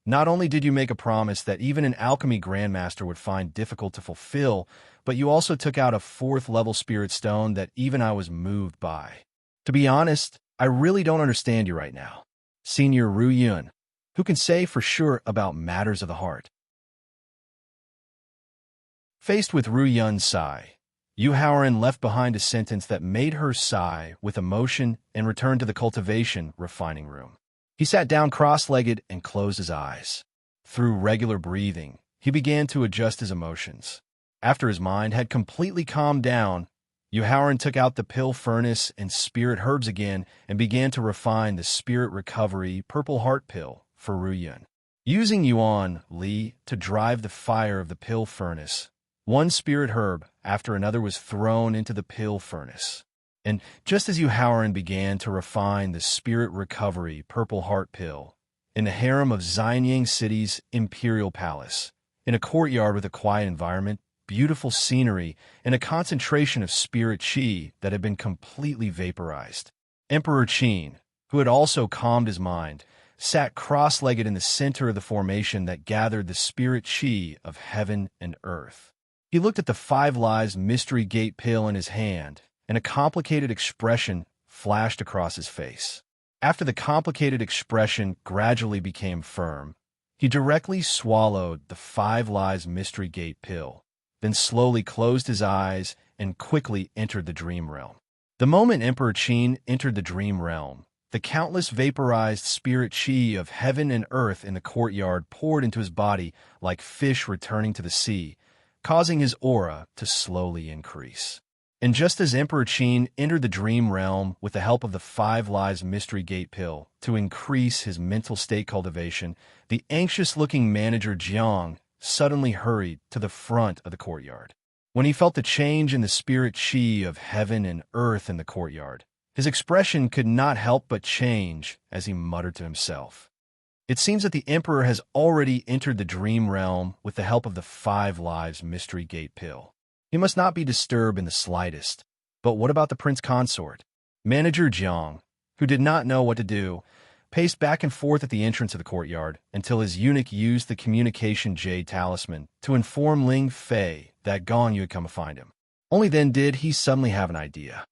not only did you make a promise that even an alchemy grandmaster would find difficult to fulfill, but you also took out a 4th-level spirit stone that even I was moved by. To be honest, I really don't understand you right now, Senior Ru Yun, who can say for sure about matters of the heart. Faced with Ru Yun's sigh, Yu Haoran left behind a sentence that made her sigh with emotion and returned to the cultivation refining room. He sat down cross-legged and closed his eyes. Through regular breathing, he began to adjust his emotions. After his mind had completely calmed down, Yu Haoran took out the pill furnace and spirit herbs again and began to refine the spirit recovery purple heart pill for Ru Yun. Using Yuan Li to drive the fire of the pill furnace, one spirit herb after another was thrown into the pill furnace. And just as Yu Haoran began to refine the spirit recovery purple heart pill, in the harem of Xianyang City's imperial palace, in a courtyard with a quiet environment, beautiful scenery, and a concentration of spirit qi that had been completely vaporized, Emperor Qin, who had also calmed his mind, sat cross-legged in the center of the formation that gathered the spirit qi of heaven and earth. He looked at the 5 lives mystery gate pill in his hand, and a complicated expression flashed across his face. After the complicated expression gradually became firm, he directly swallowed the 5 lives mystery gate pill, then slowly closed his eyes and quickly entered the dream realm. The moment Emperor Qin entered the dream realm, the countless vaporized spirit qi of heaven and earth in the courtyard poured into his body like fish returning to the sea, causing his aura to slowly increase. And just as Emperor Qin entered the dream realm with the help of the 5 lives mystery gate pill to increase his mental state cultivation, the anxious-looking manager Jiang suddenly hurried to the front of the courtyard. When he felt the change in the spirit qi of heaven and earth in the courtyard, his expression could not help but change as he muttered to himself. It seems that the Emperor has already entered the dream realm with the help of the 5 lives mystery gate pill. He must not be disturbed in the slightest. But what about the prince consort? Manager Jiang, who did not know what to do, paced back and forth at the entrance of the courtyard until his eunuch used the communication jade talisman to inform Ling Fei that Gong Yu had come to find him. Only then did he suddenly have an idea.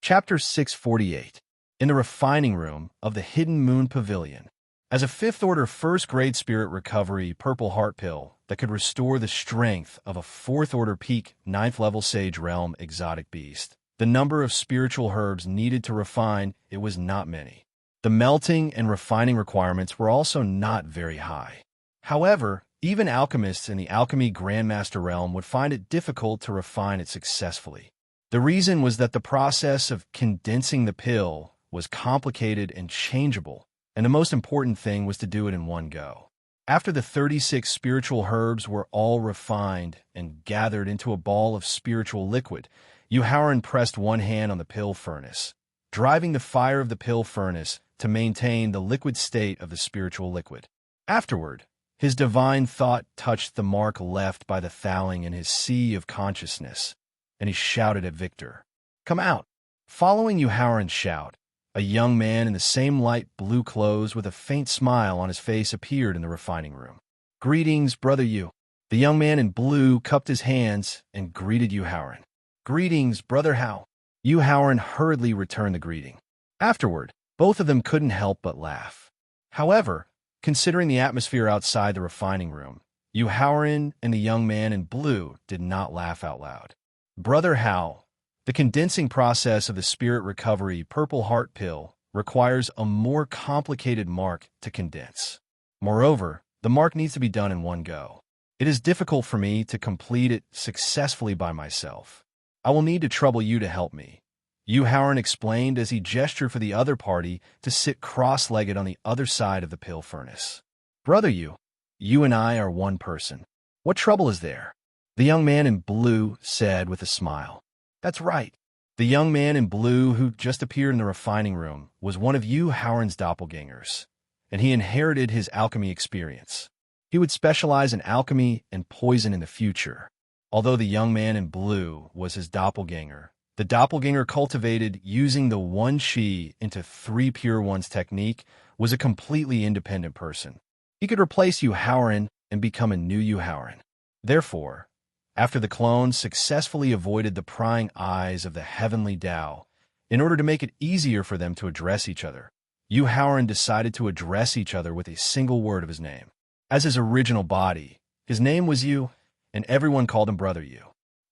Chapter 648. In the refining room of the Hidden Moon Pavilion. As a 5th-order first-grade spirit recovery purple heart pill that could restore the strength of a 4th-order peak 9th-level sage realm exotic beast, the number of spiritual herbs needed to refine it was not many. The melting and refining requirements were also not very high. However, even alchemists in the alchemy grandmaster realm would find it difficult to refine it successfully. The reason was that the process of condensing the pill was complicated and changeable, and the most important thing was to do it in one go. After the 36 spiritual herbs were all refined and gathered into a ball of spiritual liquid, Yu Haoran pressed one hand on the pill furnace, driving the fire of the pill furnace to maintain the liquid state of the spiritual liquid. Afterward, his divine thought touched the mark left by the thawing in his sea of consciousness, and he shouted at Victor, "Come out!" Following Yu Haoran's shout, a young man in the same light blue clothes with a faint smile on his face appeared in the refining room. "Greetings, Brother Yu." The young man in blue cupped his hands and greeted Yu Haoran. "Greetings, Brother Hao." Yu Haoran hurriedly returned the greeting. Afterward, both of them couldn't help but laugh. However, considering the atmosphere outside the refining room, Yu Haoran and the young man in blue did not laugh out loud. "Brother Hao, the condensing process of the spirit recovery purple heart pill requires a more complicated mark to condense. Moreover, the mark needs to be done in one go. It is difficult for me to complete it successfully by myself. I will need to trouble you to help me," Yu Haoran explained as he gestured for the other party to sit cross-legged on the other side of the pill furnace. "Brother Yu, you and I are one person. What trouble is there?" the young man in blue said with a smile. "That's right." The young man in blue who just appeared in the refining room was one of Yu Haoran's doppelgangers, and he inherited his alchemy experience. He would specialize in alchemy and poison in the future. Although the young man in blue was his doppelganger, the doppelganger cultivated using the one chi into three pure ones technique was a completely independent person. He could replace Yu Haoran and become a new Yu Haoran. Therefore, after the clones successfully avoided the prying eyes of the heavenly Tao, in order to make it easier for them to address each other, Yu Haoran decided to address each other with a single word of his name. As his original body, his name was Yu, and everyone called him Brother Yu.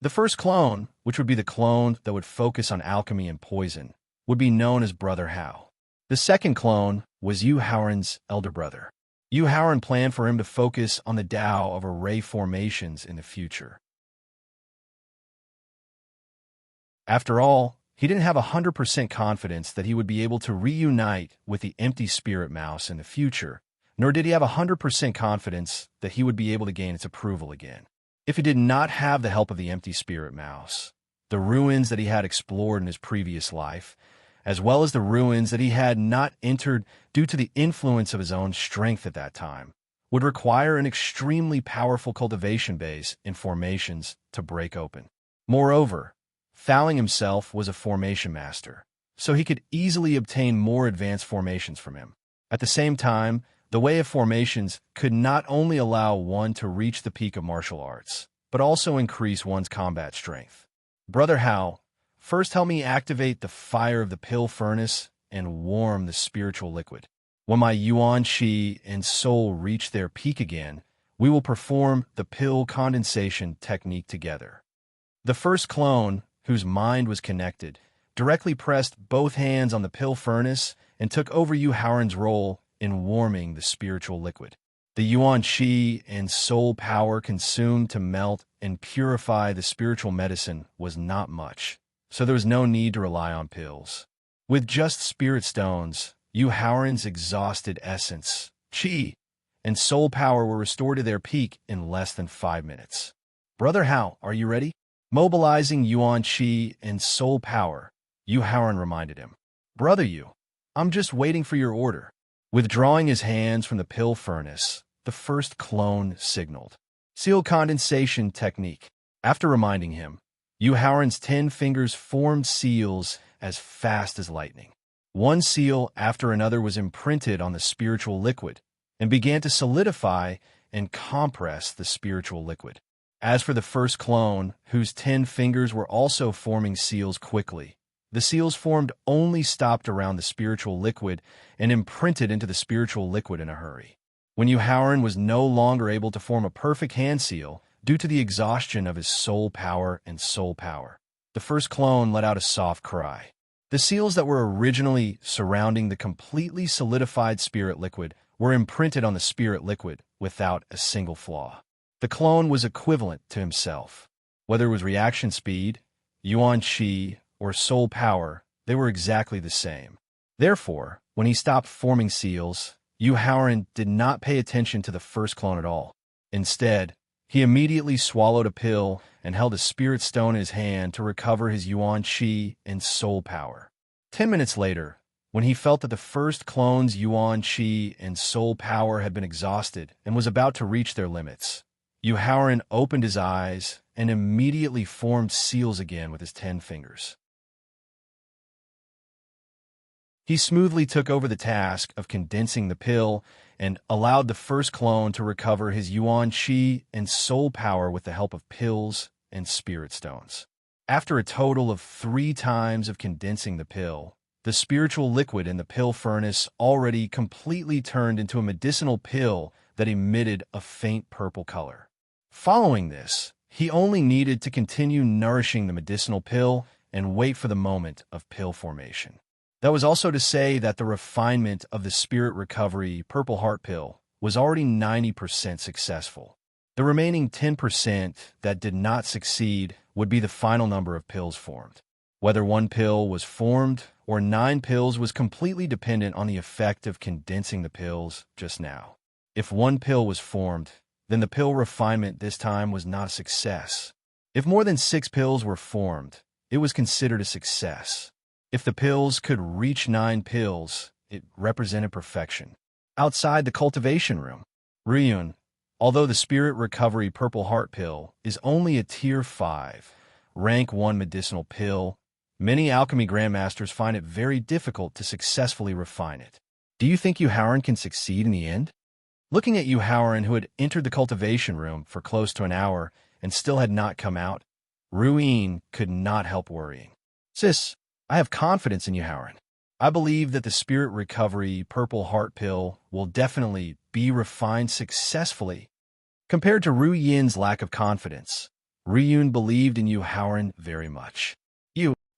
The first clone, which would be the clone that would focus on alchemy and poison, would be known as Brother Hao. The second clone was Yu Haoran's elder brother. Yu Haoran planned for him to focus on the Tao of array formations in the future. After all, he didn't have 100% confidence that he would be able to reunite with the empty spirit mouse in the future, nor did he have 100% confidence that he would be able to gain its approval again. If he did not have the help of the empty spirit mouse, the ruins that he had explored in his previous life, as well as the ruins that he had not entered due to the influence of his own strength at that time, would require an extremely powerful cultivation base in formations to break open. Moreover, Fouling himself was a formation master, so he could easily obtain more advanced formations from him. At the same time, the way of formations could not only allow one to reach the peak of martial arts, but also increase one's combat strength. Brother Hao, first help me activate the fire of the pill furnace and warm the spiritual liquid. When my yuan qi and soul reach their peak again, we will perform the pill condensation technique together. The first clone, whose mind was connected, directly pressed both hands on the pill furnace and took over Yu Haoran's role in warming the spiritual liquid. The yuan qi and soul power consumed to melt and purify the spiritual medicine was not much, so there was no need to rely on pills. With just spirit stones, Yu Haoran's exhausted essence, qi, and soul power were restored to their peak in less than 5 minutes. Brother Hao, are you ready? Mobilizing yuan qi and soul power, Yu Haoran reminded him. Brother Yu, I'm just waiting for your order. Withdrawing his hands from the pill furnace, the first clone signaled. Seal condensation technique. After reminding him, Yu Haoran's 10 fingers formed seals as fast as lightning. One seal after another was imprinted on the spiritual liquid and began to solidify and compress the spiritual liquid. As for the first clone, whose 10 fingers were also forming seals quickly, the seals formed only stopped around the spiritual liquid and imprinted into the spiritual liquid in a hurry. When Yu Haoran was no longer able to form a perfect hand seal due to the exhaustion of his soul power and soul power, the first clone let out a soft cry. The seals that were originally surrounding the completely solidified spirit liquid were imprinted on the spirit liquid without a single flaw. The clone was equivalent to himself. Whether it was reaction speed, yuan qi, or soul power, they were exactly the same. Therefore, when he stopped forming seals, Yu Haoran did not pay attention to the first clone at all. Instead, he immediately swallowed a pill and held a spirit stone in his hand to recover his yuan qi and soul power. 10 minutes later, when he felt that the first clone's yuan qi and soul power had been exhausted and was about to reach their limits, Yu Haoran opened his eyes and immediately formed seals again with his 10 fingers. He smoothly took over the task of condensing the pill and allowed the first clone to recover his yuan qi and soul power with the help of pills and spirit stones. After a total of 3 times of condensing the pill, the spiritual liquid in the pill furnace already completely turned into a medicinal pill that emitted a faint purple color. Following this, he only needed to continue nourishing the medicinal pill and wait for the moment of pill formation. That was also to say that the refinement of the spirit recovery purple heart pill was already 90% successful. The remaining 10% that did not succeed would be the final number of pills formed. Whether 1 pill was formed or 9 pills was completely dependent on the effect of condensing the pills just now. If 1 pill was formed, then the pill refinement this time was not a success. If more than 6 pills were formed, it was considered a success. If the pills could reach 9 pills, it represented perfection. Outside the cultivation room, Ryun, although the Spirit Recovery Purple Heart Pill is only a Tier 5, Rank 1 medicinal pill, many alchemy grandmasters find it very difficult to successfully refine it. Do you think Yu Haoran can succeed in the end? Looking at Yu Haoran, who had entered the cultivation room for close to an hour and still had not come out, Ruin could not help worrying. Sis, I have confidence in Yu Haoran. I believe that the Spirit Recovery Purple Heart Pill will definitely be refined successfully. Compared to Ru Yin's lack of confidence, Ryun believed in Yu Haoran very much.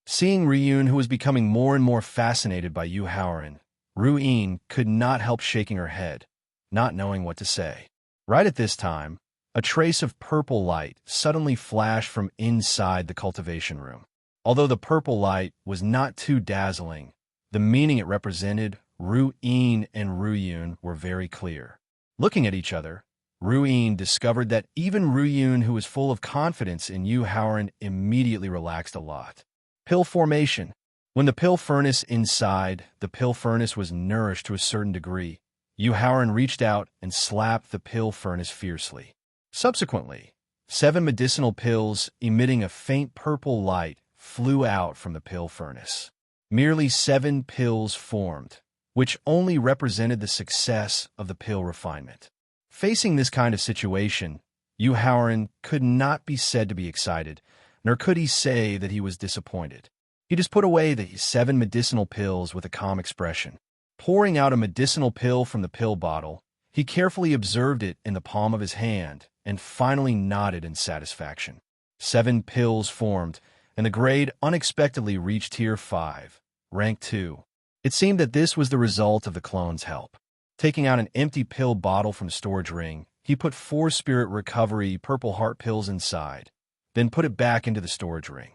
Seeing Ryun, who was becoming more and more fascinated by Yu Haoran, Ruin could not help shaking her head, not knowing what to say. Right at this time, a trace of purple light suddenly flashed from inside the cultivation room. Although the purple light was not too dazzling, the meaning it represented, Ruin and Ryun, were very clear. Looking at each other, Ruin discovered that even Ryun, who was full of confidence in Yu Haoran, immediately relaxed a lot. Pill formation. When the pill furnace inside the pill furnace was nourished to a certain degree, Yu Haoran reached out and slapped the pill furnace fiercely. Subsequently, 7 medicinal pills emitting a faint purple light flew out from the pill furnace. Merely 7 pills formed, which only represented the success of the pill refinement. Facing this kind of situation, Yu Haoran could not be said to be excited, nor could he say that he was disappointed. He just put away the 7 medicinal pills with a calm expression. Pouring out a medicinal pill from the pill bottle, he carefully observed it in the palm of his hand and finally nodded in satisfaction. 7 pills formed, and the grade unexpectedly reached Tier 5, Rank 2. It seemed that this was the result of the clone's help. Taking out an empty pill bottle from the storage ring, he put 4 Spirit Recovery Purple Heart pills inside, then put it back into the storage ring.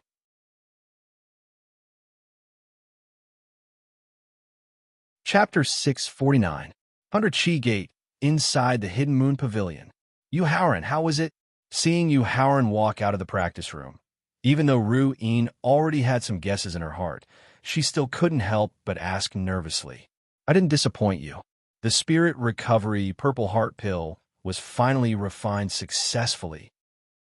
Chapter 649. 100 Chi Gate, inside the Hidden Moon Pavilion. Yu Haoran, how was it? Seeing Yu Haoran walk out of the practice room. Even though Ruin already had some guesses in her heart, she still couldn't help but ask nervously. I didn't disappoint you. The Spirit Recovery Purple Heart Pill was finally refined successfully.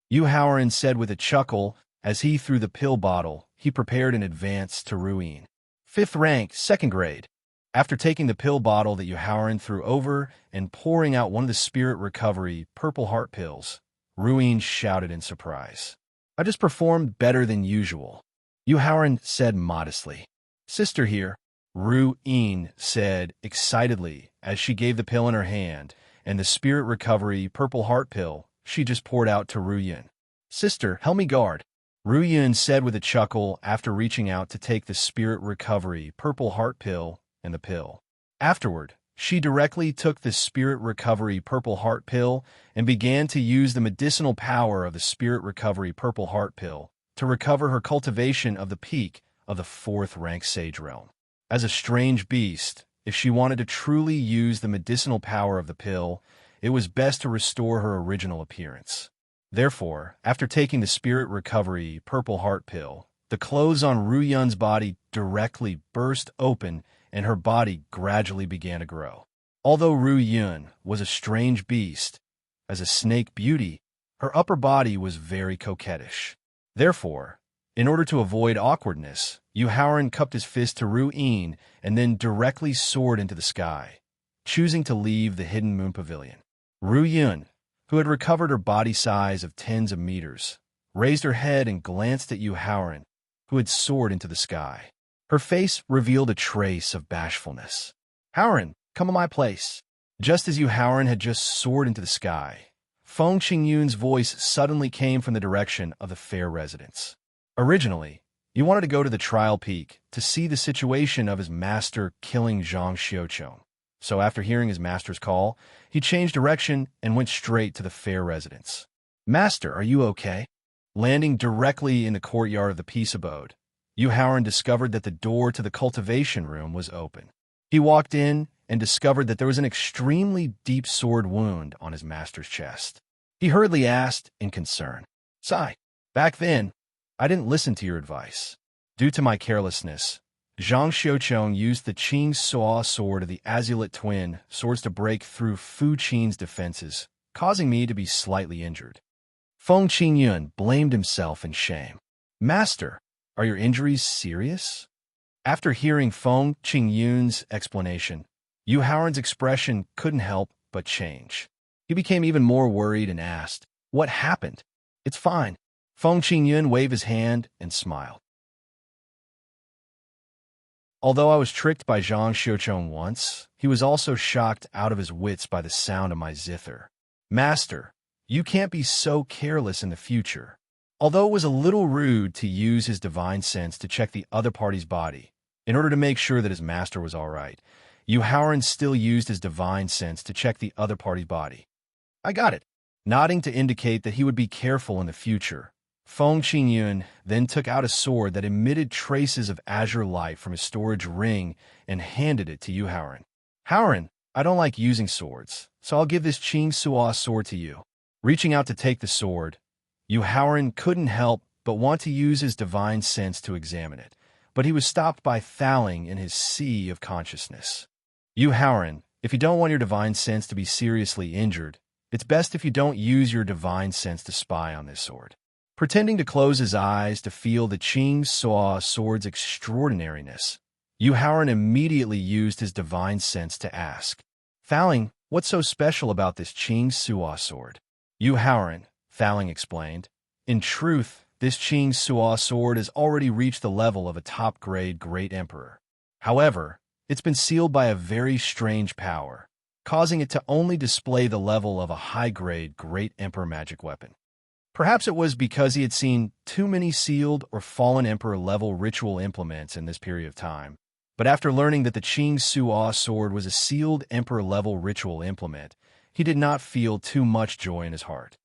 Yu Haoran said with a chuckle as he threw the pill bottle he prepared in advance to Ruin. 5th rank, 2nd grade. After taking the pill bottle that Yu Haoran threw over and pouring out one of the Spirit Recovery Purple Heart pills, Ruin shouted in surprise. I just performed better than usual, Yu Haoran said modestly. Sister here, Ruin said excitedly as she gave the pill in her hand and the Spirit Recovery Purple Heart pill she just poured out to Ryun. Sister, help me guard, Ryun said with a chuckle after reaching out to take the Spirit Recovery Purple Heart pill and the pill. Afterward, she directly took the Spirit Recovery Purple Heart pill and began to use the medicinal power of the Spirit Recovery Purple Heart pill to recover her cultivation of the peak of the 4th rank Sage Realm. As a strange beast, if she wanted to truly use the medicinal power of the pill, it was best to restore her original appearance. Therefore, after taking the Spirit Recovery Purple Heart pill, the clothes on Ruyun's body directly burst open and her body gradually began to grow. Although Ruyun was a strange beast, as a snake beauty, her upper body was very coquettish. Therefore, in order to avoid awkwardness, Yu Haoran cupped his fist to Ruin and then directly soared into the sky, choosing to leave the Hidden Moon Pavilion. Ryun, who had recovered her body size of tens of meters, raised her head and glanced at Yu Haoran, who had soared into the sky. Her face revealed a trace of bashfulness. Haoran, come to my place. Just as Yu Haoran had just soared into the sky, Feng Qingyun's voice suddenly came from the direction of the fair residence. Originally, he wanted to go to the trial peak to see the situation of his master killing Zhang Xiuqiong. So after hearing his master's call, he changed direction and went straight to the fair residence. Master, are you okay? Landing directly in the courtyard of the peace abode, Yu Haoran discovered that the door to the cultivation room was open. He walked in and discovered that there was an extremely deep sword wound on his master's chest. He hurriedly asked in concern, Sai, back then, I didn't listen to your advice. Due to my carelessness, Zhang Xiuchong used the Qing Suo sword of the Azulite twin swords to break through Fu Qin's defenses, causing me to be slightly injured. Feng Qingyun blamed himself in shame. Master, are your injuries serious? After hearing Feng Qingyun's explanation, Yu Haoran's expression couldn't help but change. He became even more worried and asked, "What happened?" "It's fine." Feng Qingyun waved his hand and smiled. Although I was tricked by Zhang Xiuchong once, he was also shocked out of his wits by the sound of my zither. "Master, you can't be so careless in the future." Although it was a little rude to use his divine sense to check the other party's body, in order to make sure that his master was all right, Yu Haoran still used his divine sense to check the other party's body. "I got it." Nodding to indicate that he would be careful in the future, Feng Qingyun then took out a sword that emitted traces of azure light from his storage ring and handed it to Yu Haoran. "Haoran, I don't like using swords, so I'll give this Qing Suo sword to you." Reaching out to take the sword, Yu Haoran couldn't help but want to use his divine sense to examine it, but he was stopped by Thaling in his sea of consciousness. "Yu Haoran, if you don't want your divine sense to be seriously injured, it's best if you don't use your divine sense to spy on this sword." Pretending to close his eyes to feel the Qing Suo sword's extraordinariness, Yu Haoran immediately used his divine sense to ask, "Thaling, what's so special about this Qing Suo sword?" "Yu Haoran," Thaling explained, "in truth, this Qing Suo sword has already reached the level of a top-grade Great Emperor. However, it's been sealed by a very strange power, causing it to only display the level of a high-grade Great Emperor magic weapon. Perhaps it was because he had seen too many sealed or fallen emperor-level ritual implements in this period of time, but after learning that the Qing Suo sword was a sealed emperor-level ritual implement, he did not feel too much joy in his heart.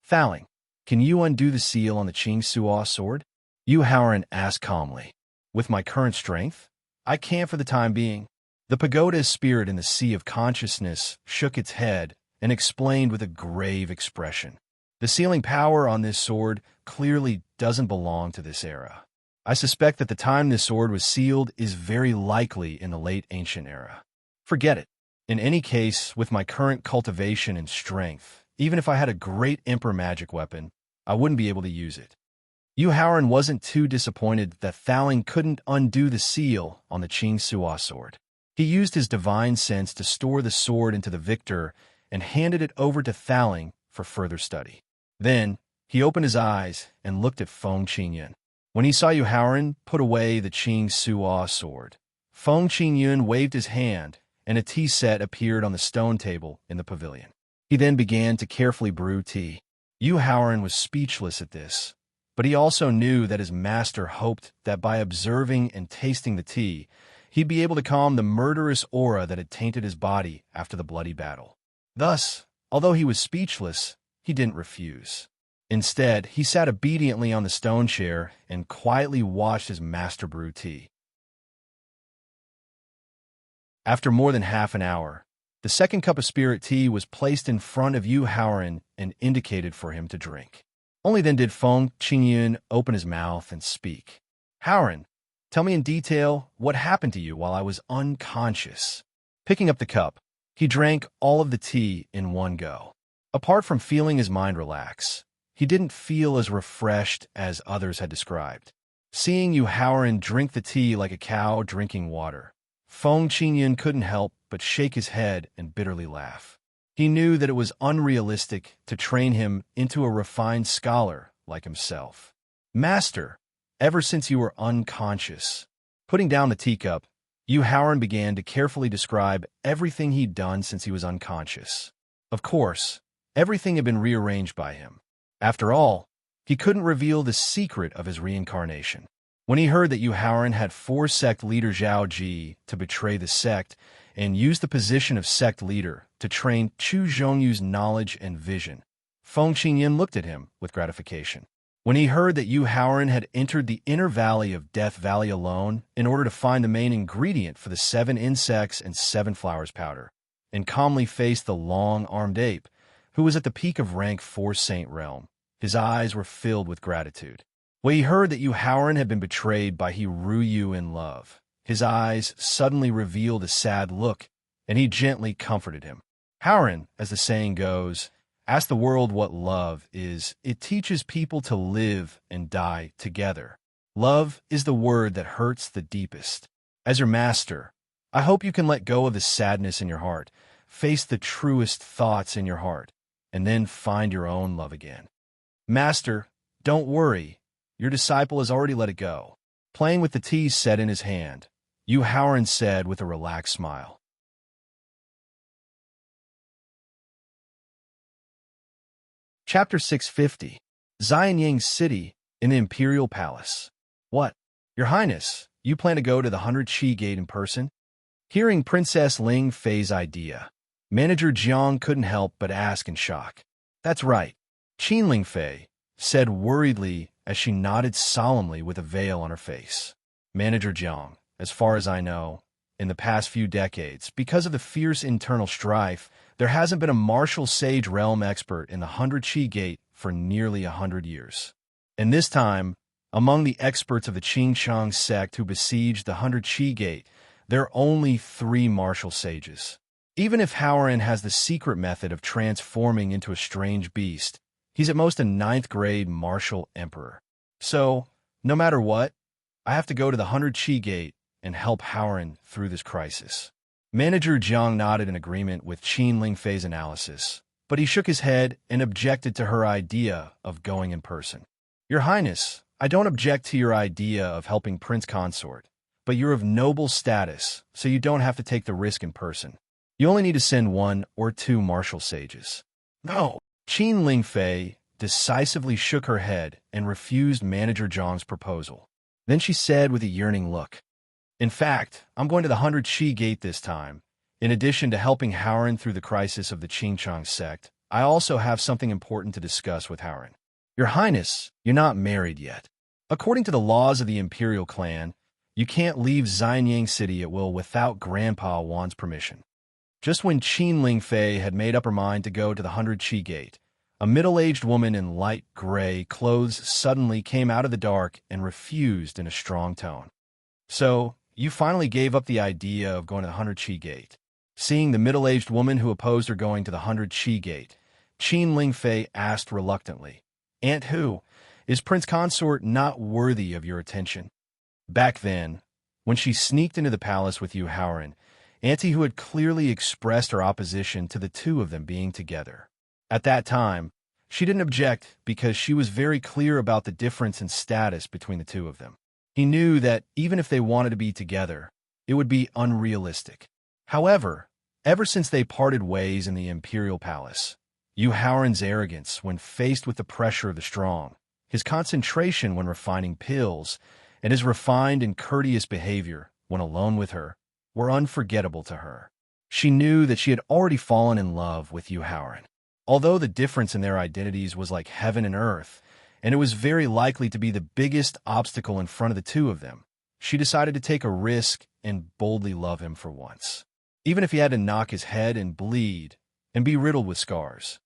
"Thaling, can you undo the seal on the Qing Suo sword?" Yu Haoran asked calmly. "With my current strength? I can't for the time being." The pagoda's spirit in the sea of consciousness shook its head and explained with a grave expression, "The sealing power on this sword clearly doesn't belong to this era. I suspect that the time this sword was sealed is very likely in the late ancient era. Forget it. In any case, with my current cultivation and strength, even if I had a great emperor magic weapon, I wouldn't be able to use it." Yu Haoran wasn't too disappointed that Thaling couldn't undo the seal on the Qing Suo sword. He used his divine sense to store the sword into the victor and handed it over to Thaling for further study. Then, he opened his eyes and looked at Feng Qingyun. When he saw Yu Haoran put away the Qing Suo sword, Feng Qingyun waved his hand, and a tea set appeared on the stone table in the pavilion. He then began to carefully brew tea. Yu Haoran was speechless at this, but he also knew that his master hoped that by observing and tasting the tea, he'd be able to calm the murderous aura that had tainted his body after the bloody battle. Thus, although he was speechless, he didn't refuse. Instead, he sat obediently on the stone chair and quietly watched his master brew tea. After more than half an hour, the second cup of spirit tea was placed in front of Yu Haoran and indicated for him to drink. Only then did Feng Qingyun open his mouth and speak. "Haoran, tell me in detail what happened to you while I was unconscious." Picking up the cup, he drank all of the tea in one go. Apart from feeling his mind relax, he didn't feel as refreshed as others had described. Seeing Yu Haoran drink the tea like a cow drinking water, Feng Qingyun couldn't help but shake his head and bitterly laugh. He knew that it was unrealistic to train him into a refined scholar like himself. "Master, ever since you were unconscious." Putting down the teacup, Yu Haoran began to carefully describe everything he'd done since he was unconscious. Of course, everything had been rearranged by him. After all, he couldn't reveal the secret of his reincarnation. When he heard that Yu Haoran had forced sect leader Zhao Ji to betray the sect and use the position of sect leader to train Chu Zhongyu's knowledge and vision, Feng Qingyun looked at him with gratification. When he heard that Yu Haoran had entered the inner valley of Death Valley alone in order to find the main ingredient for the 7 insects and 7 flowers powder, and calmly faced the long-armed ape, who was at the peak of rank 4 Saint Realm, his eyes were filled with gratitude. When he heard that Yu Haoran had been betrayed by He Ruyu in love, His eyes suddenly revealed a sad look, and he gently comforted him. Howren, as the saying goes, ask the world what love is. It teaches people to live and die together. Love is the word that hurts the deepest. As your master, I hope you can let go of the sadness in your heart, face the truest thoughts in your heart, and then find your own love again. Master, don't worry. Your disciple has already let it go. Playing with the tea set in his hand, Howren said with a relaxed smile. Chapter 650. Xianyang City in the Imperial Palace. What? Your Highness, you plan to go to the 100 Gate in person? Hearing Princess Ling Fei's idea, Manager Jiang couldn't help but ask in shock. That's right, Qin Ling Fei said worriedly as she nodded solemnly with a veil on her face. Manager Jiang, as far as I know, in the past few decades, because of the fierce internal strife, there hasn't been a martial sage realm expert in the 100 Gate for nearly 100 years. And this time, among the experts of the Qingchang sect who besieged the 100 Gate, there are only 3 martial sages. Even if Howren has the secret method of transforming into a strange beast, he's at most a 9th grade martial emperor. So, no matter what, I have to go to the 100 Gate and help Howren through this crisis. Manager Jiang nodded in agreement with Qin Ling Fei's analysis, but he shook his head and objected to her idea of going in person. Your Highness, I don't object to your idea of helping Prince Consort, but you're of noble status, so you don't have to take the risk in person. You only need to send 1 or 2 martial sages. No. Qin Ling Fei decisively shook her head and refused Manager Jiang's proposal. Then she said with a yearning look, in fact, I'm going to the 100 Gate this time. In addition to helping Howren through the crisis of the Qingchang sect, I also have something important to discuss with Howren. Your Highness, you're not married yet. According to the laws of the Imperial clan, you can't leave Xianyang City at will without Grandpa Wan's permission. Just when Qin Ling Fei had made up her mind to go to the 100 Gate, a middle-aged woman in light gray clothes suddenly came out of the dark and refused in a strong tone. So, you finally gave up the idea of going to the 100 Gate. Seeing the middle-aged woman who opposed her going to the 100 Gate, Qin Ling Fei asked reluctantly, Aunt Hu, is Prince Consort not worthy of your attention? Back then, when she sneaked into the palace with Howren, Auntie Hu had clearly expressed her opposition to the two of them being together. At that time, she didn't object because she was very clear about the difference in status between the two of them. He knew that even if they wanted to be together, it would be unrealistic. However, ever since they parted ways in the Imperial Palace, Howren's arrogance when faced with the pressure of the strong, his concentration when refining pills, and his refined and courteous behavior when alone with her were unforgettable to her. She knew that she had already fallen in love with Howren. Although the difference in their identities was like heaven and earth, and it was very likely to be the biggest obstacle in front of the two of them, she decided to take a risk and boldly love him for once, even if he had to knock his head and bleed and be riddled with scars.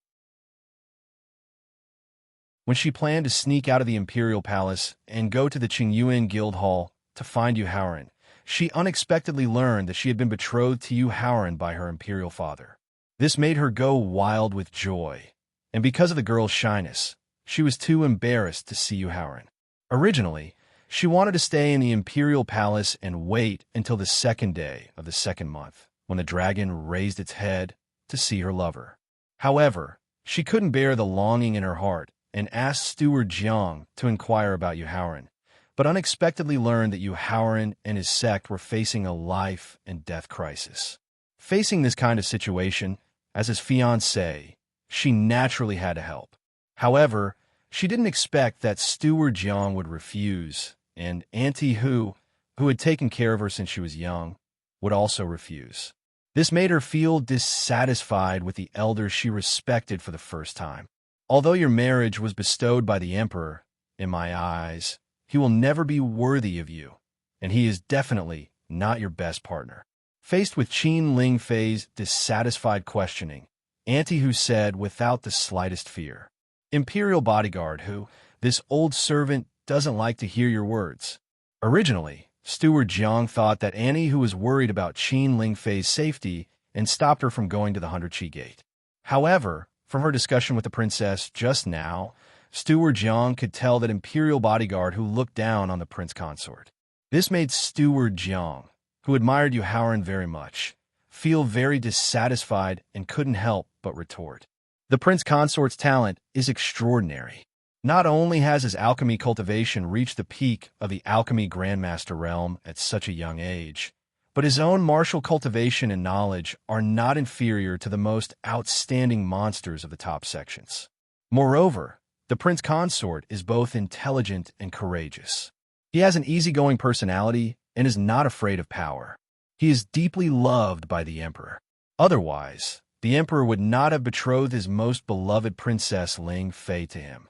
When she planned to sneak out of the Imperial Palace and go to the Qingyuan Guild Hall to find Howren, she unexpectedly learned that she had been betrothed to Howren by her imperial father. This made her go wild with joy, and because of the girl's shyness, she was too embarrassed to see Howren. Originally, she wanted to stay in the Imperial Palace and wait until the 2nd day of the 2nd month, when the dragon raised its head to see her lover. However, she couldn't bear the longing in her heart and asked Steward Jiang to inquire about Howren, but unexpectedly learned that Howren and his sect were facing a life and death crisis. Facing this kind of situation, as his fiancée, she naturally had to help. However, she didn't expect that Steward Jiang would refuse, and Auntie Hu, who had taken care of her since she was young, would also refuse. This made her feel dissatisfied with the elders she respected for the first time. Although your marriage was bestowed by the Emperor, in my eyes, he will never be worthy of you, and he is definitely not your best partner. Faced with Qin Ling Fei's dissatisfied questioning, Auntie Hu said without the slightest fear, Imperial bodyguard Hu, this old servant doesn't like to hear your words. Originally, Steward Jiang thought that Annie, who was worried about Qin Lingfei's safety, and stopped her from going to the 100 Qi Gate. However, from her discussion with the princess just now, Steward Jiang could tell that imperial bodyguard who looked down on the prince consort. This made Steward Jiang, who admired Yu Haoran very much, feel very dissatisfied and couldn't help but retort. The prince consort's talent is extraordinary. Not only has his alchemy cultivation reached the peak of the alchemy grandmaster realm at such a young age, but his own martial cultivation and knowledge are not inferior to the most outstanding monsters of the top sections. Moreover, the prince consort is both intelligent and courageous. He has an easygoing personality and is not afraid of power. He is deeply loved by the emperor. Otherwise, the emperor would not have betrothed his most beloved princess Ling Fei to him.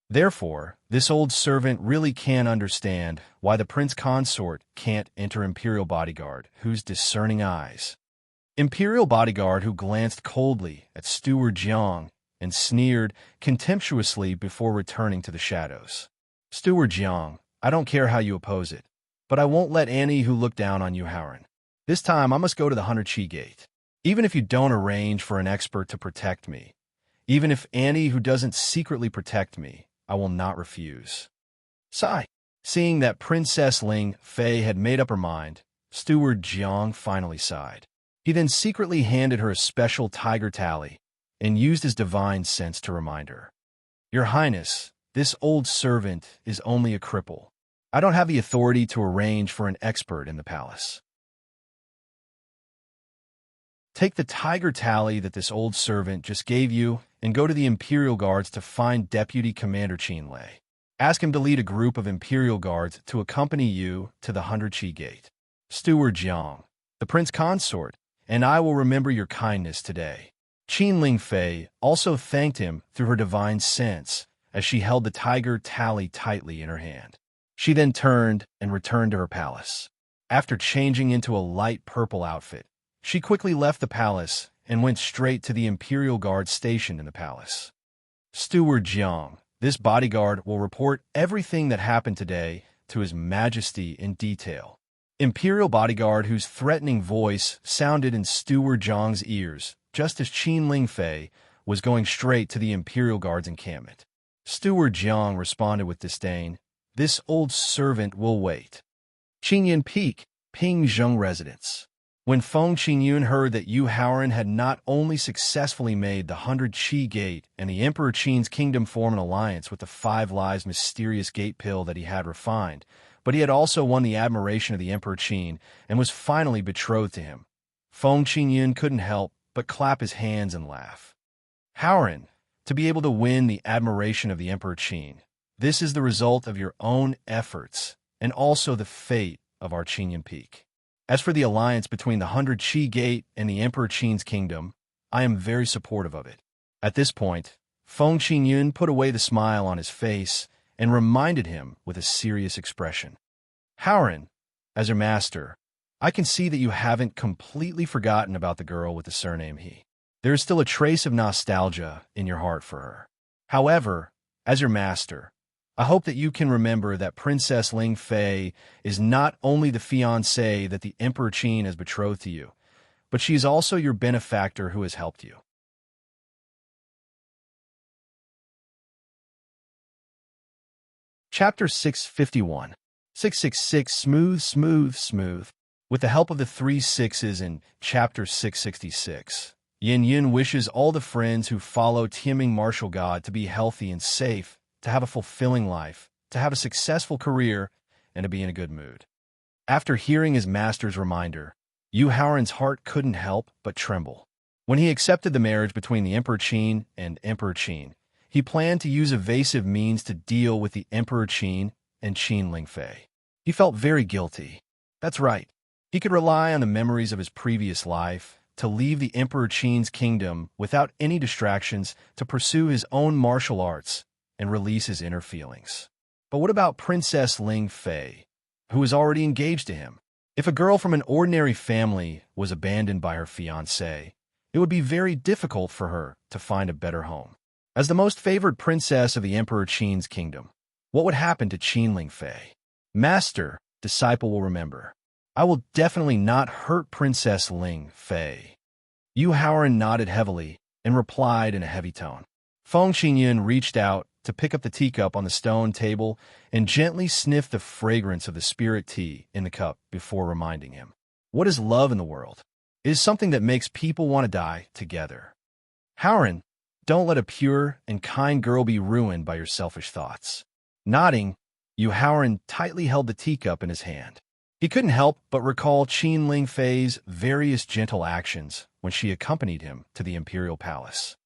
Therefore, this old servant really can't understand why the prince consort can't enter Imperial Bodyguard, whose discerning eyes. Imperial Bodyguard who glanced coldly at Steward Jiang and sneered contemptuously before returning to the shadows. Steward Jiang, I don't care how you oppose it, but I won't let Annie who looked down on Yu Haoran. This time I must go to the 100 Qi Gate. Even if you don't arrange for an expert to protect me, even if Annie who doesn't secretly protect me, I will not refuse. Sigh. Seeing that Princess Ling Fei had made up her mind, Steward Jiang finally sighed. He then secretly handed her a special tiger tally and used his divine sense to remind her. Your Highness, this old servant is only a cripple. I don't have the authority to arrange for an expert in the palace. Take the tiger tally that this old servant just gave you and go to the Imperial Guards to find Deputy Commander Qin Lei. Ask him to lead a group of Imperial Guards to accompany you to the 100 Qi Gate. Steward Jiang, the Prince Consort, and I will remember your kindness today. Qin Lingfei also thanked him through her divine sense as she held the tiger tally tightly in her hand. She then turned and returned to her palace. After changing into a light purple outfit, she quickly left the palace and went straight to the Imperial Guard stationed in the palace. Steward Jiang, this bodyguard will report everything that happened today to His Majesty in detail. Imperial bodyguard whose threatening voice sounded in Steward Jiang's ears just as Qin Lingfei was going straight to the Imperial Guard's encampment. Steward Jiang responded with disdain, This old servant will wait. Qingyun Peak, Pingzheng Residence. When Feng Qingyun heard that Yu Haoran had not only successfully made the 100 Qi Gate and the Emperor Qin's kingdom form an alliance with the 5 Lives mysterious gate pill that he had refined, but he had also won the admiration of the Emperor Qin and was finally betrothed to him, Feng Qingyun couldn't help but clap his hands and laugh. Haoran, to be able to win the admiration of the Emperor Qin, this is the result of your own efforts and also the fate of our Qingyun Peak. As for the alliance between the 100 Qi Gate and the Emperor Qin's kingdom, I am very supportive of it. At this point, Feng Qingyun put away the smile on his face and reminded him with a serious expression. Haoran, as your master, I can see that you haven't completely forgotten about the girl with the surname He. There is still a trace of nostalgia in your heart for her. However, as your master, I hope that you can remember that Princess Ling Fei is not only the fiancée that the Emperor Qin has betrothed to you, but she is also your benefactor who has helped you. Chapter 651. 666 Smooth, Smooth, Smooth. With the help of the 3 sixes in Chapter 666, Yin Yin wishes all the friends who follow Tianming Martial God to be healthy and safe, to have a fulfilling life, to have a successful career, and to be in a good mood. After hearing his master's reminder, Yu Haoran's heart couldn't help but tremble. When he accepted the marriage between the Emperor Qin and Emperor Qin, he planned to use evasive means to deal with the Emperor Qin and Qin Lingfei. He felt very guilty. That's right. He could rely on the memories of his previous life to leave the Emperor Qin's kingdom without any distractions to pursue his own martial arts and release his inner feelings. But what about Princess Ling Fei, who was already engaged to him? If a girl from an ordinary family was abandoned by her fiancé, it would be very difficult for her to find a better home. As the most favored princess of the Emperor Qin's kingdom, what would happen to Qin Lingfei? Master, disciple will remember. I will definitely not hurt Princess Ling Fei. Yu Haoran nodded heavily and replied in a heavy tone. Feng Qingyun reached out to pick up the teacup on the stone table and gently sniffed the fragrance of the spirit tea in the cup before reminding him. What is love in the world? It is something that makes people want to die together. Haoran, don't let a pure and kind girl be ruined by your selfish thoughts. Nodding, Yu Haoran tightly held the teacup in his hand. He couldn't help but recall Qin Ling Fei's various gentle actions when she accompanied him to the imperial palace.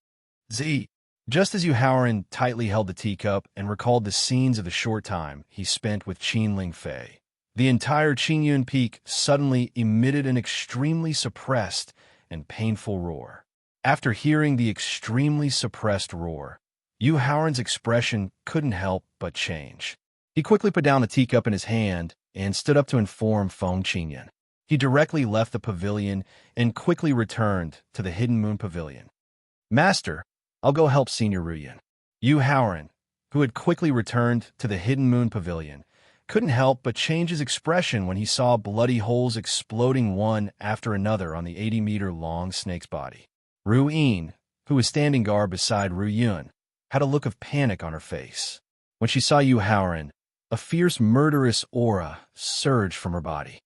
Just as Yu Haoran tightly held the teacup and recalled the scenes of the short time he spent with Qin Ling Fei, the entire Qingyun Peak suddenly emitted an extremely suppressed and painful roar. After hearing the extremely suppressed roar, Yu Haoran's expression couldn't help but change. He quickly put down the teacup in his hand and stood up to inform Feng Qingyun. He directly left the pavilion and quickly returned to the Hidden Moon Pavilion. Master, I'll go help Senior Ruyan. Yu Haoran, who had quickly returned to the Hidden Moon Pavilion, couldn't help but change his expression when he saw bloody holes exploding one after another on the 80-meter-long snake's body. Ru Yin, who was standing guard beside Ru Yun, had a look of panic on her face. When she saw Yu Haoran, a fierce murderous aura surged from her body.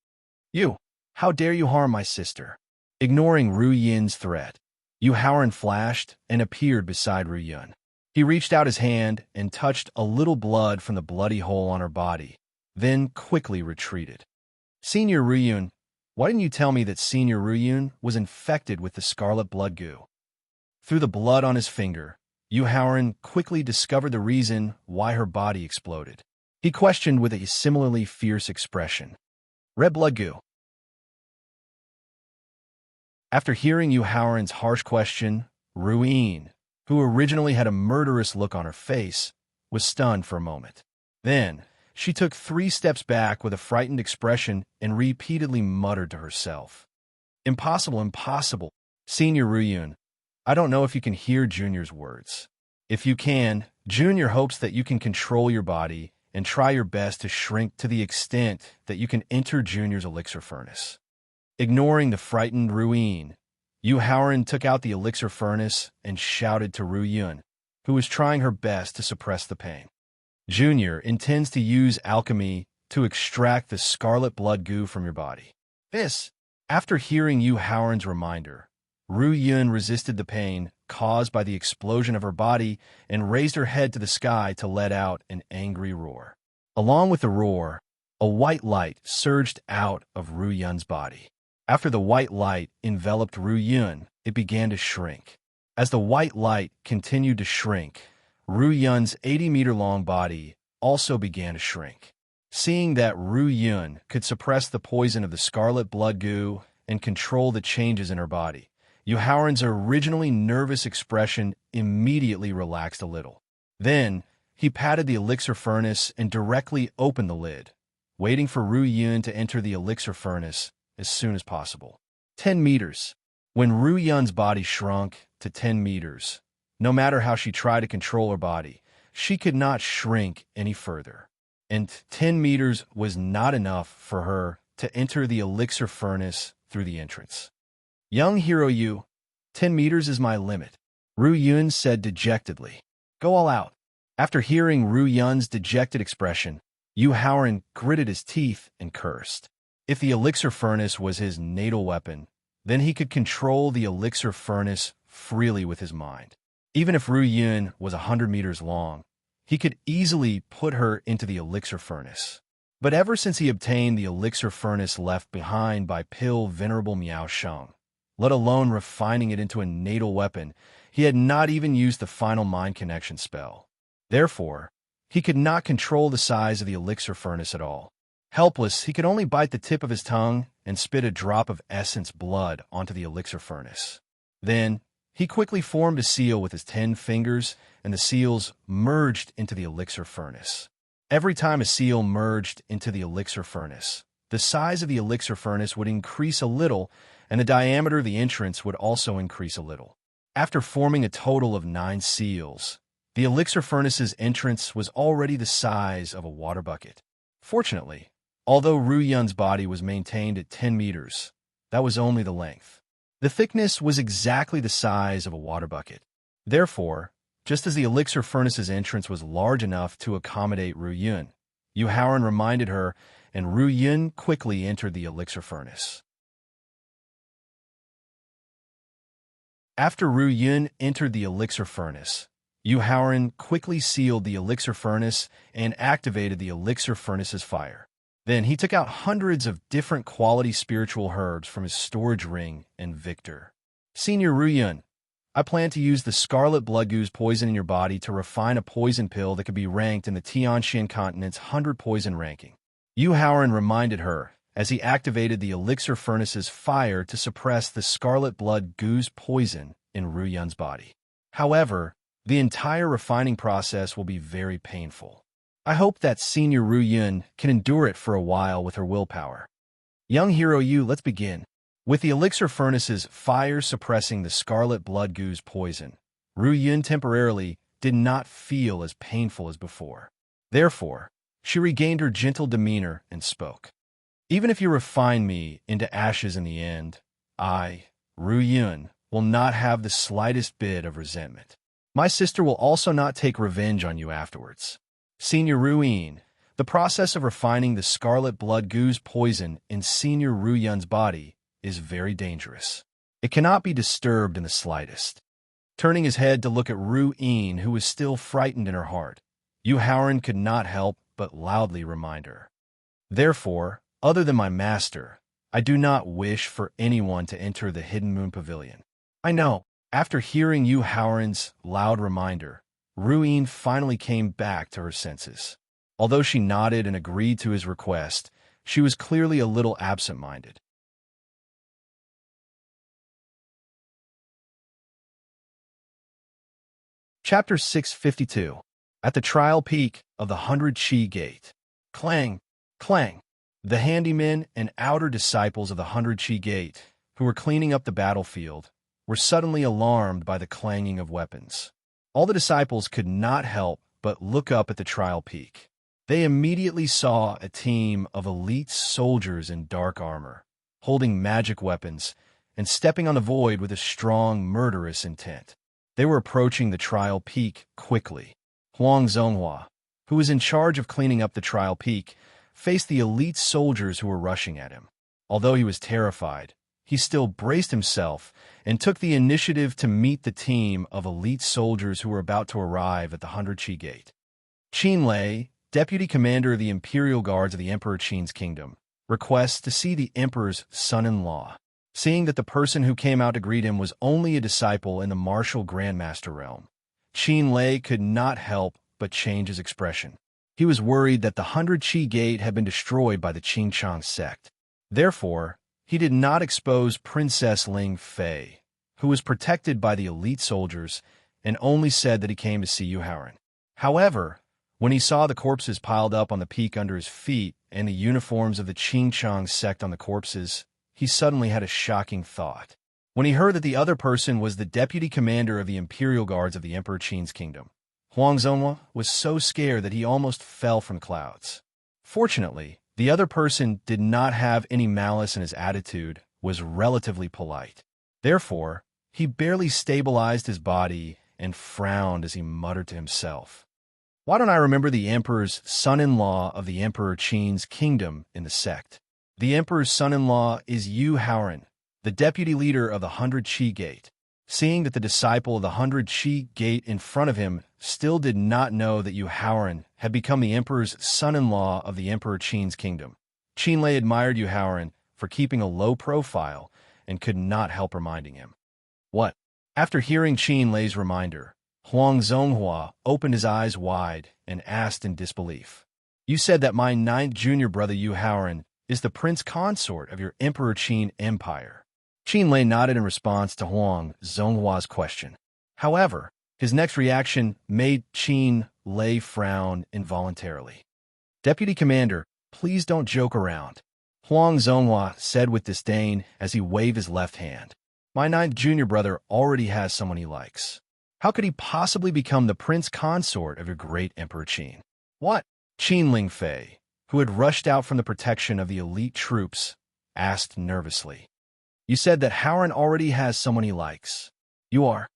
You, how dare you harm my sister? Ignoring Ru Yin's threat, Yu Haoran flashed and appeared beside Ru Yun. He reached out his hand and touched a little blood from the bloody hole on her body, then quickly retreated. Senior Ru Yun, why didn't you tell me that Senior Ru Yun was infected with the scarlet blood goo? Through the blood on his finger, Yu Haoran quickly discovered the reason why her body exploded. He questioned with a similarly fierce expression. Red blood goo. After hearing Yu Haoran's harsh question, Ru Yin, who originally had a murderous look on her face, was stunned for a moment. Then, she took 3 steps back with a frightened expression and repeatedly muttered to herself. Impossible, impossible. Senior Ru Yun, I don't know if you can hear Junior's words. If you can, Junior hopes that you can control your body and try your best to shrink to the extent that you can enter Junior's elixir furnace. Ignoring the frightened Ru Yin, Yu Haoran took out the elixir furnace and shouted to Ru Yun, who was trying her best to suppress the pain. Junior intends to use alchemy to extract the scarlet blood goo from your body. After hearing Yu Haoran's reminder, Ru Yun resisted the pain caused by the explosion of her body and raised her head to the sky to let out an angry roar. Along with the roar, a white light surged out of Ru Yun's body. After the white light enveloped Ru Yun, it began to shrink. As the white light continued to shrink, Ru Yun's 80-meter-long body also began to shrink. Seeing that Ru Yun could suppress the poison of the scarlet blood goo and control the changes in her body, Yu Haoran's originally nervous expression immediately relaxed a little. Then, he patted the elixir furnace and directly opened the lid, waiting for Ru Yun to enter the elixir furnace as soon as possible. 10 meters. When Ru Yun's body shrunk to 10 meters, no matter how she tried to control her body, she could not shrink any further. And 10 meters was not enough for her to enter the elixir furnace through the entrance. Young hero Yu, 10 meters is my limit, Ru Yun said dejectedly. Go all out. After hearing Ru Yun's dejected expression, Yu Haoran gritted his teeth and cursed. If the elixir furnace was his natal weapon, then he could control the elixir furnace freely with his mind. Even if Ru Yun was 100 meters long, he could easily put her into the elixir furnace. But ever since he obtained the elixir furnace left behind by Pill Venerable Miao Sheng, let alone refining it into a natal weapon, he had not even used the final mind connection spell. Therefore, he could not control the size of the elixir furnace at all. Helpless, he could only bite the tip of his tongue and spit a drop of essence blood onto the elixir furnace. Then, he quickly formed a seal with his 10 fingers, and the seals merged into the elixir furnace. Every time a seal merged into the elixir furnace, the size of the elixir furnace would increase a little, and the diameter of the entrance would also increase a little. After forming a total of 9 seals, the elixir furnace's entrance was already the size of a water bucket. Fortunately, Although Ru Yun's body was maintained at 10 meters, that was only the length. The thickness was exactly the size of a water bucket. Therefore, just as the elixir furnace's entrance was large enough to accommodate Ru Yun, Yu Haoran reminded her, and Ru Yun quickly entered the elixir furnace. After Ru Yun entered the elixir furnace, Yu Haoran quickly sealed the elixir furnace and activated the elixir furnace's fire. Then he took out hundreds of different quality spiritual herbs from his storage ring and victor. Senior Ru Yun, I plan to use the scarlet blood goose poison in your body to refine a poison pill that could be ranked in the Tianxian continent's 100 poison ranking. Yu Haoran reminded her as he activated the elixir furnace's fire to suppress the scarlet blood goose poison in Ru Yun's body. However, the entire refining process will be very painful. I hope that Senior Ru Yun can endure it for a while with her willpower. Young hero Yu, let's begin. With the elixir furnace's fire suppressing the scarlet blood goose poison, Ru Yun temporarily did not feel as painful as before. Therefore, she regained her gentle demeanor and spoke. Even if you refine me into ashes in the end, I, Ru Yun, will not have the slightest bit of resentment. My sister will also not take revenge on you afterwards. Senior Ru Yin, the process of refining the scarlet blood goose poison in Senior Ru Yun's body is very dangerous. It cannot be disturbed in the slightest. Turning his head to look at Ru Yin, who was still frightened in her heart, Yu Haoran could not help but loudly remind her. Therefore, other than my master, I do not wish for anyone to enter the Hidden Moon Pavilion. I know. After hearing Yu Haoran's loud reminder, Ru Yin finally came back to her senses. Although she nodded and agreed to his request, she was clearly a little absent-minded. Chapter 652. At the trial peak of the 100-Chi Gate. Clang! Clang! The handymen and outer disciples of the 100-Chi Gate, who were cleaning up the battlefield, were suddenly alarmed by the clanging of weapons. All the disciples could not help but look up at the trial peak. They immediately saw a team of elite soldiers in dark armor, holding magic weapons and stepping on the void with a strong, murderous intent. They were approaching the trial peak quickly. Huang Zonghua, who was in charge of cleaning up the trial peak, faced the elite soldiers who were rushing at him. Although he was terrified, he still braced himself and took the initiative to meet the team of elite soldiers who were about to arrive at the 100-Chi Gate. Qin Lei, deputy commander of the Imperial Guards of the Emperor Qin's kingdom, requests to see the Emperor's son-in-law. Seeing that the person who came out to greet him was only a disciple in the martial Grandmaster realm, Qin Lei could not help but change his expression. He was worried that the 100-Chi Gate had been destroyed by the Qingchang sect. Therefore, he did not expose Princess Ling Fei, who was protected by the elite soldiers, and only said that he came to see Yu Haoran. However, when he saw the corpses piled up on the peak under his feet and the uniforms of the Qingchang sect on the corpses, he suddenly had a shocking thought. When he heard that the other person was the deputy commander of the Imperial Guards of the Emperor Qin's kingdom, Huang Zonghua was so scared that he almost fell from clouds. Fortunately, the other person did not have any malice and his attitude was relatively polite. Therefore, he barely stabilized his body and frowned as he muttered to himself. Why don't I remember the Emperor's son-in-law of the Emperor Qin's kingdom in the sect? The Emperor's son-in-law is Yu Haoran, the deputy leader of the 100-Chi Gate. Seeing that the disciple of the 100-Chi Gate in front of him still did not know that Yu Haoran had become the Emperor's son-in-law of the Emperor Qin's kingdom, Qin Lei admired Yu Haoran for keeping a low profile and could not help reminding him. What? After hearing Qin Lei's reminder, Huang Zonghua opened his eyes wide and asked in disbelief. You said that my 9th junior brother Yu Haoran is the prince consort of your Emperor Qin Empire. Qin Lei nodded in response to Huang Zonghua's question. However, his next reaction made Qin Lei frown involuntarily. Deputy Commander, please don't joke around, Huang Zonghua said with disdain as he waved his left hand. My 9th junior brother already has someone he likes. How could he possibly become the prince consort of your great Emperor Qin? What? Qin Lingfei, who had rushed out from the protection of the elite troops, asked nervously. You said that Howren already has someone he likes. You are.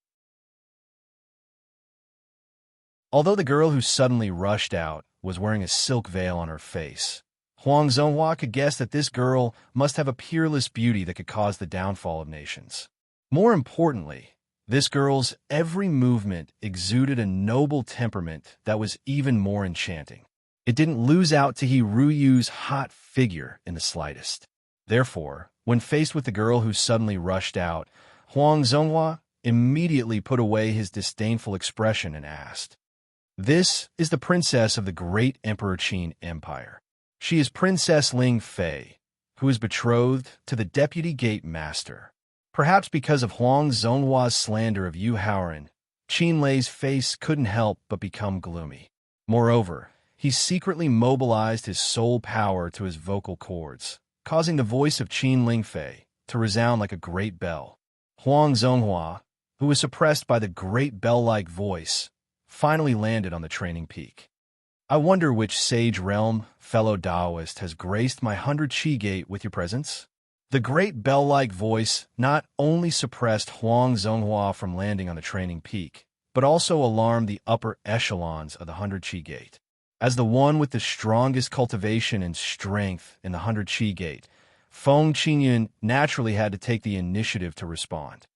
Although the girl who suddenly rushed out was wearing a silk veil on her face, Huang Zonghua could guess that this girl must have a peerless beauty that could cause the downfall of nations. More importantly, this girl's every movement exuded a noble temperament that was even more enchanting. It didn't lose out to He Ruyu's hot figure in the slightest. Therefore, when faced with the girl who suddenly rushed out, Huang Zonghua immediately put away his disdainful expression and asked, "This is the princess of the great Emperor Qin Empire. She is Princess Ling Fei, who is betrothed to the Deputy Gate Master." Perhaps because of Huang Zhonghua's slander of Yu Haoren, Qin Lei's face couldn't help but become gloomy. Moreover, he secretly mobilized his soul power to his vocal cords, causing the voice of Qin Lingfei to resound like a great bell. Huang Zonghua, who was suppressed by the great bell-like voice, finally landed on the training peak. I wonder which sage realm, fellow Taoist, has graced my 100 Qi Gate with your presence? The great bell-like voice not only suppressed Huang Zonghua from landing on the training peak, but also alarmed the upper echelons of the 100 Qi Gate. As the one with the strongest cultivation and strength in the 100 Qi Gate, Feng Qingyun naturally had to take the initiative to respond.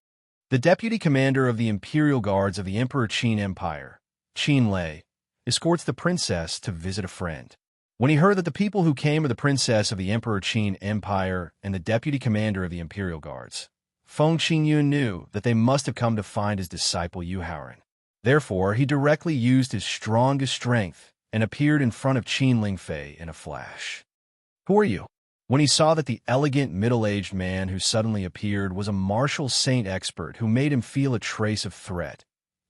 The deputy commander of the Imperial Guards of the Emperor Qin Empire, Qin Lei, escorts the princess to visit a friend. When he heard that the people who came are the princess of the Emperor Qin Empire and the deputy commander of the Imperial Guards, Feng Qingyun knew that they must have come to find his disciple Yu Haoren. Therefore, he directly used his strongest strength and appeared in front of Qin Lingfei in a flash. "Who are you?" When he saw that the elegant middle-aged man who suddenly appeared was a martial saint expert who made him feel a trace of threat,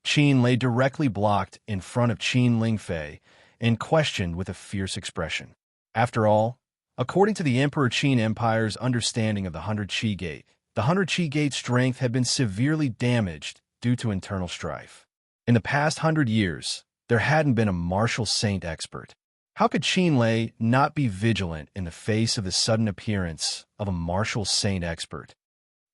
Qin lay directly blocked in front of Qin Lingfei and questioned with a fierce expression. After all, according to the Emperor Qin Empire's understanding of the 100 Qi Gate, the 100 Qi Gate strength had been severely damaged due to internal strife. In the past 100 years, there hadn't been a martial saint expert. How could Qin Lei not be vigilant in the face of the sudden appearance of a martial saint expert?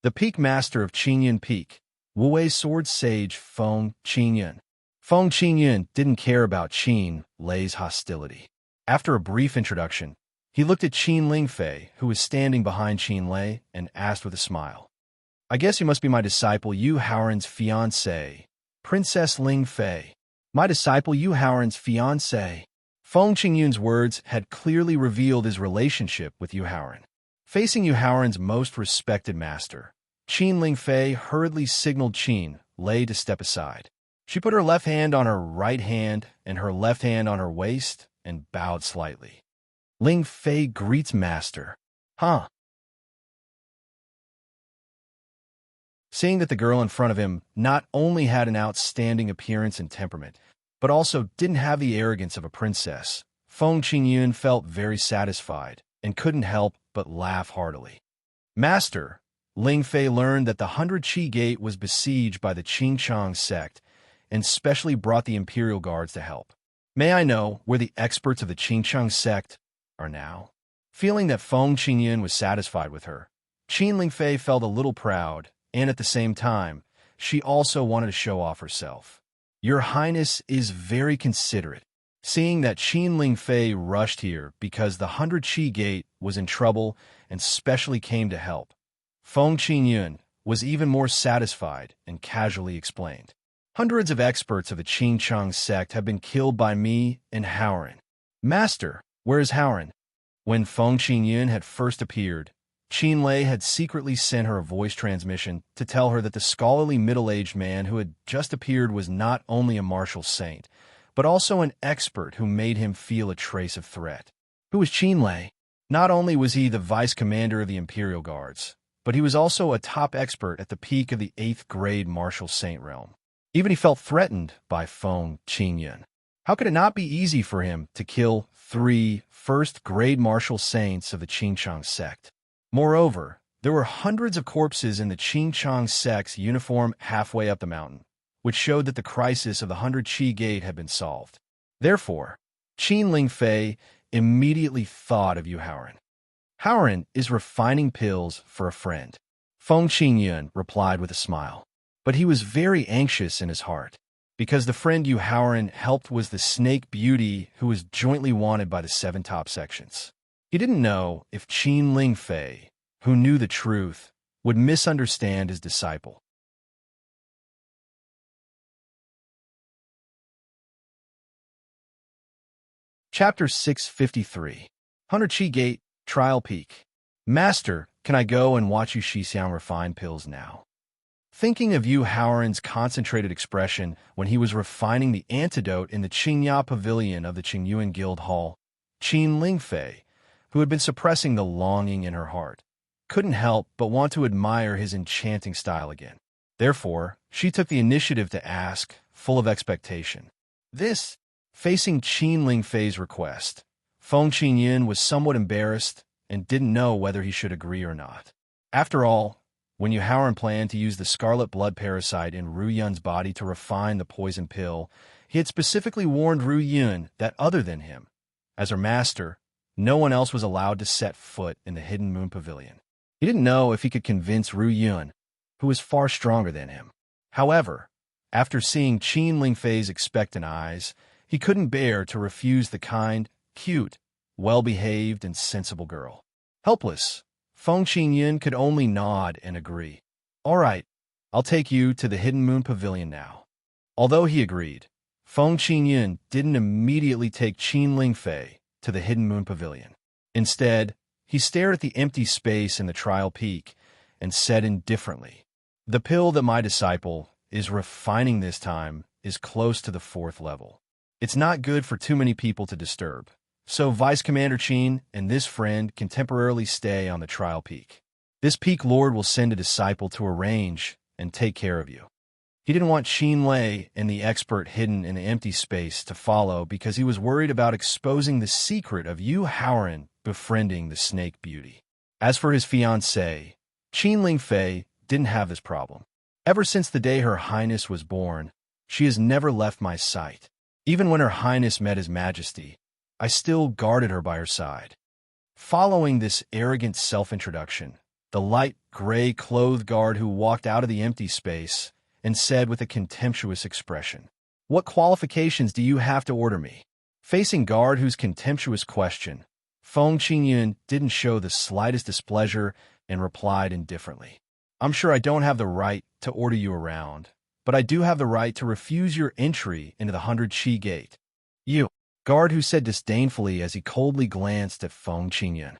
The peak master of Qingyun Peak, Wuwei sword sage Feng Qingyun. Feng Qingyun didn't care about Qin Lei's hostility. After a brief introduction, he looked at Qin Lingfei, who was standing behind Qin Lei, and asked with a smile, "I guess you must be my disciple Yu Haoren's fiancée, Princess Lingfei." "My disciple Yu Haoren's fiancée." Feng Qingyun's words had clearly revealed his relationship with Yu Haoren. Facing Yu Haoren's most respected master, Qin Lingfei hurriedly signaled Qin Lei to step aside. She put her left hand on her right hand and her left hand on her waist and bowed slightly. "Lingfei greets master." "Huh?" Seeing that the girl in front of him not only had an outstanding appearance and temperament, but also didn't have the arrogance of a princess, Feng Qingyun felt very satisfied and couldn't help but laugh heartily. "Master," Lingfei learned that the 100 Qi Gate was besieged by the Qingchang sect and specially brought the Imperial Guards to help. "May I know where the experts of the Qingchang sect are now?" Feeling that Feng Qingyun was satisfied with her, Qin Lingfei felt a little proud, and at the same time, she also wanted to show off herself. "Your Highness is very considerate." Seeing that Qin Lingfei rushed here because the 100 Qi Gate was in trouble and specially came to help, Feng Qingyun was even more satisfied and casually explained, "Hundreds of experts of the Qingchang sect have been killed by me and Haoren." "Master, where is Haoren?" When Feng Qingyun had first appeared, Qin Lei had secretly sent her a voice transmission to tell her that the scholarly middle-aged man who had just appeared was not only a martial saint, but also an expert who made him feel a trace of threat. Who was Qin Lei? Not only was he the vice commander of the Imperial Guards, but he was also a top expert at the peak of the 8th grade martial saint realm. Even he felt threatened by Feng Qingyun. How could it not be easy for him to kill 3 first-grade martial saints of the Qingchang sect? Moreover, there were hundreds of corpses in the Qingchang sect's uniform halfway up the mountain, which showed that the crisis of the 100 Qi Gate had been solved. Therefore, Qin Lingfei immediately thought of Yu Haoran. Haoran is refining pills for a friend. Feng Qingyun replied with a smile. But he was very anxious in his heart, because the friend Yu Haoran helped was the snake beauty who was jointly wanted by the 7 top sections. He didn't know if Qin Lingfei, who knew the truth, would misunderstand his disciple. Chapter 653. 100 Qi Gate, Trial Peak. Master, can I go and watch you Shixiang refine pills now? Thinking of Yu Haoran's concentrated expression when he was refining the antidote in the Qingya Pavilion of the Qingyuan Guild Hall, Qin Lingfei, who had been suppressing the longing in her heart, couldn't help but want to admire his enchanting style again. Therefore, she took the initiative to ask, full of expectation. This, facing Qin Lingfei's request, Feng Qingyun was somewhat embarrassed and didn't know whether he should agree or not. After all, when Yu Haoran planned to use the scarlet blood parasite in Ru Yun's body to refine the poison pill, he had specifically warned Ru Yun that other than him, as her master, no one else was allowed to set foot in the Hidden Moon Pavilion. He didn't know if he could convince Ru Yun, who was far stronger than him. However, after seeing Qin Lingfei's expectant eyes, he couldn't bear to refuse the kind, cute, well-behaved, and sensible girl. Helpless, Feng Qingyun could only nod and agree. All right, I'll take you to the Hidden Moon Pavilion now. Although he agreed, Feng Qingyun didn't immediately take Qin Lingfei to the Hidden Moon Pavilion. Instead, he stared at the empty space in the trial peak and said indifferently, "The pill that my disciple is refining this time is close to the 4th level. It's not good for too many people to disturb, so Vice Commander Qin and this friend can temporarily stay on the trial peak. This peak lord will send a disciple to arrange and take care of you." He didn't want Qin Lei and the expert hidden in the empty space to follow because he was worried about exposing the secret of Yu Haoran befriending the snake beauty. As for his fiancée, Qin Lingfei didn't have this problem. Ever since the day Her Highness was born, she has never left my sight. Even when Her Highness met His Majesty, I still guarded her by her side. Following this arrogant self-introduction, the light gray-clothed guard who walked out of the empty space and said with a contemptuous expression, "What qualifications do you have to order me?" Facing guard whose contemptuous question, Feng Qingyun didn't show the slightest displeasure and replied indifferently, "I'm sure I don't have the right to order you around, but I do have the right to refuse your entry into the 100 Qi Gate." "You," guard who said disdainfully as he coldly glanced at Feng Qingyun.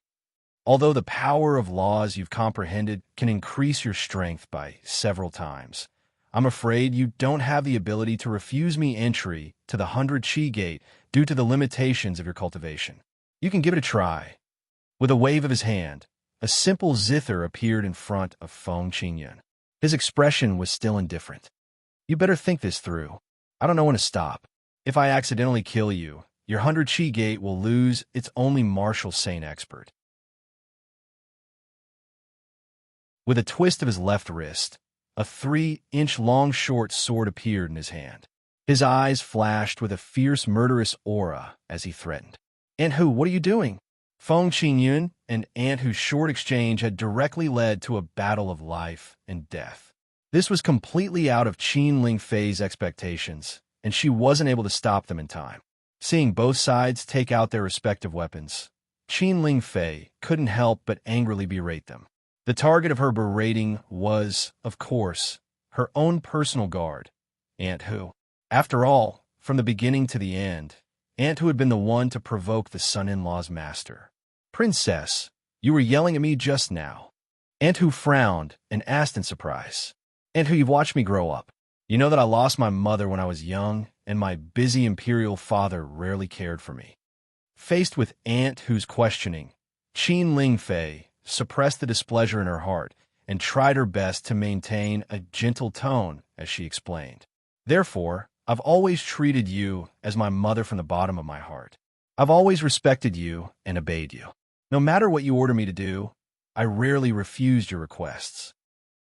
"Although the power of laws you've comprehended can increase your strength by several times, I'm afraid you don't have the ability to refuse me entry to the 100 Qi Gate due to the limitations of your cultivation. You can give it a try." With a wave of his hand, a simple zither appeared in front of Feng Qingyun. His expression was still indifferent. "You better think this through. I don't know when to stop. If I accidentally kill you, your 100 Qi Gate will lose its only martial saint expert." With a twist of his left wrist, a 3-inch-long short sword appeared in his hand. His eyes flashed with a fierce, murderous aura as he threatened. "Aunt Hu, what are you doing?" Feng Qingyun and Aunt Hu's short exchange had directly led to a battle of life and death. This was completely out of Qin Lingfei's expectations, and she wasn't able to stop them in time. Seeing both sides take out their respective weapons, Qin Lingfei couldn't help but angrily berate them. The target of her berating was, of course, her own personal guard, Aunt Hu. After all, from the beginning to the end, Aunt Hu had been the one to provoke the son-in-law's master. "Princess, you were yelling at me just now." Aunt Hu frowned and asked in surprise. "Aunt Hu, you've watched me grow up. You know that I lost my mother when I was young, and my busy imperial father rarely cared for me." Faced with Aunt Hu's questioning, Qin Lingfei suppressed the displeasure in her heart and tried her best to maintain a gentle tone as she explained. "Therefore, I've always treated you as my mother from the bottom of my heart. I've always respected you and obeyed you. No matter what you order me to do, I rarely refused your requests."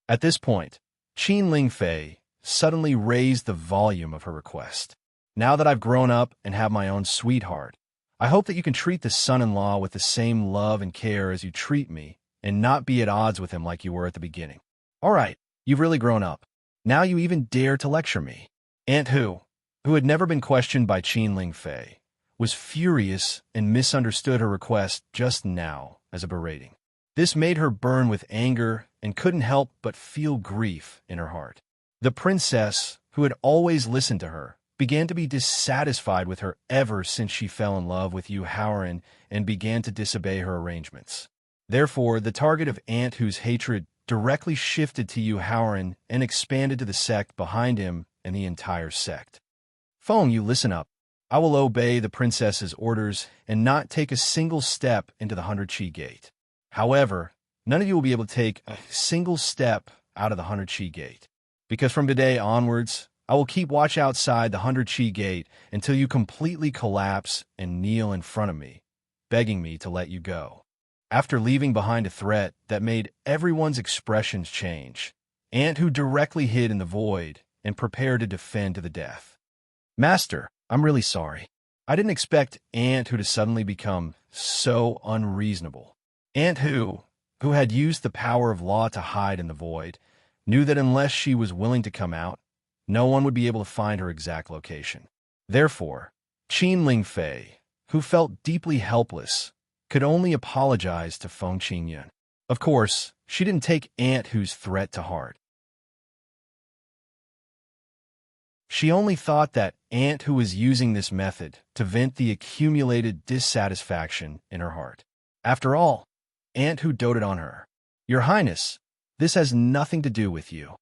At this point, Qin Lingfei suddenly raised the volume of her request. "Now that I've grown up and have my own sweetheart, I hope that you can treat the son-in-law with the same love and care as you treat me, and not be at odds with him like you were at the beginning. All right, you've really grown up. Now you even dare to lecture me. Aunt who had never been questioned by Qin Fei, was furious and misunderstood her request just now as a berating. This made her burn with anger and couldn't help but feel grief in her heart. The princess, who had always listened to her, began to be dissatisfied with her ever since she fell in love with Yu Haoran and began to disobey her arrangements. Therefore, the target of Aunt Hu's hatred directly shifted to Yu Haoran and expanded to the sect behind him and the entire sect. Feng, you listen up. I will obey the princess's orders and not take a single step into the 100 Qi Gate. However, none of you will be able to take a single step out of the 100 Qi Gate, because from today onwards, I will keep watch outside the 100 Qi Gate until you completely collapse and kneel in front of me, begging me to let you go. After leaving behind a threat that made everyone's expressions change, Aunt Hu directly hid in the void and prepared to defend to the death. Master, I'm really sorry. I didn't expect Aunt Hu to suddenly become so unreasonable. Aunt Hu had used the power of law to hide in the void, knew that unless she was willing to come out, no one would be able to find her exact location. Therefore, Qin Fei, who felt deeply helpless, could only apologize to Feng Qingyun. Of course, she didn't take Aunt Hu's threat to heart. She only thought that Aunt Hu was using this method to vent the accumulated dissatisfaction in her heart. After all, Aunt Hu doted on her. Your Highness, this has nothing to do with you.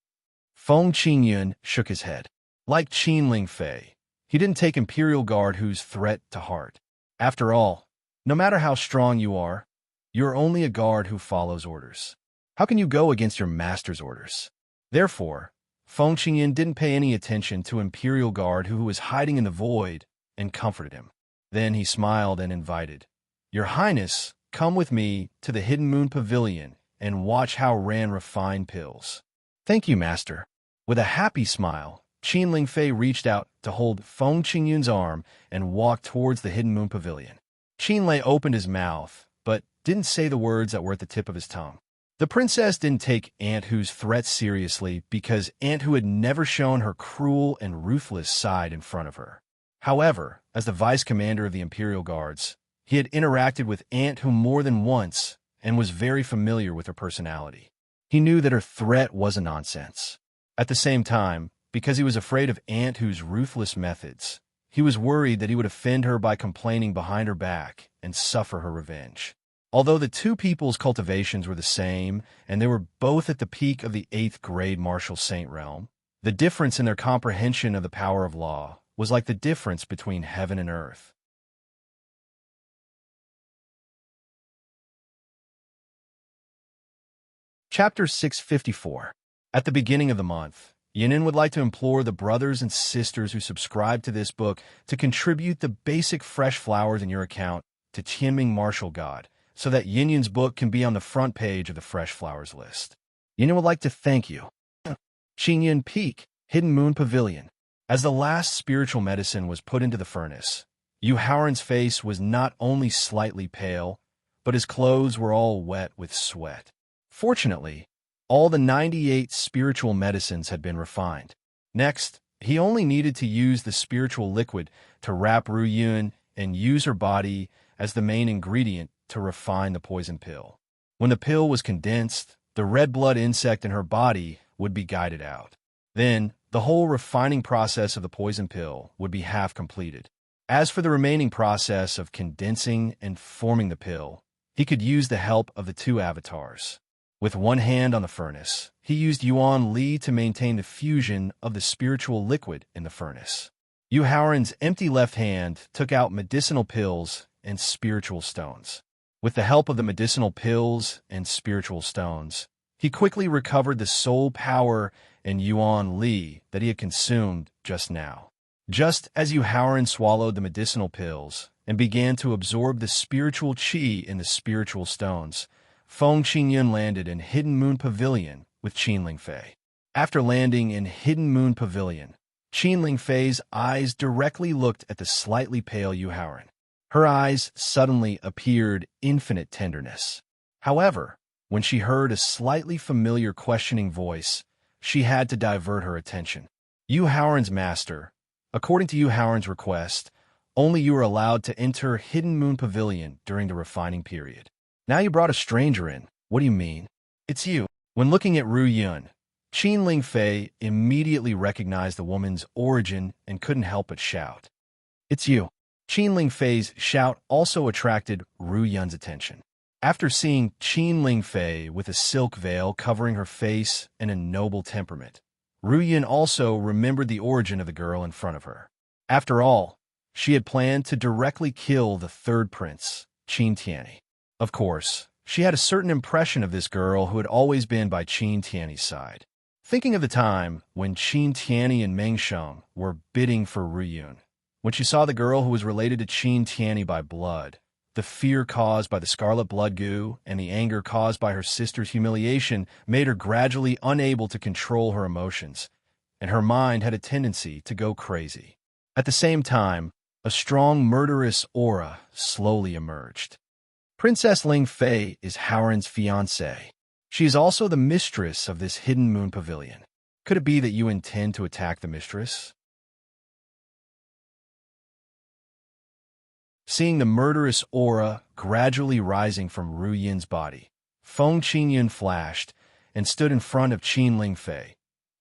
Feng Qingyun shook his head. Like Qin Fei, he didn't take Imperial Guard Hu's threat to heart. After all, no matter how strong you are, you're only a guard who follows orders. How can you go against your master's orders? Therefore, Feng Qingyun didn't pay any attention to Imperial Guard who was hiding in the void and comforted him. Then he smiled and invited, Your Highness, come with me to the Hidden Moon Pavilion and watch how Ran refine pills. Thank you, Master. With a happy smile, Qin Fei reached out to hold Feng Qingyun's arm and walked towards the Hidden Moon Pavilion. Qin opened his mouth, but didn't say the words that were at the tip of his tongue. The princess didn't take Aunt Hu's threats seriously because Aunt Hu had never shown her cruel and ruthless side in front of her. However, as the vice commander of the Imperial Guards, he had interacted with Aunt Hu more than once and was very familiar with her personality. He knew that her threat wasn't nonsense. At the same time, because he was afraid of Aunt Hu's ruthless methods, he was worried that he would offend her by complaining behind her back and suffer her revenge. Although the two people's cultivations were the same, and they were both at the peak of the 8th grade martial saint realm, the difference in their comprehension of the power of law was like the difference between heaven and earth. Chapter 654. At the beginning of the month, Yinin would like to implore the brothers and sisters who subscribe to this book to contribute the basic fresh flowers in your account to Qianming Martial God, so that Yin's book can be on the front page of the Fresh Flowers list. Yin would like to thank you. Qingyun Peak, Hidden Moon Pavilion. As the last spiritual medicine was put into the furnace, Yu Haoran's face was not only slightly pale, but his clothes were all wet with sweat. Fortunately, all the 98 spiritual medicines had been refined. Next, he only needed to use the spiritual liquid to wrap Ru Yun and use her body as the main ingredient to refine the poison pill. When the pill was condensed, the red blood insect in her body would be guided out. Then, the whole refining process of the poison pill would be half completed. As for the remaining process of condensing and forming the pill, he could use the help of the two avatars. With one hand on the furnace, he used Yuan Li to maintain the fusion of the spiritual liquid in the furnace. Yu Haoran's empty left hand took out medicinal pills and spiritual stones. With the help of the medicinal pills and spiritual stones, he quickly recovered the soul power in Yuan Li that he had consumed just now. Just as Yu Haoran swallowed the medicinal pills and began to absorb the spiritual qi in the spiritual stones, Feng Qingyun landed in Hidden Moon Pavilion with Qin Fei. After landing in Hidden Moon Pavilion, Qin Fei's eyes directly looked at the slightly pale Yu Haoran. Her eyes suddenly appeared infinite tenderness. However, when she heard a slightly familiar questioning voice, she had to divert her attention. Yu Haoran's master, according to Yu Haoran's request, only you are allowed to enter Hidden Moon Pavilion during the refining period. Now you brought a stranger in. What do you mean? It's you. When looking at Ru Yun, Qin Lingfei immediately recognized the woman's origin and couldn't help but shout. It's you. Qin Lingfei's shout also attracted Ru Yun's attention. After seeing Qin Lingfei with a silk veil covering her face and a noble temperament, Ru Yun also remembered the origin of the girl in front of her. After all, she had planned to directly kill the third prince, Qin Tianyi. Of course, she had a certain impression of this girl who had always been by Qin Tianyi's side. Thinking of the time when Qin Tianyi and Meng Sheng were bidding for Ru Yun, when she saw the girl who was related to Qin Tianyi by blood, the fear caused by the scarlet blood goo and the anger caused by her sister's humiliation made her gradually unable to control her emotions, and her mind had a tendency to go crazy. At the same time, a strong murderous aura slowly emerged. Princess Ling Fei is Haoran's fiancée. She is also the mistress of this Hidden Moon Pavilion. Could it be that you intend to attack the mistress? Seeing the murderous aura gradually rising from Ru Yin's body, Feng Qingyun flashed and stood in front of Qin Lingfei,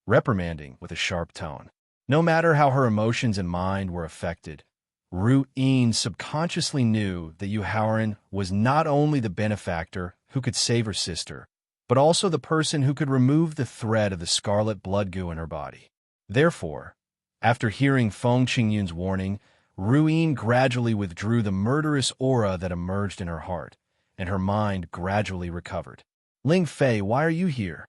reprimanding with a sharp tone. No matter how her emotions and mind were affected, Ru Yin subconsciously knew that Yu Haoran was not only the benefactor who could save her sister, but also the person who could remove the thread of the scarlet blood goo in her body. Therefore, after hearing Feng Qingyun's warning, Ru Yin gradually withdrew the murderous aura that emerged in her heart, and her mind gradually recovered. Ling Fei, why are you here?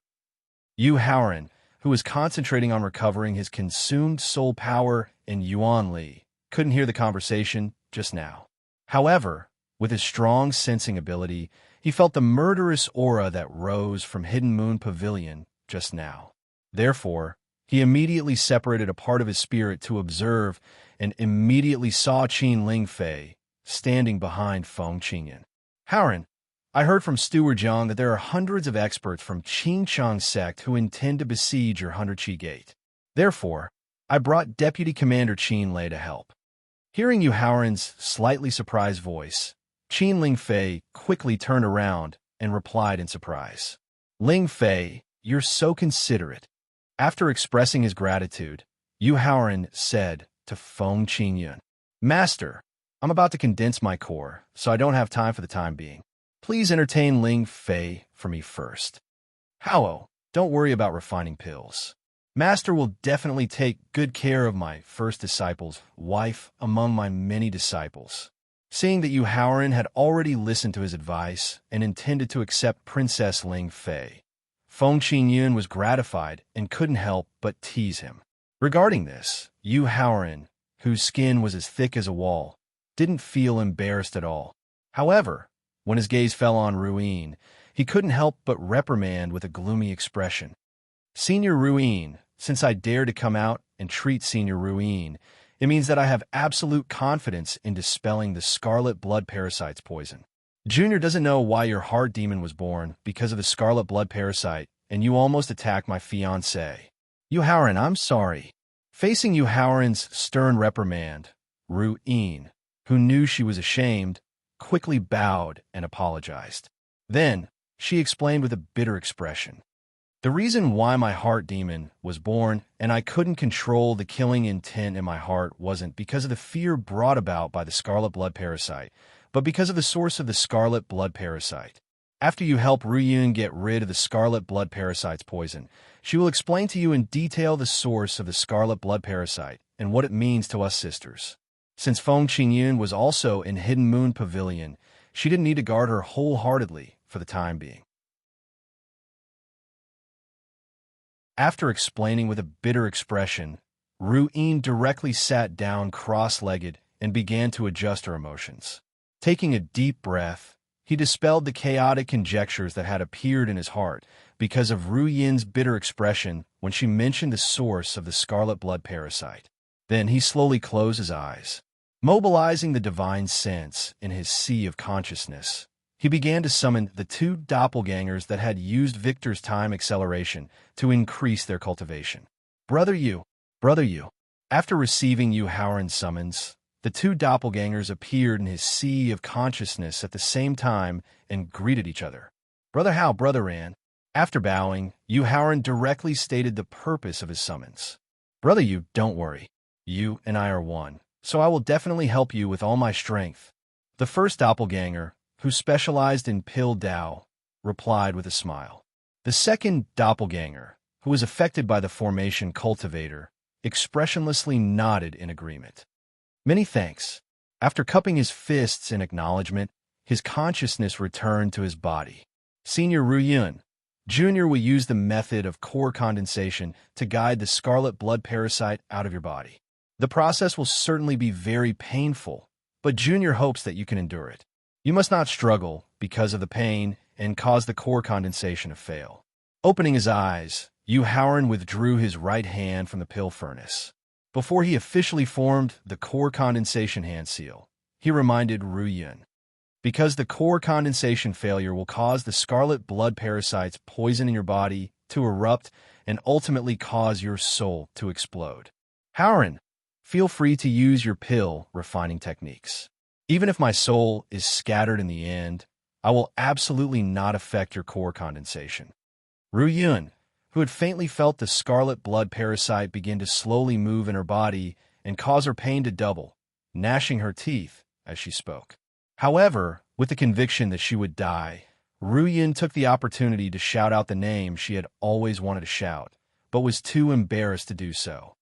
Yu Haoran, who was concentrating on recovering his consumed soul power in Yuan Li, couldn't hear the conversation just now. However, with his strong sensing ability, he felt the murderous aura that rose from Hidden Moon Pavilion just now. Therefore, he immediately separated a part of his spirit to observe and immediately saw Qin Lingfei standing behind Feng Qingyun. Haoran, I heard from Steward Jiang that there are hundreds of experts from Qingchang sect who intend to besiege your 100-Qi Gate. Therefore, I brought Deputy Commander Qin Lei to help. Hearing Yu Haoran's slightly surprised voice, Qin Lingfei quickly turned around and replied in surprise. Lingfei, you're so considerate. After expressing his gratitude, Yu Haoran said to Feng Qingyun, Master, I'm about to condense my core, so I don't have time for the time being. Please entertain Ling Fei for me first. Hao, don't worry about refining pills. Master will definitely take good care of my first disciple's wife among my many disciples. Seeing that Yu Haoran had already listened to his advice and intended to accept Princess Ling Fei, Feng Qingyun was gratified and couldn't help but tease him. Regarding this, Yu Haoran, whose skin was as thick as a wall, didn't feel embarrassed at all. However, when his gaze fell on Ru Yin, he couldn't help but reprimand with a gloomy expression. Senior Ru Yin, since I dared to come out and treat Senior Ru Yin, it means that I have absolute confidence in dispelling the scarlet blood parasite's poison. Junior doesn't know why your heart demon was born because of the scarlet blood parasite, and you almost attacked my fiancé. Yu Haoran, I'm sorry. Facing Yu Haoran's stern reprimand, Ru Yin, who knew she was ashamed, quickly bowed and apologized. Then, she explained with a bitter expression. The reason why my heart demon was born and I couldn't control the killing intent in my heart wasn't because of the fear brought about by the scarlet blood parasite, but because of the source of the scarlet blood parasite. After you help Ru Yun get rid of the scarlet blood parasite's poison, she will explain to you in detail the source of the scarlet blood parasite and what it means to us sisters. Since Feng Qingyun was also in Hidden Moon Pavilion, she didn't need to guard her wholeheartedly for the time being. After explaining with a bitter expression, Ru Yin directly sat down cross-legged and began to adjust her emotions. Taking a deep breath, he dispelled the chaotic conjectures that had appeared in his heart because of Ru Yin's bitter expression when she mentioned the source of the scarlet blood parasite. Then he slowly closed his eyes. Mobilizing the divine sense in his sea of consciousness, he began to summon the two doppelgangers that had used Victor's time acceleration to increase their cultivation. Brother Yu, Brother Yu. After receiving Yu Haoran's summons, the two doppelgangers appeared in his sea of consciousness at the same time and greeted each other. Brother Hao, Brother Ran. After bowing, Yu Haoran directly stated the purpose of his summons. Brother Yu, don't worry. You and I are one, so I will definitely help you with all my strength. The first doppelganger, who specialized in Pill Dao, replied with a smile. The second doppelganger, who was affected by the formation cultivator, expressionlessly nodded in agreement. Many thanks. After cupping his fists in acknowledgement, his consciousness returned to his body. Senior Ru Yun, Junior will use the method of core condensation to guide the scarlet blood parasite out of your body. The process will certainly be very painful, but Junior hopes that you can endure it. You must not struggle because of the pain and cause the core condensation to fail. Opening his eyes, Yu Haoran withdrew his right hand from the pill furnace. Before he officially formed the core condensation hand seal, he reminded Ru Yun. Because the core condensation failure will cause the scarlet blood parasite's poison in your body to erupt and ultimately cause your soul to explode. Haoran, feel free to use your pill refining techniques. Even if my soul is scattered in the end, I will absolutely not affect your core condensation. Ru Yun, who had faintly felt the scarlet blood parasite begin to slowly move in her body and cause her pain to double, gnashing her teeth as she spoke. However, with the conviction that she would die, Ru Yun took the opportunity to shout out the name she had always wanted to shout, but was too embarrassed to do so.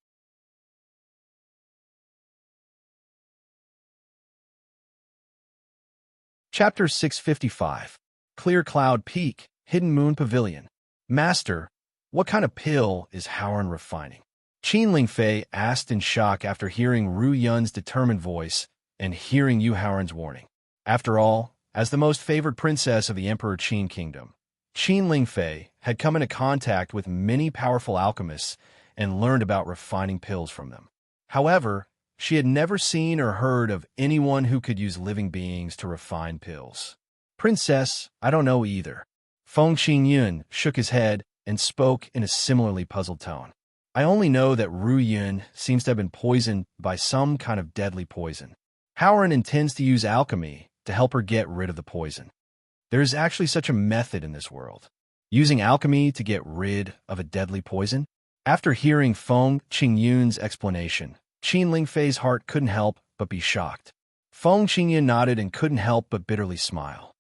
Chapter 655. Clear Cloud Peak, Hidden Moon Pavilion. Master, what kind of pill is Haoran refining? Qin Lingfei asked in shock after hearing Ru Yun's determined voice and hearing Yu Haoran's warning. After all, as the most favored princess of the Emperor Qin Kingdom, Qin Lingfei had come into contact with many powerful alchemists and learned about refining pills from them. However, she had never seen or heard of anyone who could use living beings to refine pills. Princess, I don't know either. Feng Qingyun shook his head and spoke in a similarly puzzled tone. I only know that Ru Yun seems to have been poisoned by some kind of deadly poison. Haoran intends to use alchemy to help her get rid of the poison. There is actually such a method in this world. Using alchemy to get rid of a deadly poison? After hearing Feng Qingyun's explanation, Qin Lingfei's heart couldn't help but be shocked. Feng Qingyun nodded and couldn't help but bitterly smile.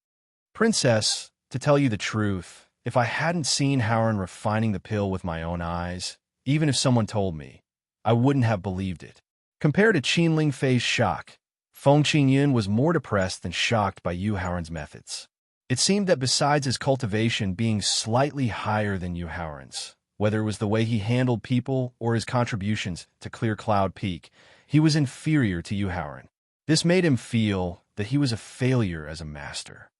Princess, to tell you the truth, if I hadn't seen Haoran refining the pill with my own eyes, even if someone told me, I wouldn't have believed it. Compared to Qin Lingfei's shock, Feng Qingyun was more depressed than shocked by Yu Haoran's methods. It seemed that besides his cultivation being slightly higher than Yu Haoran's, whether it was the way he handled people or his contributions to Clear Cloud Peak, he was inferior to Yu Haoran. This made him feel that he was a failure as a master.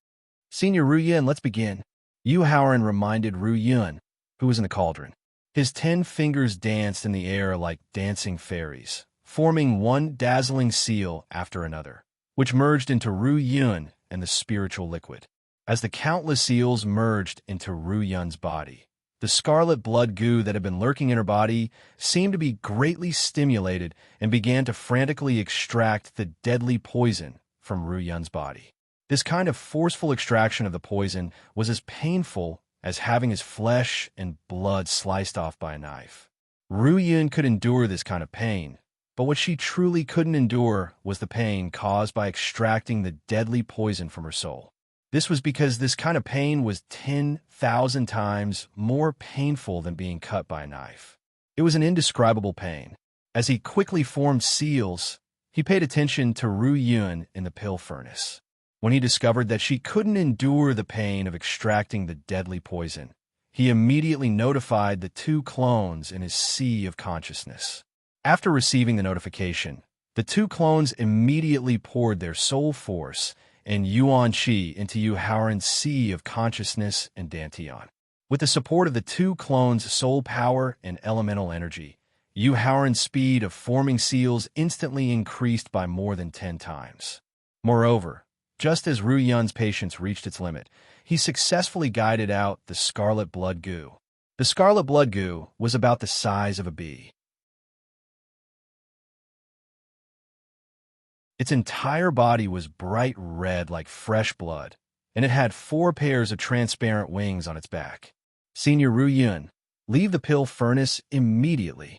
Senior Ru Yun, let's begin. Yu Haoran reminded Ru Yun, who was in the cauldron. His 10 fingers danced in the air like dancing fairies, forming one dazzling seal after another, which merged into Ru Yun and the spiritual liquid. As the countless seals merged into Ru Yun's body, the scarlet blood goo that had been lurking in her body seemed to be greatly stimulated and began to frantically extract the deadly poison from Ru Yun's body. This kind of forceful extraction of the poison was as painful as having his flesh and blood sliced off by a knife. Ru Yun could endure this kind of pain, but what she truly couldn't endure was the pain caused by extracting the deadly poison from her soul. This was because this kind of pain was 10,000 times more painful than being cut by a knife. It was an indescribable pain. As he quickly formed seals, he paid attention to Ru Yun in the pill furnace. When he discovered that she couldn't endure the pain of extracting the deadly poison, he immediately notified the 2 clones in his sea of consciousness. After receiving the notification, the 2 clones immediately poured their soul force and Yuan Qi into Yu Haoran's sea of consciousness and Dantian. With the support of the 2 clones' soul power and elemental energy, Yu Haoran's speed of forming seals instantly increased by more than 10 times. Moreover, just as Ru Yun's patience reached its limit, he successfully guided out the scarlet blood goo. The scarlet blood goo was about the size of a bee. Its entire body was bright red like fresh blood, and it had 4 pairs of transparent wings on its back. Senior Ru Yun, leave the pill furnace immediately.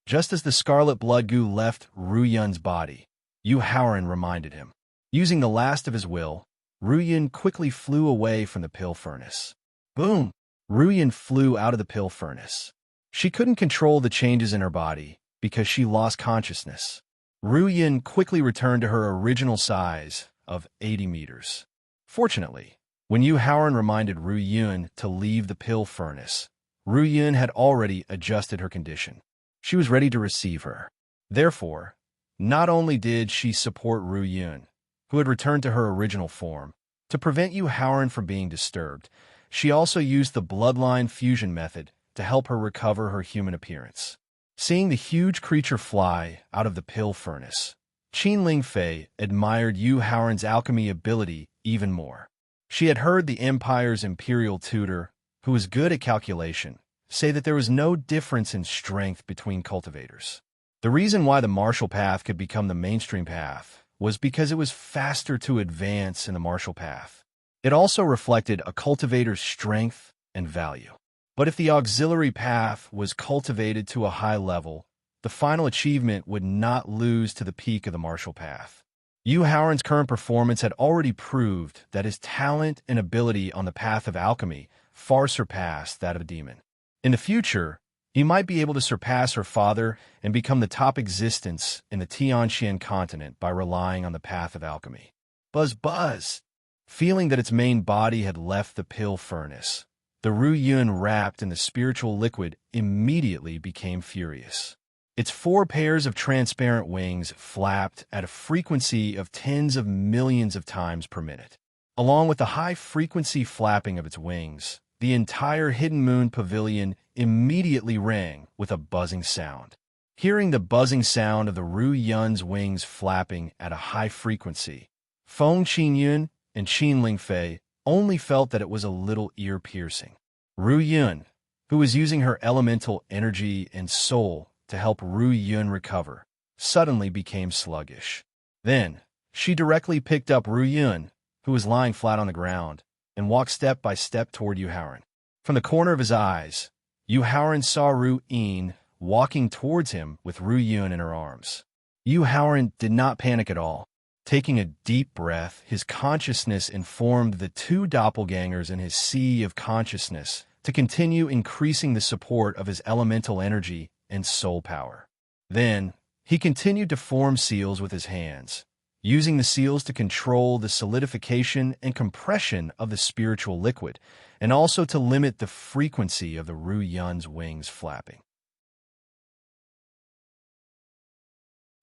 Just as the scarlet blood goo left Ru Yun's body, Yu Haoran reminded him. Using the last of his will, Ru Yun quickly flew away from the pill furnace. Boom! Ru Yun flew out of the pill furnace. She couldn't control the changes in her body because she lost consciousness. Ru Yun quickly returned to her original size of 80 meters. Fortunately, when Yu Haoran reminded Ru Yun to leave the pill furnace, Ru Yun had already adjusted her condition. She was ready to receive her. Therefore, not only did she support Ru Yun, who had returned to her original form, to prevent Yu Haoran from being disturbed, she also used the bloodline fusion method to help her recover her human appearance. Seeing the huge creature fly out of the pill furnace, Qin Lingfei admired Yu Haoran's alchemy ability even more. She had heard the Empire's imperial tutor, who was good at calculation, say that there was no difference in strength between cultivators. The reason why the martial path could become the mainstream path was because it was faster to advance in the martial path. It also reflected a cultivator's strength and value. But if the auxiliary path was cultivated to a high level, the final achievement would not lose to the peak of the martial path. Yu Haoran's current performance had already proved that his talent and ability on the path of alchemy far surpassed that of a demon. In the future, he might be able to surpass her father and become the top existence in the Tianxian continent by relying on the path of alchemy. Buzz buzz! Feeling that its main body had left the pill furnace, the Ru Yun wrapped in the spiritual liquid immediately became furious. Its 4 pairs of transparent wings flapped at a frequency of tens of millions of times per minute. Along with the high-frequency flapping of its wings, the entire Hidden Moon Pavilion immediately rang with a buzzing sound. Hearing the buzzing sound of the Ru Yun's wings flapping at a high frequency, Feng Qinyun and Qin Lingfei only felt that it was a little ear-piercing. Ru Yun, who was using her elemental energy and soul to help Ru Yun recover, suddenly became sluggish. Then, she directly picked up Ru Yun, who was lying flat on the ground, and walked step by step toward Yu Haoran. From the corner of his eyes, Yu Haoran saw Ru Yin walking towards him with Ru Yun in her arms. Yu Haoran did not panic at all. Taking a deep breath, his consciousness informed the 2 doppelgangers in his sea of consciousness to continue increasing the support of his elemental energy and soul power. Then, he continued to form seals with his hands, using the seals to control the solidification and compression of the spiritual liquid, and also to limit the frequency of the Ru Yun's wings flapping.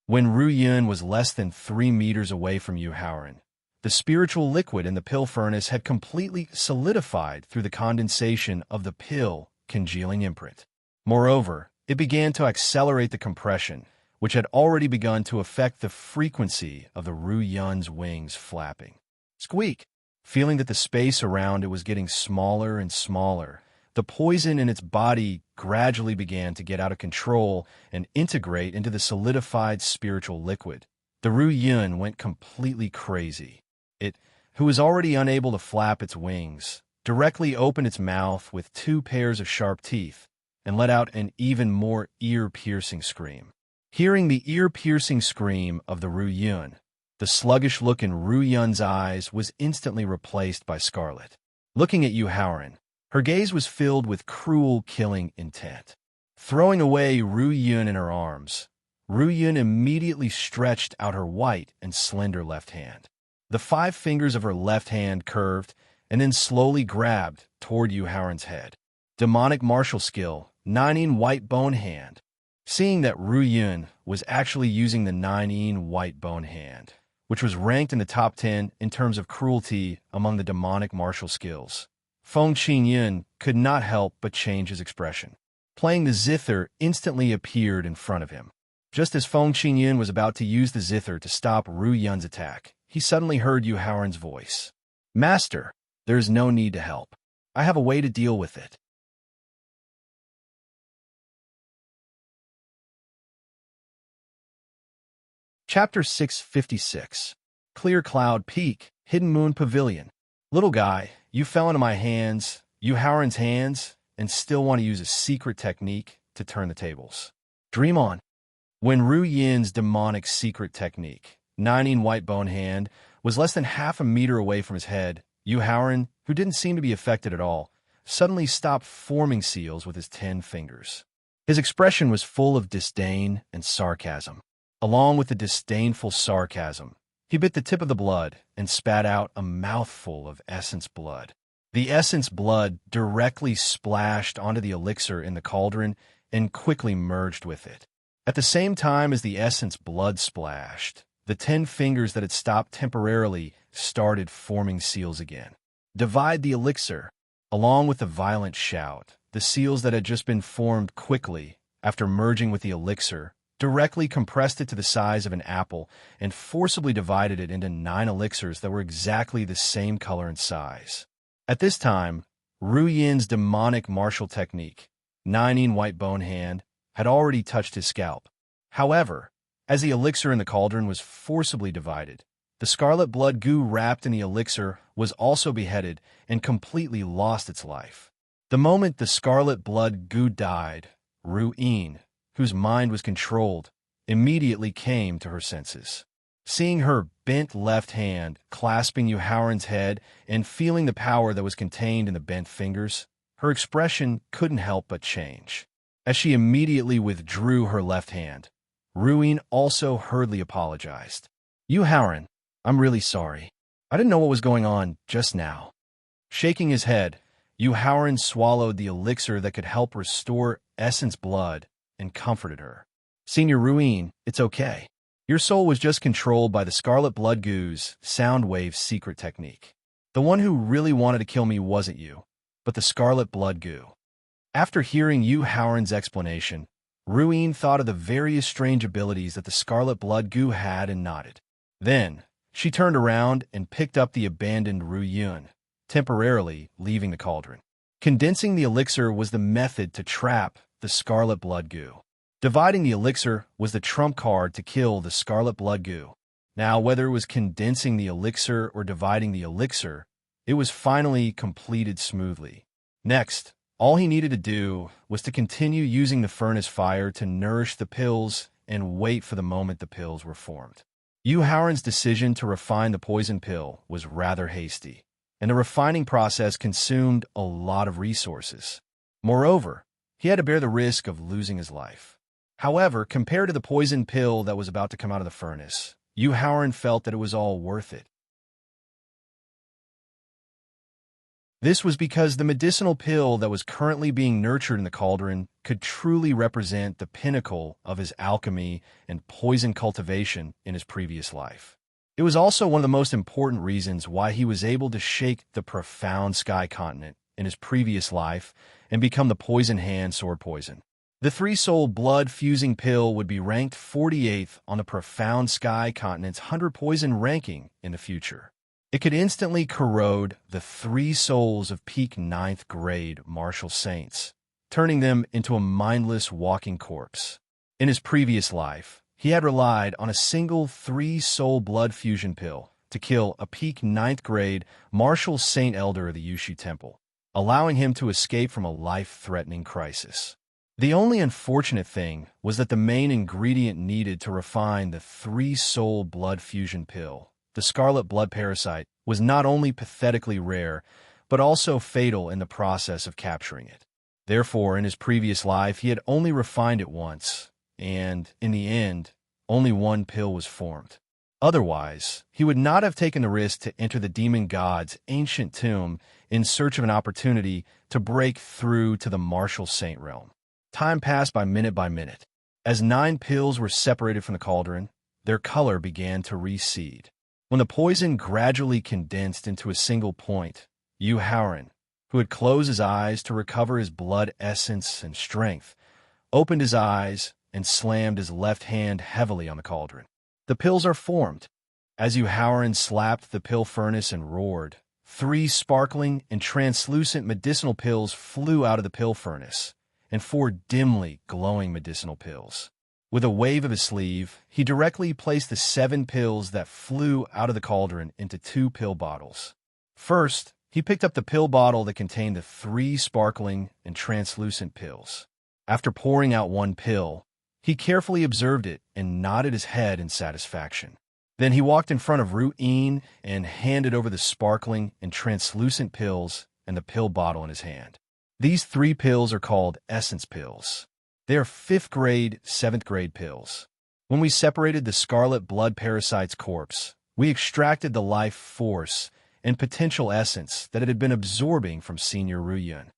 When Ru Yun was less than 3 meters away from Yu Haoran, the spiritual liquid in the pill furnace had completely solidified through the condensation of the pill congealing imprint. Moreover, it began to accelerate the compression, which had already begun to affect the frequency of the Ru Yun's wings flapping. Squeak! Feeling that the space around it was getting smaller and smaller, the poison in its body gradually began to get out of control and integrate into the solidified spiritual liquid. The Ru Yun went completely crazy. It, who was already unable to flap its wings, directly opened its mouth with 2 pairs of sharp teeth and let out an even more ear-piercing scream. Hearing the ear-piercing scream of the Ru Yun, the sluggish look in Ru Yun's eyes was instantly replaced by scarlet. Looking at Yu Haoran, her gaze was filled with cruel, killing intent. Throwing away Ru Yun in her arms, Ru Yun immediately stretched out her white and slender left hand. The 5 fingers of her left hand curved and then slowly grabbed toward Yu Haoran's head. Demonic martial skill, 9-in white bone hand. Seeing that Ru Yun was actually using the 9-in white bone hand, which was ranked in the top 10 in terms of cruelty among the demonic martial skills, Feng Qinyun could not help but change his expression. playing the zither instantly appeared in front of him. Just as Feng Qingyun was about to use the zither to stop Ru Yun's attack, he suddenly heard Yu Haoran's voice. "Master, there is no need to help. I have a way to deal with it." Chapter 656. Clear Cloud Peak, Hidden Moon Pavilion. Little guy, you fell into my hands, Yu Haoran's hands, and still want to use a secret technique to turn the tables. Dream on. When Ru Yin's demonic secret technique, Nining White Bone Hand, was less than half a meter away from his head, Yu Haoran, who didn't seem to be affected at all, suddenly stopped forming seals with his 10 fingers. His expression was full of disdain and sarcasm. Along with the disdainful sarcasm, he bit the tip of the blood and spat out a mouthful of essence blood. The essence blood directly splashed onto the elixir in the cauldron and quickly merged with it. At the same time as the essence blood splashed, the 10 fingers that had stopped temporarily started forming seals again. Divide the elixir. Along with the violent shout, the seals that had just been formed quickly, after merging with the elixir, directly compressed it to the size of an apple and forcibly divided it into 9 elixirs that were exactly the same color and size. At this time, Ru Yin's demonic martial technique, Nining White Bone Hand, had already touched his scalp. However, as the elixir in the cauldron was forcibly divided, the scarlet blood goo wrapped in the elixir was also beheaded and completely lost its life. The moment the scarlet blood goo died, Ru Yin, whose mind was controlled, immediately came to her senses. Seeing her bent left hand clasping Yu Haoran's head and feeling the power that was contained in the bent fingers, her expression couldn't help but change. As she immediately withdrew her left hand, Ru Yin also hurriedly apologized. "Yu Haoran, I'm really sorry. I didn't know what was going on just now." Shaking his head, Yu Haoran swallowed the elixir that could help restore essence blood and comforted her. "Senior Ru Yin, it's okay. Your soul was just controlled by the scarlet blood goo's sound wave secret technique. The one who really wanted to kill me wasn't you, but the scarlet blood goo." After hearing Yu Haoran's explanation, Ru Yin thought of the various strange abilities that the scarlet blood goo had and nodded. Then, she turned around and picked up the abandoned Ru Yun, temporarily leaving the cauldron. Condensing the elixir was the method to trap the scarlet blood goo. Dividing the elixir was the trump card to kill the scarlet blood goo. Now, whether it was condensing the elixir or dividing the elixir, it was finally completed smoothly. Next, all he needed to do was to continue using the furnace fire to nourish the pills and wait for the moment the pills were formed. Yu Haoran's decision to refine the poison pill was rather hasty, and the refining process consumed a lot of resources. Moreover, he had to bear the risk of losing his life. However, compared to the poison pill that was about to come out of the furnace, Yu Haoran felt that it was all worth it. This was because the medicinal pill that was currently being nurtured in the cauldron could truly represent the pinnacle of his alchemy and poison cultivation in his previous life. It was also one of the most important reasons why he was able to shake the profound sky continent in his previous life and become the poison hand sword poison. The 3-soul blood fusing pill would be ranked 48th on the profound sky continent's 100 poison ranking in the future. It could instantly corrode the 3 souls of peak 9th grade martial saints, turning them into a mindless walking corpse. In his previous life, he had relied on a single 3-soul blood fusion pill to kill a peak 9th grade martial saint elder of the Yushu Temple, allowing him to escape from a life-threatening crisis. The only unfortunate thing was that the main ingredient needed to refine the 3-soul blood fusion pill, the scarlet blood parasite, was not only pathetically rare, but also fatal in the process of capturing it. Therefore, in his previous life, he had only refined it once, and, in the end, only 1 pill was formed. Otherwise, he would not have taken the risk to enter the demon god's ancient tomb in search of an opportunity to break through to the martial saint realm. Time passed by minute. As 9 pills were separated from the cauldron, their color began to recede. When the poison gradually condensed into a single point, Yu Haoran, who had closed his eyes to recover his blood essence and strength, opened his eyes and slammed his left hand heavily on the cauldron. The pills are formed. As Howren slapped the pill furnace and roared, 3 sparkling and translucent medicinal pills flew out of the pill furnace, and 4 dimly glowing medicinal pills. With a wave of his sleeve, he directly placed the 7 pills that flew out of the cauldron into 2 pill bottles. First, he picked up the pill bottle that contained the 3 sparkling and translucent pills. After pouring out 1 pill, he carefully observed it and nodded his head in satisfaction. Then he walked in front of Ruin and handed over the sparkling and translucent pills and the pill bottle in his hand. These 3 pills are called essence pills. They are 5th grade, 7th grade pills. When we separated the scarlet blood parasite's corpse, we extracted the life force and potential essence that it had been absorbing from Senior Ruin.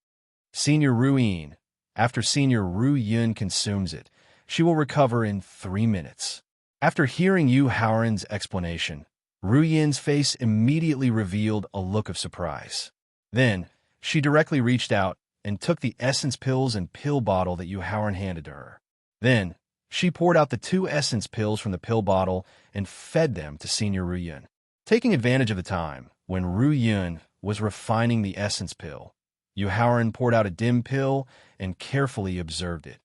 Senior Ruin, after Senior Ruin consumes it, she will recover in 3 minutes. After hearing Howren's explanation, Ruin's face immediately revealed a look of surprise. Then, she directly reached out and took the essence pills and pill bottle that Howren handed to her. Then, she poured out the 2 essence pills from the pill bottle and fed them to Senior Ruin. Taking advantage of the time when Ruin was refining the essence pill, Howren poured out a dim pill and carefully observed it.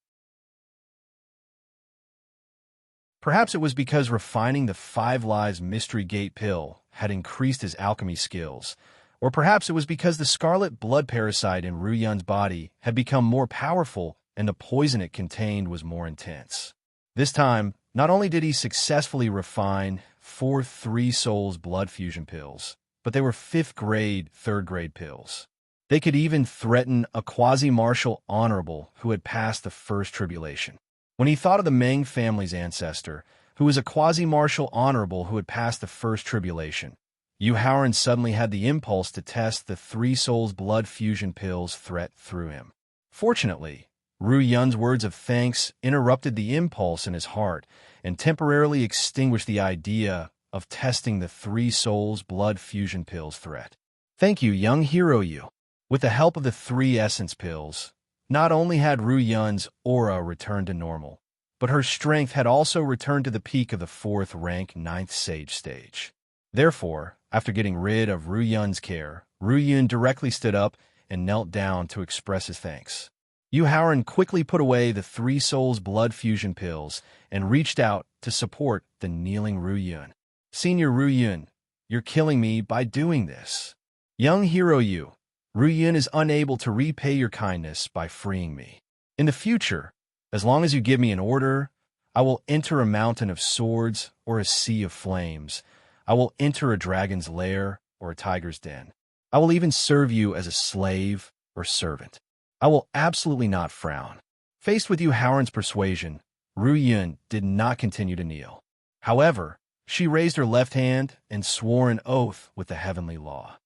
Perhaps it was because refining the 5 Lives Mystery Gate pill had increased his alchemy skills, or perhaps it was because the scarlet blood parasite in Ruin's body had become more powerful and the poison it contained was more intense. This time, not only did he successfully refine 4 3 Souls blood fusion pills, but they were 5th grade, 3rd grade pills. They could even threaten a quasi-martial honorable who had passed the first tribulation. When he thought of the Meng family's ancestor, who was a quasi-martial honorable who had passed the first tribulation, Howren suddenly had the impulse to test the 3 Souls blood fusion pills threat through him. Fortunately, Ruin's words of thanks interrupted the impulse in his heart and temporarily extinguished the idea of testing the 3 Souls blood fusion pills threat. Thank you, young hero you. With the help of the 3 essence pills, not only had Ruin's aura returned to normal, but her strength had also returned to the peak of the 4th rank 9th sage stage. Therefore, after getting rid of Ruin's care, Ruin directly stood up and knelt down to express his thanks. Howren quickly put away the 3 Souls blood fusion pills and reached out to support the kneeling Ruin. Senior Ruin, you're killing me by doing this. Young hero you, Ruin is unable to repay your kindness by freeing me. In the future, as long as you give me an order, I will enter a mountain of swords or a sea of flames. I will enter a dragon's lair or a tiger's den. I will even serve you as a slave or servant. I will absolutely not frown. Faced with Howren's persuasion, Ruin did not continue to kneel. However, she raised her left hand and swore an oath with the heavenly law.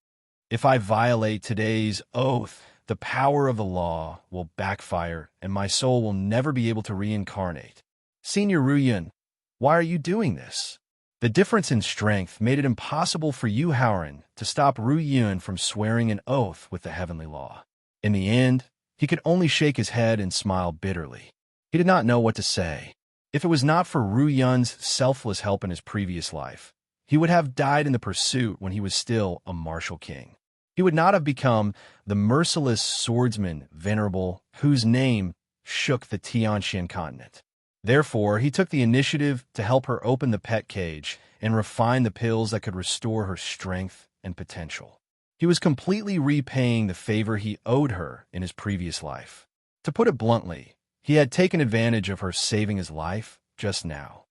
If I violate today's oath, the power of the law will backfire and my soul will never be able to reincarnate. Senior Ruin, why are you doing this? The difference in strength made it impossible for Howren to stop Ruin from swearing an oath with the heavenly law. In the end, he could only shake his head and smile bitterly. He did not know what to say. If it was not for Ruin's selfless help in his previous life, he would have died in the pursuit when he was still a martial king. He would not have become the merciless swordsman Venerable whose name shook the Tianxian continent. Therefore, he took the initiative to help her open the pet cage and refine the pills that could restore her strength and potential. He was completely repaying the favor he owed her in his previous life. To put it bluntly, he had taken advantage of her saving his life just now.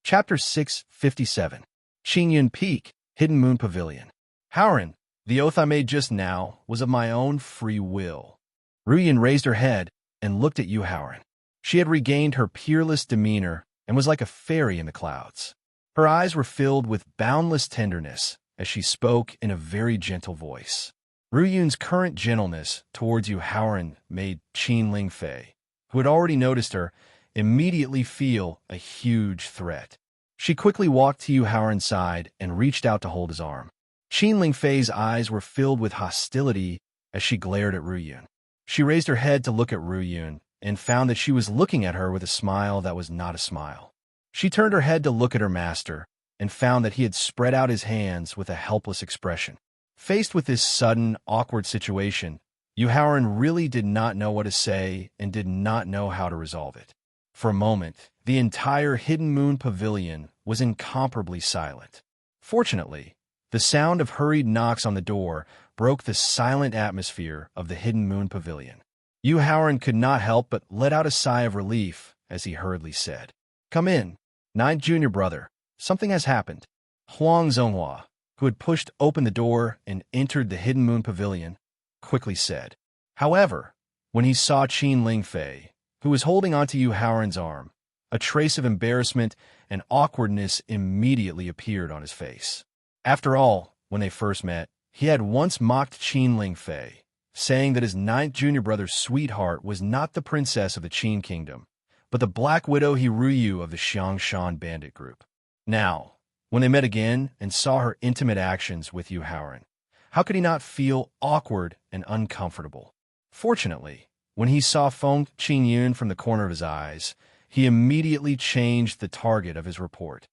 Chapter 657. Qingyun Peak, Hidden Moon Pavilion. Howren, the oath I made just now was of my own free will. Ruin raised her head and looked at Howren. She had regained her peerless demeanor and was like a fairy in the clouds. Her eyes were filled with boundless tenderness as she spoke in a very gentle voice. Ruin's current gentleness towards Howren made Qin Lingfei, who had already noticed her, immediately feel a huge threat. She quickly walked to Yu Haoran's side and reached out to hold his arm. Qin Lingfei's eyes were filled with hostility as she glared at Ruyun. She raised her head to look at Ruyun and found that she was looking at her with a smile that was not a smile. She turned her head to look at her master and found that he had spread out his hands with a helpless expression. Faced with this sudden, awkward situation, Yu Haoran really did not know what to say and did not know how to resolve it. For a moment, the entire Hidden Moon Pavilion was incomparably silent. Fortunately, the sound of hurried knocks on the door broke the silent atmosphere of the Hidden Moon Pavilion. Yu Haoran could not help but let out a sigh of relief as he hurriedly said, "Come in, Ninth Junior Brother. Something has happened." Huang Zonghua, who had pushed open the door and entered the Hidden Moon Pavilion, quickly said. However, when he saw Qin Lingfei, who was holding onto Yu Haoran's arm, a trace of embarrassment and awkwardness immediately appeared on his face. After all, when they first met, he had once mocked Qin Lingfei, saying that his ninth junior brother's sweetheart was not the princess of the Qin kingdom, but the Black Widow Hiruyu of the Xiangshan bandit group. Now, when they met again and saw her intimate actions with Yu Haoran, how could he not feel awkward and uncomfortable? Fortunately, when he saw Feng Qingyun from the corner of his eyes, he immediately changed the target of his report.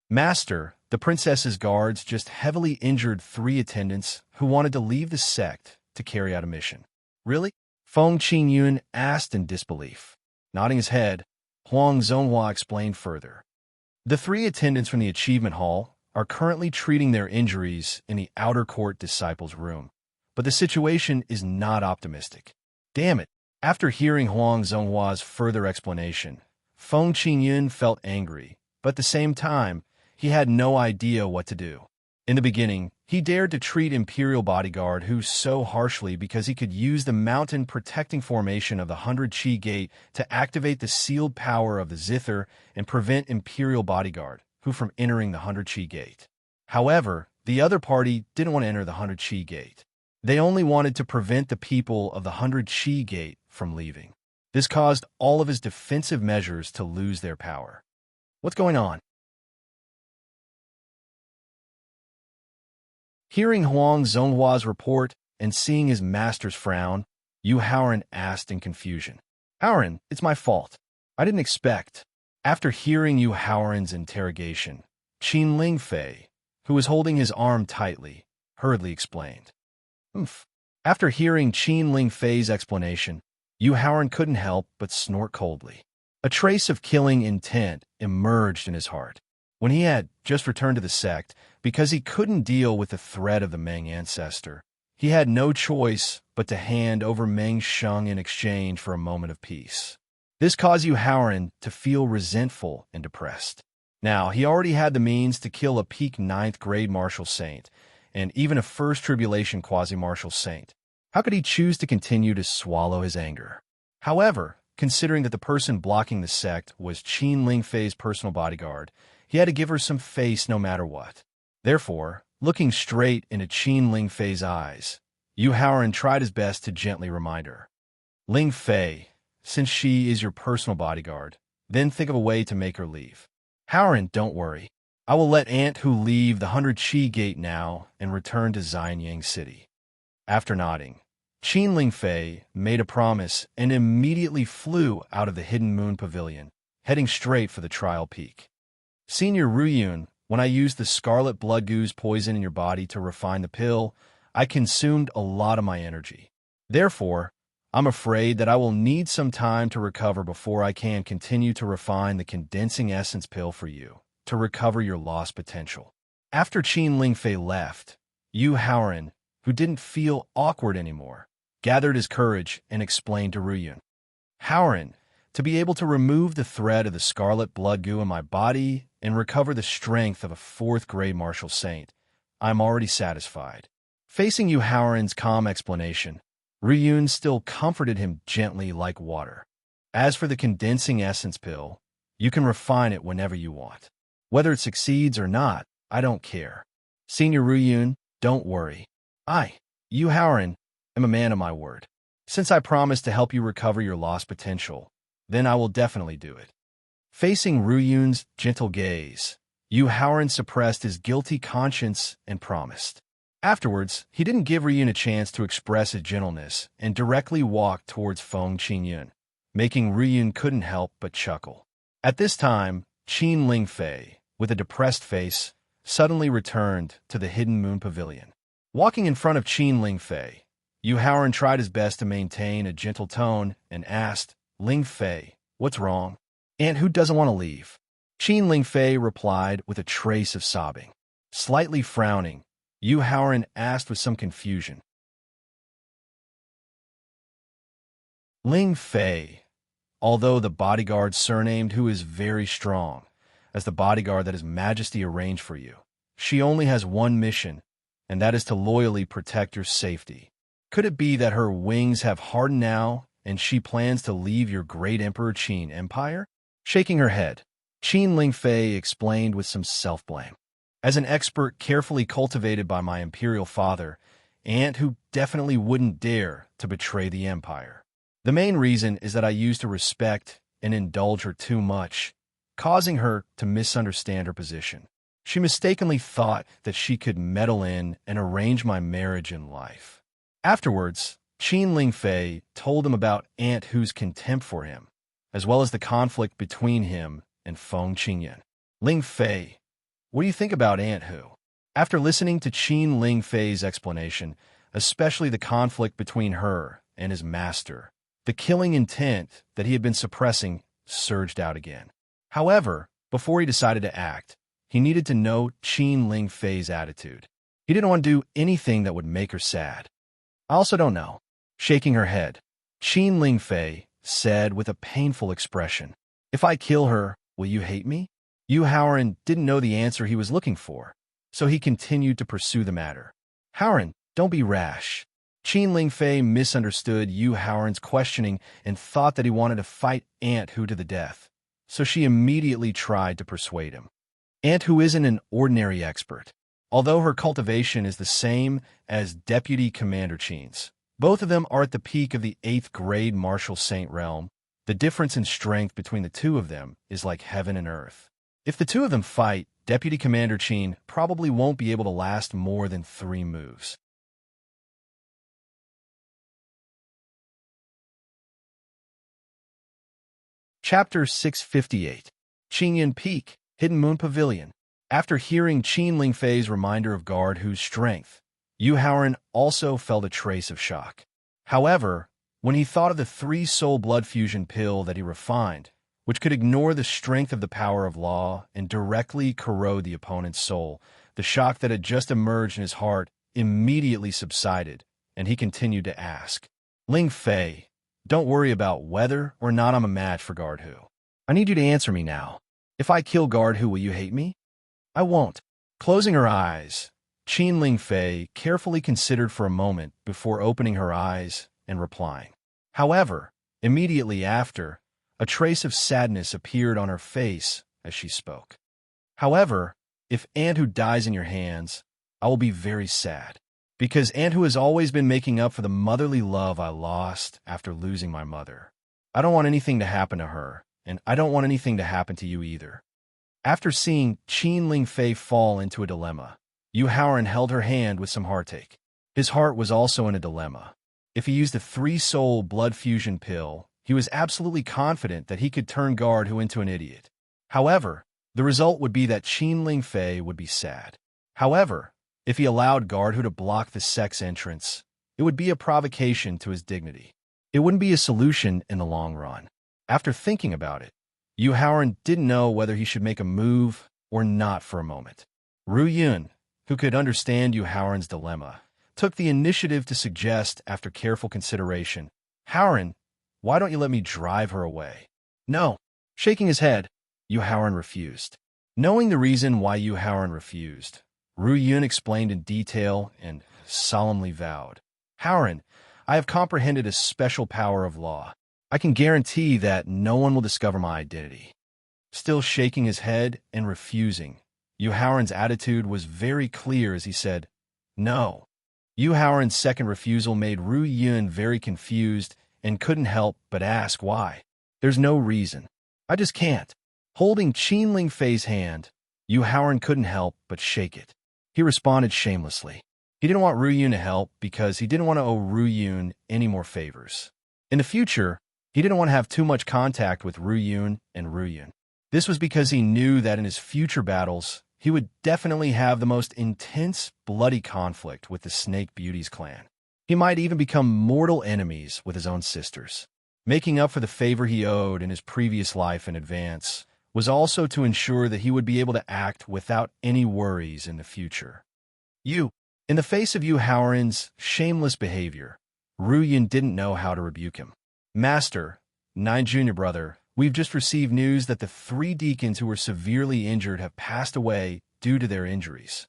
Master, the princess's guards just heavily injured 3 attendants who wanted to leave the sect to carry out a mission. Really? Feng Qingyun asked in disbelief. Nodding his head, Huang Zonghua explained further. The 3 attendants from the Achievement Hall are currently treating their injuries in the outer court disciples' room, but the situation is not optimistic. Damn it! After hearing Huang Zonghua's further explanation, Feng Qingyun felt angry, but at the same time, he had no idea what to do. In the beginning, he dared to treat Imperial Bodyguard Hu so harshly because he could use the mountain protecting formation of the 100 Chi Gate to activate the sealed power of the Zither and prevent Imperial Bodyguard Hu from entering the 100 Chi Gate. However, the other party didn't want to enter the 100 Chi Gate. They only wanted to prevent the people of the 100 Chi Gate from leaving. This caused all of his defensive measures to lose their power. What's going on? Hearing Huang Zonghua's report and seeing his master's frown, Yu Haoran asked in confusion. Haoran, it's my fault. I didn't expect. After hearing Yu Haoran's interrogation, Qin Lingfei, who was holding his arm tightly, hurriedly explained. Oomph. After hearing Qin Lingfei's explanation, Yu Haoran couldn't help but snort coldly. A trace of killing intent emerged in his heart. When he had just returned to the sect, because he couldn't deal with the threat of the Meng ancestor, he had no choice but to hand over Meng Sheng in exchange for a moment of peace. This caused Yu Haoran to feel resentful and depressed. Now, he already had the means to kill a peak 9th grade martial saint, and even a first tribulation quasi-martial saint. How could he choose to continue to swallow his anger? However, considering that the person blocking the sect was Qin Lingfei's personal bodyguard, he had to give her some face no matter what. Therefore, looking straight into Qin Lingfei's eyes, Yu Haoran tried his best to gently remind her. Lingfei, since she is your personal bodyguard, then think of a way to make her leave. Haoran, don't worry. I will let Aunt Hu leave the 100 Chi Gate now and return to Xianyang City. After nodding, Qin Lingfei made a promise and immediately flew out of the Hidden Moon Pavilion, heading straight for the Trial Peak. Senior Ruyun, when I used the scarlet blood goo's poison in your body to refine the pill, I consumed a lot of my energy. Therefore, I'm afraid that I will need some time to recover before I can continue to refine the condensing essence pill for you, to recover your lost potential. After Qin Lingfei left, Yu Haoran, who didn't feel awkward anymore, gathered his courage and explained to Ruyun. Haoran, to be able to remove the thread of the scarlet blood goo in my body and recover the strength of a 4th grade martial saint, I'm already satisfied. Facing Yu Haoran's calm explanation, Ruyun still comforted him gently like water. As for the condensing essence pill, you can refine it whenever you want. Whether it succeeds or not, I don't care. Senior Ruyun, don't worry. Yu Haoran, am a man of my word. Since I promised to help you recover your lost potential, then I will definitely do it. Facing Ruyun's gentle gaze, Yu Haoran suppressed his guilty conscience and promised. Afterwards, he didn't give Ruyun a chance to express his gentleness and directly walked towards Feng Qingyun, making Ruyun couldn't help but chuckle. At this time, Qin Lingfei, with a depressed face, suddenly returned to the Hidden Moon Pavilion. Walking in front of Qin Lingfei, Yu Haoran tried his best to maintain a gentle tone and asked, "Lingfei, what's wrong? And who doesn't want to leave?" Qin Lingfei replied with a trace of sobbing. Slightly frowning, Yu Haoran asked with some confusion, "Ling Fei, although the bodyguard surnamed who is very strong, as the bodyguard that His Majesty arranged for you, she only has one mission, and that is to loyally protect your safety. Could it be that her wings have hardened now, and she plans to leave your great Emperor Qin Empire?" Shaking her head, Qin Lingfei explained with some self-blame. "As an expert carefully cultivated by my imperial father, and who definitely wouldn't dare to betray the empire. The main reason is that I used to respect and indulge her too much, causing her to misunderstand her position. She mistakenly thought that she could meddle in and arrange my marriage and life." Afterwards, Qin Lingfei told him about Aunt Hu's contempt for him, as well as the conflict between him and Feng Qingyun. "Lingfei, what do you think about Aunt Hu?" After listening to Qin Lingfei's explanation, especially the conflict between her and his master, the killing intent that he had been suppressing surged out again. However, before he decided to act, he needed to know Qin Lingfei's attitude. He didn't want to do anything that would make her sad. "I also don't know." Shaking her head, Qin Lingfei said with a painful expression, "If I kill her, will you hate me?" Yu Haoran didn't know the answer he was looking for, so he continued to pursue the matter. "Haoran, don't be rash." Qin Lingfei misunderstood Yu Haoran's questioning and thought that he wanted to fight Aunt Hu to the death, so she immediately tried to persuade him. Aunt Hu isn't an ordinary expert. Although her cultivation is the same as Deputy Commander Qin's, both of them are at the peak of the 8th grade Martial Saint realm. The difference in strength between the two of them is like heaven and earth. If the two of them fight, Deputy Commander Qin probably won't be able to last more than 3 moves. Chapter 658. Qingyun Peak, Hidden Moon Pavilion. After hearing Qin Lingfei's reminder of Guard Hu's strength, Yu Haoran also felt a trace of shock. However, when he thought of the 3-soul blood fusion pill that he refined, which could ignore the strength of the power of law and directly corrode the opponent's soul, the shock that had just emerged in his heart immediately subsided, and he continued to ask, "Ling Fei, don't worry about whether or not I'm a match for Guard Hu. I need you to answer me now. If I kill Guard Hu, will you hate me?" "I won't." Closing her eyes, Qin Lingfei carefully considered for a moment before opening her eyes and replying. However, immediately after, a trace of sadness appeared on her face as she spoke. "However, if Aunt Hu dies in your hands, I will be very sad, because Aunt Hu has always been making up for the motherly love I lost after losing my mother. I don't want anything to happen to her, and I don't want anything to happen to you either." After seeing Qin Lingfei fall into a dilemma, Yu Haoran held her hand with some heartache. His heart was also in a dilemma. If he used a 3-soul blood fusion pill, he was absolutely confident that he could turn Guard Hu into an idiot. However, the result would be that Qin Lingfei would be sad. However, if he allowed Guard Hu to block the sex entrance, it would be a provocation to his dignity. It wouldn't be a solution in the long run. After thinking about it, Yu Haoran didn't know whether he should make a move or not for a moment. Ruyun, who could understand Yu Haoran's dilemma, took the initiative to suggest, after careful consideration, "Haoran, why don't you let me drive her away?" "No." Shaking his head, Yu Haoran refused. Knowing the reason why Yu Haoran refused, Ruyun explained in detail and solemnly vowed, "Haoran, I have comprehended a special power of law. I can guarantee that no one will discover my identity." Still shaking his head and refusing, Yu Haoran's attitude was very clear as he said, "No." Yu Haoran's second refusal made Ruyun very confused and couldn't help but ask why. "There's no reason. I just can't." Holding Qin Lingfei's hand, Yu Haoran couldn't help but shake it. He responded shamelessly. He didn't want Ru Yun to help because he didn't want to owe Ru Yun any more favors. In the future, he didn't want to have too much contact with Ru Yun and Ru Yun. This was because he knew that in his future battles, he would definitely have the most intense, bloody conflict with the Snake Beauties clan. He might even become mortal enemies with his own sisters. Making up for the favor he owed in his previous life in advance was also to ensure that he would be able to act without any worries in the future. In the face of Yu Haoran's shameless behavior, Ru Yun didn't know how to rebuke him. Master, 9 junior brother, we've just received news that the 3 deacons who were severely injured have passed away due to their injuries.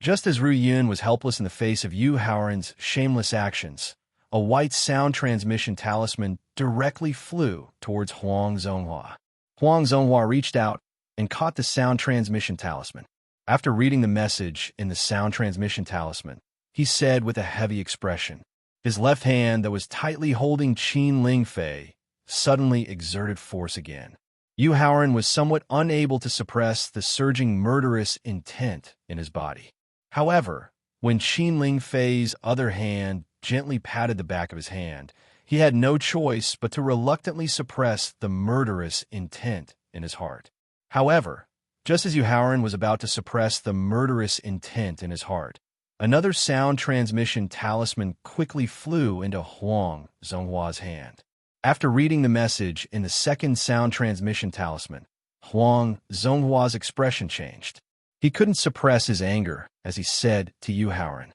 Just as Ru Yun was helpless in the face of Yu Haoran's shameless actions, a white sound transmission talisman directly flew towards Huang Zonghua. Huang Zonghua reached out and caught the sound transmission talisman. After reading the message in the sound transmission talisman, he said with a heavy expression, his left hand that was tightly holding Qin Lingfei suddenly exerted force again. Yu Haoran was somewhat unable to suppress the surging murderous intent in his body. However, when Qin Lingfei's other hand gently patted the back of his hand, he had no choice but to reluctantly suppress the murderous intent in his heart. However, just as Yu Haoran was about to suppress the murderous intent in his heart, another sound transmission talisman quickly flew into Huang Zhonghua's hand. After reading the message in the second sound transmission talisman, Huang Zhonghua's expression changed. He couldn't suppress his anger as he said to Yu Haoran,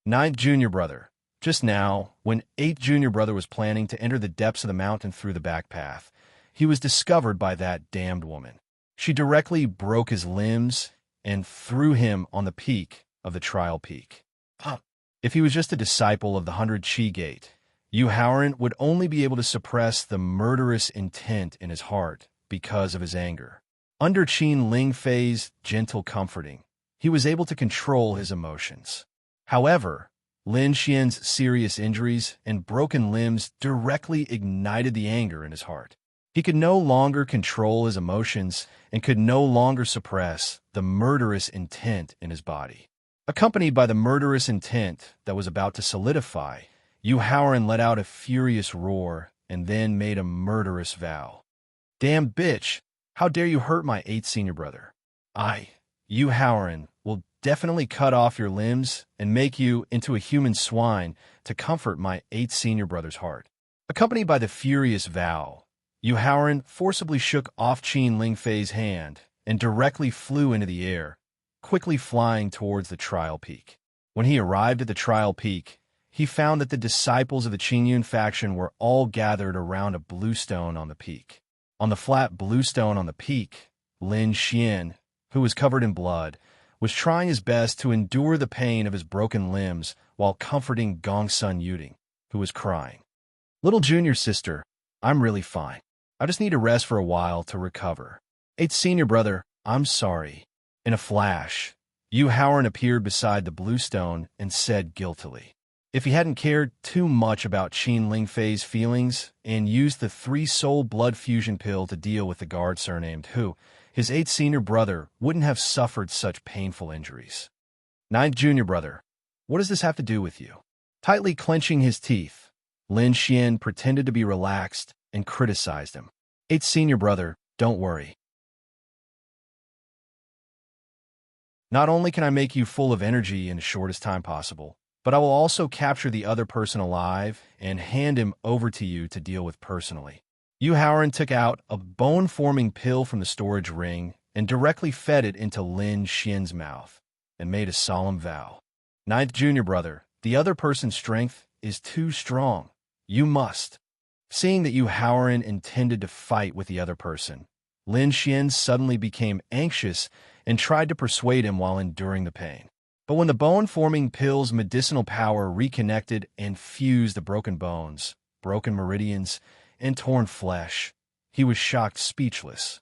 9th junior brother, just now, when 8th junior brother was planning to enter the depths of the mountain through the back path, he was discovered by that damned woman. She directly broke his limbs and threw him on the peak of the trial peak. If he was just a disciple of the 100 Chi Gate, Yu Haoran would only be able to suppress the murderous intent in his heart because of his anger. Under Qin Lingfei's gentle comforting, he was able to control his emotions. However, Lin Xian's serious injuries and broken limbs directly ignited the anger in his heart. He could no longer control his emotions and could no longer suppress the murderous intent in his body. Accompanied by the murderous intent that was about to solidify, Yu Haoran let out a furious roar and then made a murderous vow. Damn bitch, how dare you hurt my 8th senior brother? Yu Haoran, will definitely cut off your limbs and make you into a human swine to comfort my 8th senior brother's heart. Accompanied by the furious vow, Yu Haoran forcibly shook off Qin Lingfei's hand and directly flew into the air, quickly flying towards the trial peak. When he arrived at the trial peak, he found that the disciples of the Qingyun faction were all gathered around a blue stone on the peak. On the flat blue stone on the peak, Lin Xian, who was covered in blood, was trying his best to endure the pain of his broken limbs while comforting Gongsun Yuding, who was crying. Little junior sister, I'm really fine. I just need to rest for a while to recover. 8th senior brother, I'm sorry. In a flash, Yu Haoran appeared beside the blue stone and said guiltily. If he hadn't cared too much about Qin Lingfei's feelings and used the 3-soul blood fusion pill to deal with the guard surnamed Hu, his 8th senior brother wouldn't have suffered such painful injuries. 9th junior brother, what does this have to do with you? Tightly clenching his teeth, Lin Xian pretended to be relaxed and criticized him. 8th senior brother, don't worry. Not only can I make you full of energy in the shortest time possible, but I will also capture the other person alive and hand him over to you to deal with personally. Yu Haoran took out a bone-forming pill from the storage ring and directly fed it into Lin Xian's mouth and made a solemn vow. 9th junior brother, the other person's strength is too strong. You must. Seeing that Yu Haoran intended to fight with the other person, Lin Xian suddenly became anxious and tried to persuade him while enduring the pain. But when the bone-forming pill's medicinal power reconnected and fused the broken bones, broken meridians, and torn flesh, he was shocked speechless.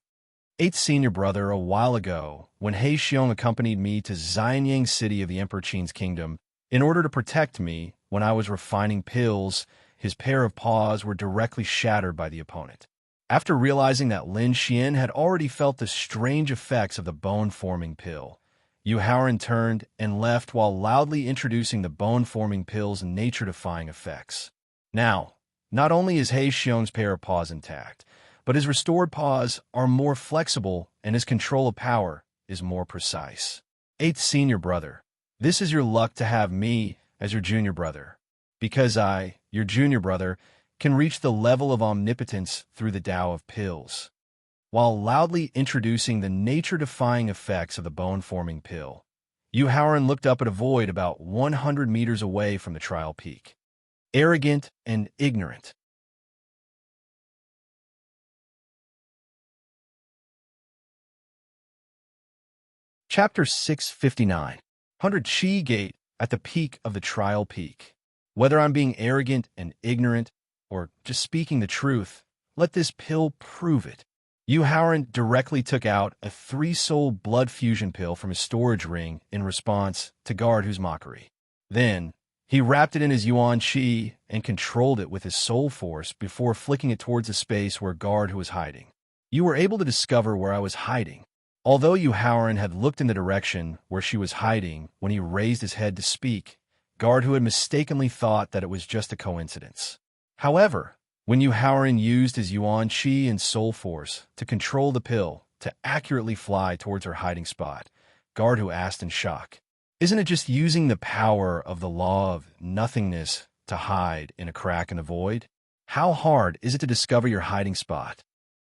8th senior brother, a while ago, when He Xiong accompanied me to Xianyang City of the Emperor Qin's kingdom, in order to protect me when I was refining pills, his pair of paws were directly shattered by the opponent. After realizing that Lin Xian had already felt the strange effects of the bone-forming pill, Yu Haoran turned and left while loudly introducing the bone-forming pill's nature-defying effects. Now, not only is He Xiong's pair of paws intact, but his restored paws are more flexible and his control of power is more precise. 8th Senior Brother, this is your luck to have me as your junior brother, because I, your junior brother, can reach the level of omnipotence through the Tao of pills. While loudly introducing the nature-defying effects of the bone-forming pill, Yu Haoran looked up at a void about 100 meters away from the trial peak. Arrogant and ignorant. Chapter 659. 100 Qi Gate at the peak of the trial peak. Whether I'm being arrogant and ignorant, or just speaking the truth, let this pill prove it. Yu Haoran directly took out a 3-soul blood fusion pill from his storage ring in response to Guard Hu's mockery. Then, he wrapped it in his Yuan Qi and controlled it with his soul force before flicking it towards the space where Guard Hu was hiding. You were able to discover where I was hiding. Although Yu Haoran had looked in the direction where she was hiding when he raised his head to speak, Guard Hu had mistakenly thought that it was just a coincidence. However, when Yu Haoran used his Yuan Qi and soul force to control the pill to accurately fly towards her hiding spot, Guard Hu asked in shock, "Isn't it just using the power of the law of nothingness to hide in a crack in the void? How hard is it to discover your hiding spot?"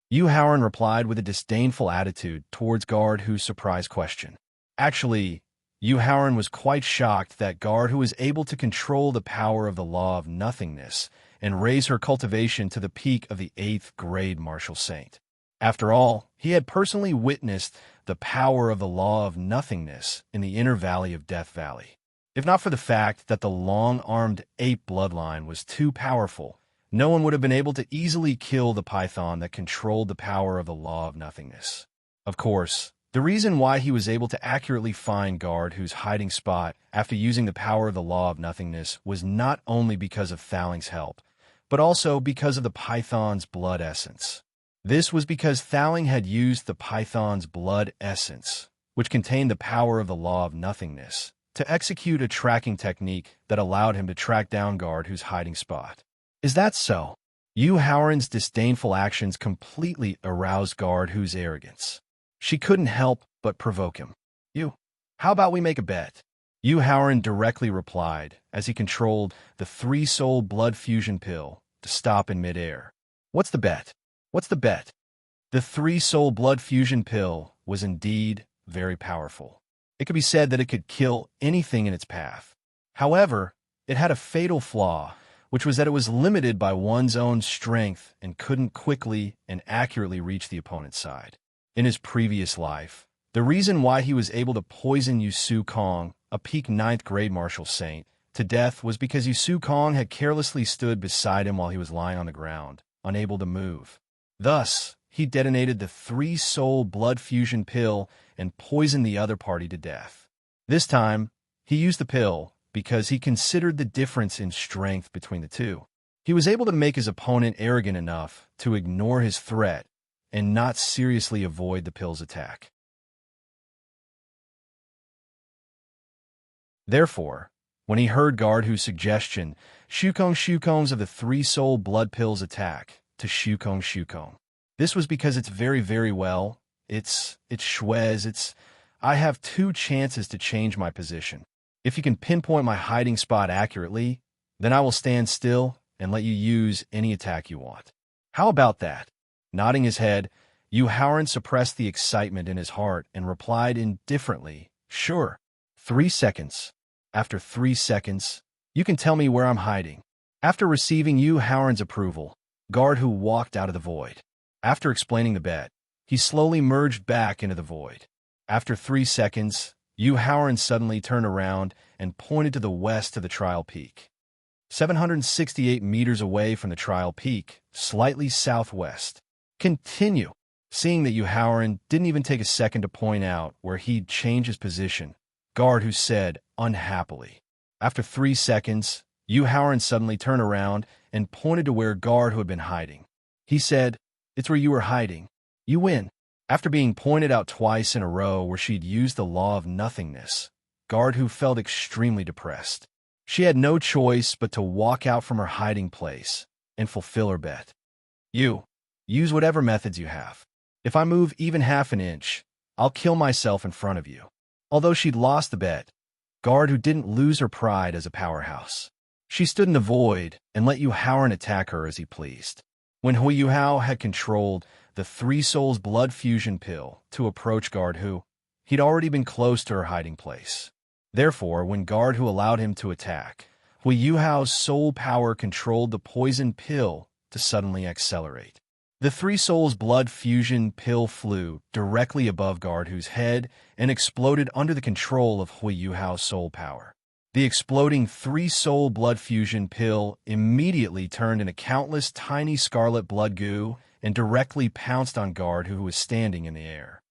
Yu Haoran replied with a disdainful attitude towards Guard Hu's surprised question. Actually, Yu Haoran was quite shocked that Guard Hu was able to control the power of the law of nothingness and raise her cultivation to the peak of the 8th grade martial saint. After all, he had personally witnessed the power of the law of nothingness in the inner valley of Death Valley. If not for the fact that the long-armed ape bloodline was too powerful, no one would have been able to easily kill the python that controlled the power of the law of nothingness. Of course, the reason why he was able to accurately find Guard Hu's hiding spot after using the power of the law of nothingness was not only because of Thaling's help, but also because of the python's blood essence. This was because Thaling had used the python's blood essence, which contained the power of the law of nothingness, to execute a tracking technique that allowed him to track down Guard Hu's hiding spot. Is that so? Yu Haoran's disdainful actions completely aroused Guard Hu's arrogance. She couldn't help but provoke him. How about we make a bet? Yu Haoran directly replied as he controlled the 3-soul blood fusion pill to stop in midair. What's the bet? What's the bet? The 3-soul blood fusion pill was indeed very powerful. It could be said that it could kill anything in its path. However, it had a fatal flaw, which was that it was limited by one's own strength and couldn't quickly and accurately reach the opponent's side. In his previous life, the reason why he was able to poison Yusu Kong, a peak 9th grade martial saint, to death was because Yusu Kong had carelessly stood beside him while he was lying on the ground, unable to move. Thus, he detonated the 3-soul blood fusion pill and poisoned the other party to death. This time, he used the pill because he considered the difference in strength between the two. He was able to make his opponent arrogant enough to ignore his threat and not seriously avoid the pill's attack. Therefore, when he heard Guard Hu's suggestion, Shukong's of the 3-soul blood pill's attack to Shukong. This was because it's very, very well. It's Schwez. I have 2 chances to change my position. If you can pinpoint my hiding spot accurately, then I will stand still and let you use any attack you want. How about that? Nodding his head, Yu Haoran suppressed the excitement in his heart and replied indifferently, "Sure. 3 seconds. After 3 seconds, you can tell me where I'm hiding." After receiving Yu Haoran's approval, Guard Hu walked out of the void. After explaining the bet, he slowly merged back into the void. After 3 seconds, Yu Haoran suddenly turned around and pointed to the west of the trial peak. 768 meters away from the trial peak, slightly southwest. Continue. Seeing that Yu Haoran didn't even take a second to point out where he'd changed his position, Guard Hu said unhappily. After 3 seconds, Yu Haoran suddenly turned around and pointed to where Guard Hu had been hiding. He said, It's where you were hiding. You win. After being pointed out twice in a row where she'd used the law of nothingness, Guardhu felt extremely depressed. She had no choice but to walk out from her hiding place and fulfill her bet. You. Use whatever methods you have. If I move even half an inch, I'll kill myself in front of you. Although she'd lost the bet, Guardhu didn't lose her pride as a powerhouse. She stood in the void and let Yu Haoran attack her as he pleased. When Hui Yu Hao had controlled the Three Souls blood fusion pill to approach Guardhu, he'd already been close to her hiding place. Therefore, when Guardhu allowed him to attack, Hui Yu Hao's soul power controlled the poison pill to suddenly accelerate. The Three Souls blood fusion pill flew directly above Guardhu's head and exploded under the control of Hui Yu Hao's soul power. The exploding Three Soul blood fusion pill immediately turned into countless tiny scarlet blood goo and directly pounced on Guardhu, who was standing in the air.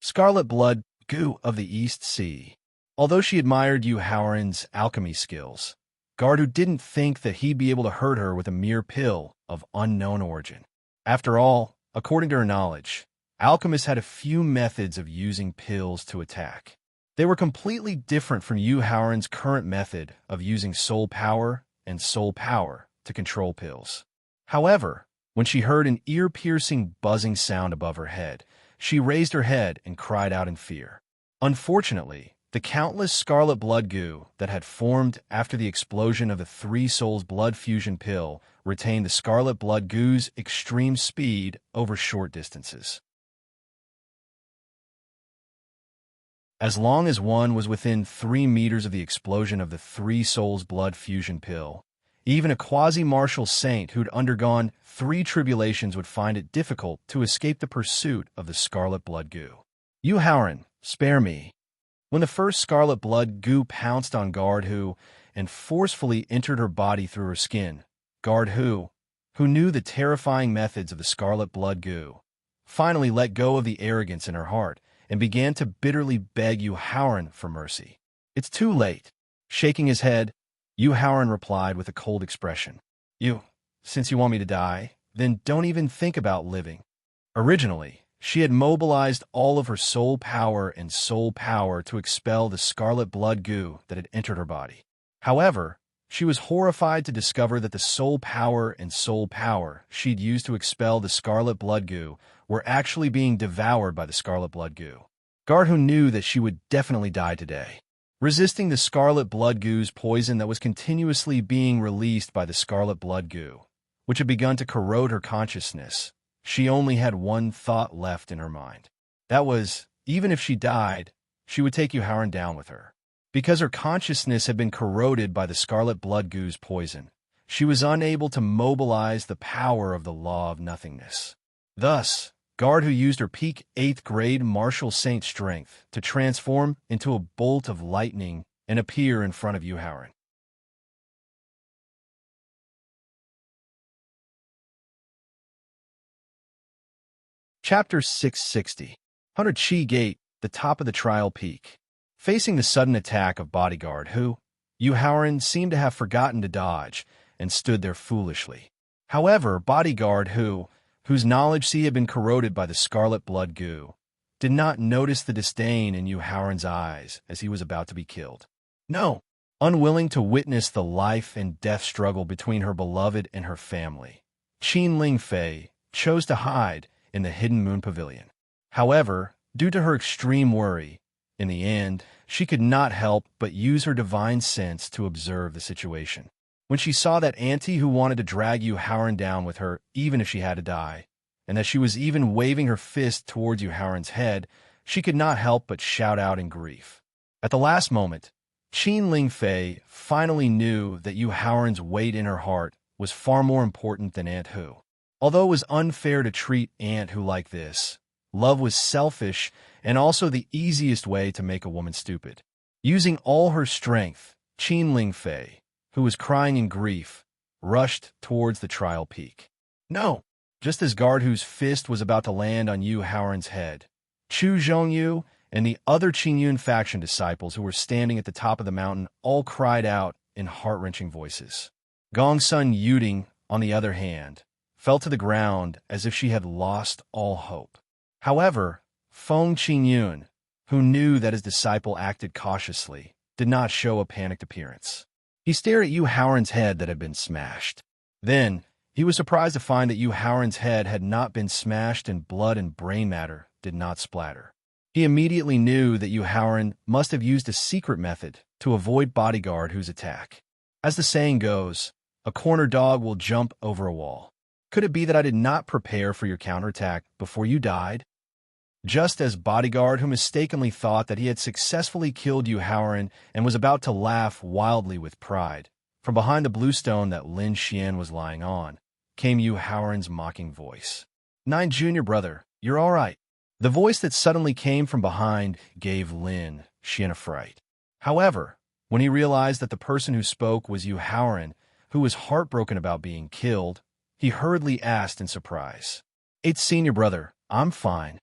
Scarlet blood goo of the East Sea. Although she admired Yu Haoran's alchemy skills, Guardhu didn't think that he'd be able to hurt her with a mere pill of unknown origin. After all, according to her knowledge, alchemists had a few methods of using pills to attack. They were completely different from Yu Haoran's current method of using soul power and soul power to control pills. However, when she heard an ear-piercing buzzing sound above her head, she raised her head and cried out in fear. Unfortunately, the countless scarlet blood goo that had formed after the explosion of the Three Souls blood fusion pill retained the scarlet blood goo's extreme speed over short distances. As long as one was within 3 meters of the explosion of the Three Souls blood fusion pill, even a quasi-martial saint who'd undergone 3 tribulations would find it difficult to escape the pursuit of the scarlet blood goo. Yu Haoran, spare me. When the first scarlet blood goo pounced on Guardhu and forcefully entered her body through her skin, Guardhu, who knew the terrifying methods of the scarlet blood goo, finally let go of the arrogance in her heart and began to bitterly beg Yu Haoran for mercy. It's too late. Shaking his head, Yu Haoran replied with a cold expression. Since you want me to die, then don't even think about living. Originally, she had mobilized all of her soul power and soul power to expel the scarlet blood goo that had entered her body. However, she was horrified to discover that the soul power and soul power she'd used to expel the scarlet blood goo were actually being devoured by the scarlet blood goo. Guardhu knew that she would definitely die today. Resisting the scarlet blood goo's poison that was continuously being released by the scarlet blood goo, which had begun to corrode her consciousness, she only had one thought left in her mind. That was, even if she died, she would take Yu Haoran down with her. Because her consciousness had been corroded by the scarlet blood goo's poison, she was unable to mobilize the power of the law of nothingness. Thus, Guardhu used her peak 8th grade martial saint strength to transform into a bolt of lightning and appear in front of Yu Haoran. Chapter 660. 100 Chi Gate, the top of the trial peak. Facing the sudden attack of bodyguard who, Yu Haoran seemed to have forgotten to dodge and stood there foolishly. However, bodyguard whose knowledge had been corroded by the scarlet blood goo, did not notice the disdain in Yu Haoran's eyes as he was about to be killed. No! Unwilling to witness the life and death struggle between her beloved and her family, Qin Lingfei chose to hide in the Hidden Moon Pavilion. However, due to her extreme worry, in the end, she could not help but use her divine sense to observe the situation. When she saw that auntie who wanted to drag Yu Haoran down with her even if she had to die, and that she was even waving her fist towards Yu Haoran's head, she could not help but shout out in grief. At the last moment, Qin Lingfei finally knew that Yu Haoran's weight in her heart was far more important than Aunt Hu. Although it was unfair to treat Aunt Hu like this, love was selfish and also the easiest way to make a woman stupid. Using all her strength, Qin Lingfei, who was crying in grief, rushed towards the trial peak. No! Just as Guardhu's fist was about to land on Yu Haoran's head, Chu Zhongyu and the other Qingyun faction disciples who were standing at the top of the mountain all cried out in heart-wrenching voices. Gongsun Yuding, on the other hand, fell to the ground as if she had lost all hope. However, Feng Qingyun, who knew that his disciple acted cautiously, did not show a panicked appearance. He stared at Yu Haoran's head that had been smashed. Then, he was surprised to find that Yu Haoran's head had not been smashed and blood and brain matter did not splatter. He immediately knew that Yu Haoran must have used a secret method to avoid bodyguard whose attack. As the saying goes, a corner dog will jump over a wall. Could it be that I did not prepare for your counterattack before you died? Just as bodyguard, who mistakenly thought that he had successfully killed Yu Haoran and was about to laugh wildly with pride, from behind the blue stone that Lin Xian was lying on, came Yu Haoran's mocking voice. "Nine Junior brother, you're all right." The voice that suddenly came from behind gave Lin Xian a fright. However, when he realized that the person who spoke was Yu Haoran, who was heartbroken about being killed, he hurriedly asked in surprise, "It's Senior brother, I'm fine,"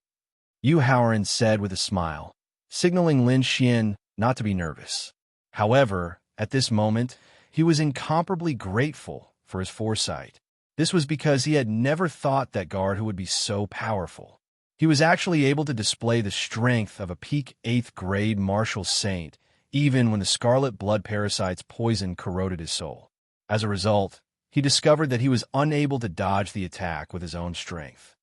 Yu Haoran said with a smile, signaling Lin Xian not to be nervous. However, at this moment, he was incomparably grateful for his foresight. This was because he had never thought that guard who would be so powerful. He was actually able to display the strength of a peak 8th grade martial saint, even when the scarlet blood parasite's poison corroded his soul. As a result, he discovered that he was unable to dodge the attack with his own strength.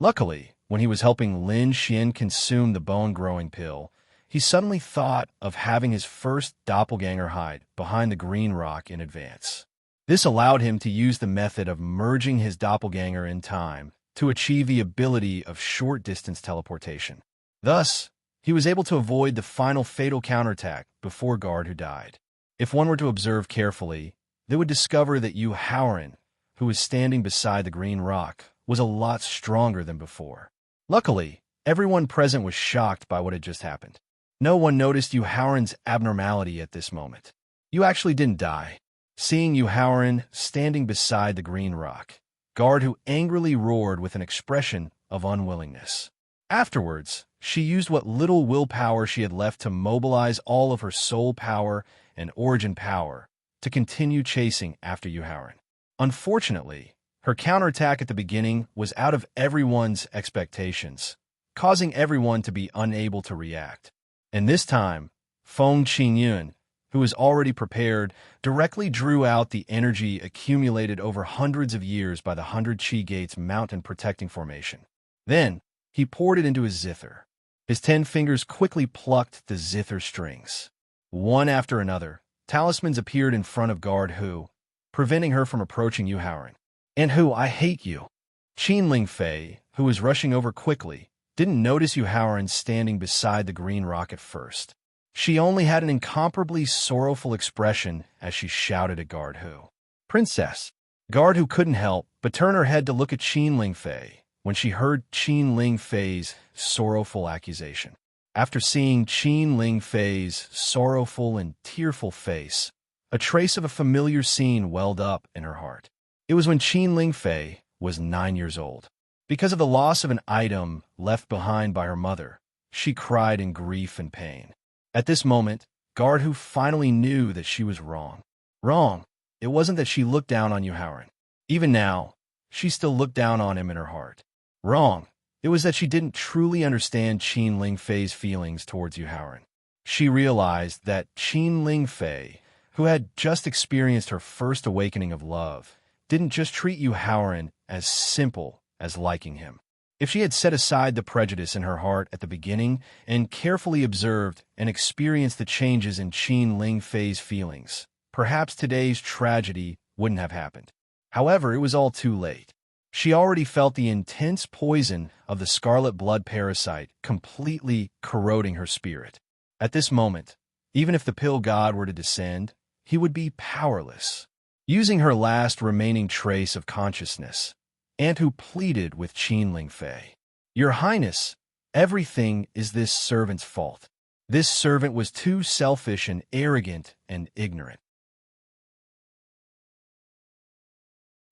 Luckily, when he was helping Lin Xian consume the bone-growing pill, he suddenly thought of having his first doppelganger hide behind the green rock in advance. This allowed him to use the method of merging his doppelganger in time to achieve the ability of short-distance teleportation. Thus, he was able to avoid the final fatal counterattack before Guard who died. If one were to observe carefully, they would discover that Yu Haoran, who was standing beside the green rock, was a lot stronger than before. Luckily, everyone present was shocked by what had just happened. No one noticed Yu Haoran's abnormality at this moment. "You actually didn't die." Seeing Yu Haoran standing beside the green rock, Guard who angrily roared with an expression of unwillingness. Afterwards, she used what little willpower she had left to mobilize all of her soul power and origin power to continue chasing after Yu Haoran. Unfortunately, her counterattack at the beginning was out of everyone's expectations, causing everyone to be unable to react. And this time, Feng Qingyun, who was already prepared, directly drew out the energy accumulated over hundreds of years by the 100 Qi Gates mountain protecting formation. Then, he poured it into his zither. His 10 fingers quickly plucked the zither strings. One after another, talismans appeared in front of Guard Hu, preventing her from approaching Yu Haoran. "And Hu, I hate you." Qin Lingfei, who was rushing over quickly, didn't notice Yu Haoran standing beside the green rock at first. She only had an incomparably sorrowful expression as she shouted at Guard Hu. "Princess!" Guard Hu couldn't help but turn her head to look at Qin Lingfei when she heard Qin Lingfei's sorrowful accusation. After seeing Qin Lingfei's sorrowful and tearful face, a trace of a familiar scene welled up in her heart. It was when Qin Lingfei was 9 years old. Because of the loss of an item left behind by her mother, she cried in grief and pain. At this moment, Guard Hu finally knew that she was wrong. Wrong. It wasn't that she looked down on Yu Haoran. Even now, she still looked down on him in her heart. Wrong. It was that she didn't truly understand Qin Lingfei's feelings towards Yu Haoran. She realized that Qin Lingfei, who had just experienced her first awakening of love, didn't just treat Yu Haoran as simple as liking him. If she had set aside the prejudice in her heart at the beginning and carefully observed and experienced the changes in Qin Lingfei's feelings, perhaps today's tragedy wouldn't have happened. However, it was all too late. She already felt the intense poison of the scarlet blood parasite completely corroding her spirit. At this moment, even if the pill god were to descend, he would be powerless. Using her last remaining trace of consciousness, and who pleaded with Qin Lingfei, "Your Highness, everything is this servant's fault. This servant was too selfish and arrogant and ignorant.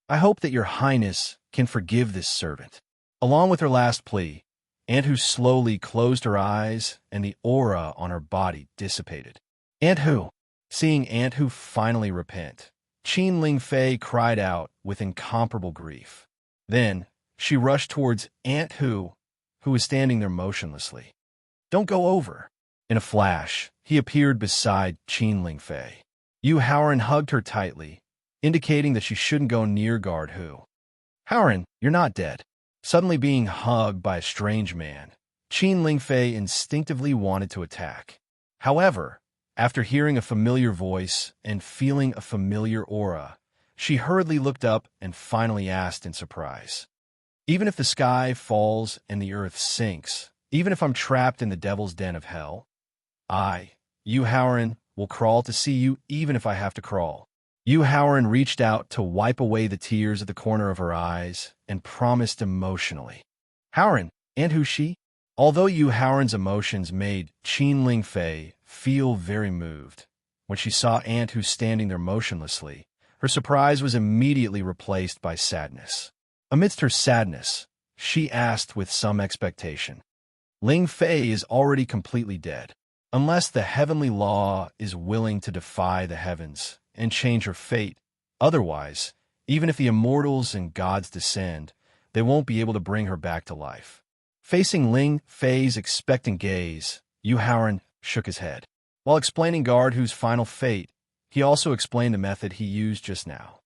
I hope that your Highness can forgive this servant." Along with her last plea, Aunt Hu slowly closed her eyes and the aura on her body dissipated. "Aunt Hu, Seeing Aunt Hu finally repent, Qin Ling Fei cried out with incomparable grief. Then, she rushed towards Aunt Hu, who was standing there motionlessly. "Don't go over." In a flash, he appeared beside Qin Ling Fei. Yu Haoran hugged her tightly, indicating that she shouldn't go near guard Hu. "Haoran, you're not dead." Suddenly being hugged by a strange man, Qin Ling Fei instinctively wanted to attack. However, after hearing a familiar voice and feeling a familiar aura, she hurriedly looked up and finally asked in surprise, "Even if the sky falls and the earth sinks, even if I'm trapped in the devil's den of hell, Yu Haoran, will crawl to see you even if I have to crawl." Yu Haoran reached out to wipe away the tears at the corner of her eyes and promised emotionally, "Haoran, and who's she?" Although Yu Haoran's emotions made Qin Ling Fei feel very moved, when she saw Aunt Hu standing there motionlessly, her surprise was immediately replaced by sadness. Amidst her sadness, she asked with some expectation, "Ling Fei is already completely dead. Unless the heavenly law is willing to defy the heavens and change her fate, otherwise, even if the immortals and gods descend, they won't be able to bring her back to life." Facing Ling Fei's expectant gaze, Yu Haoran shook his head. While explaining guard Hu's final fate, he also explained the method he used just now.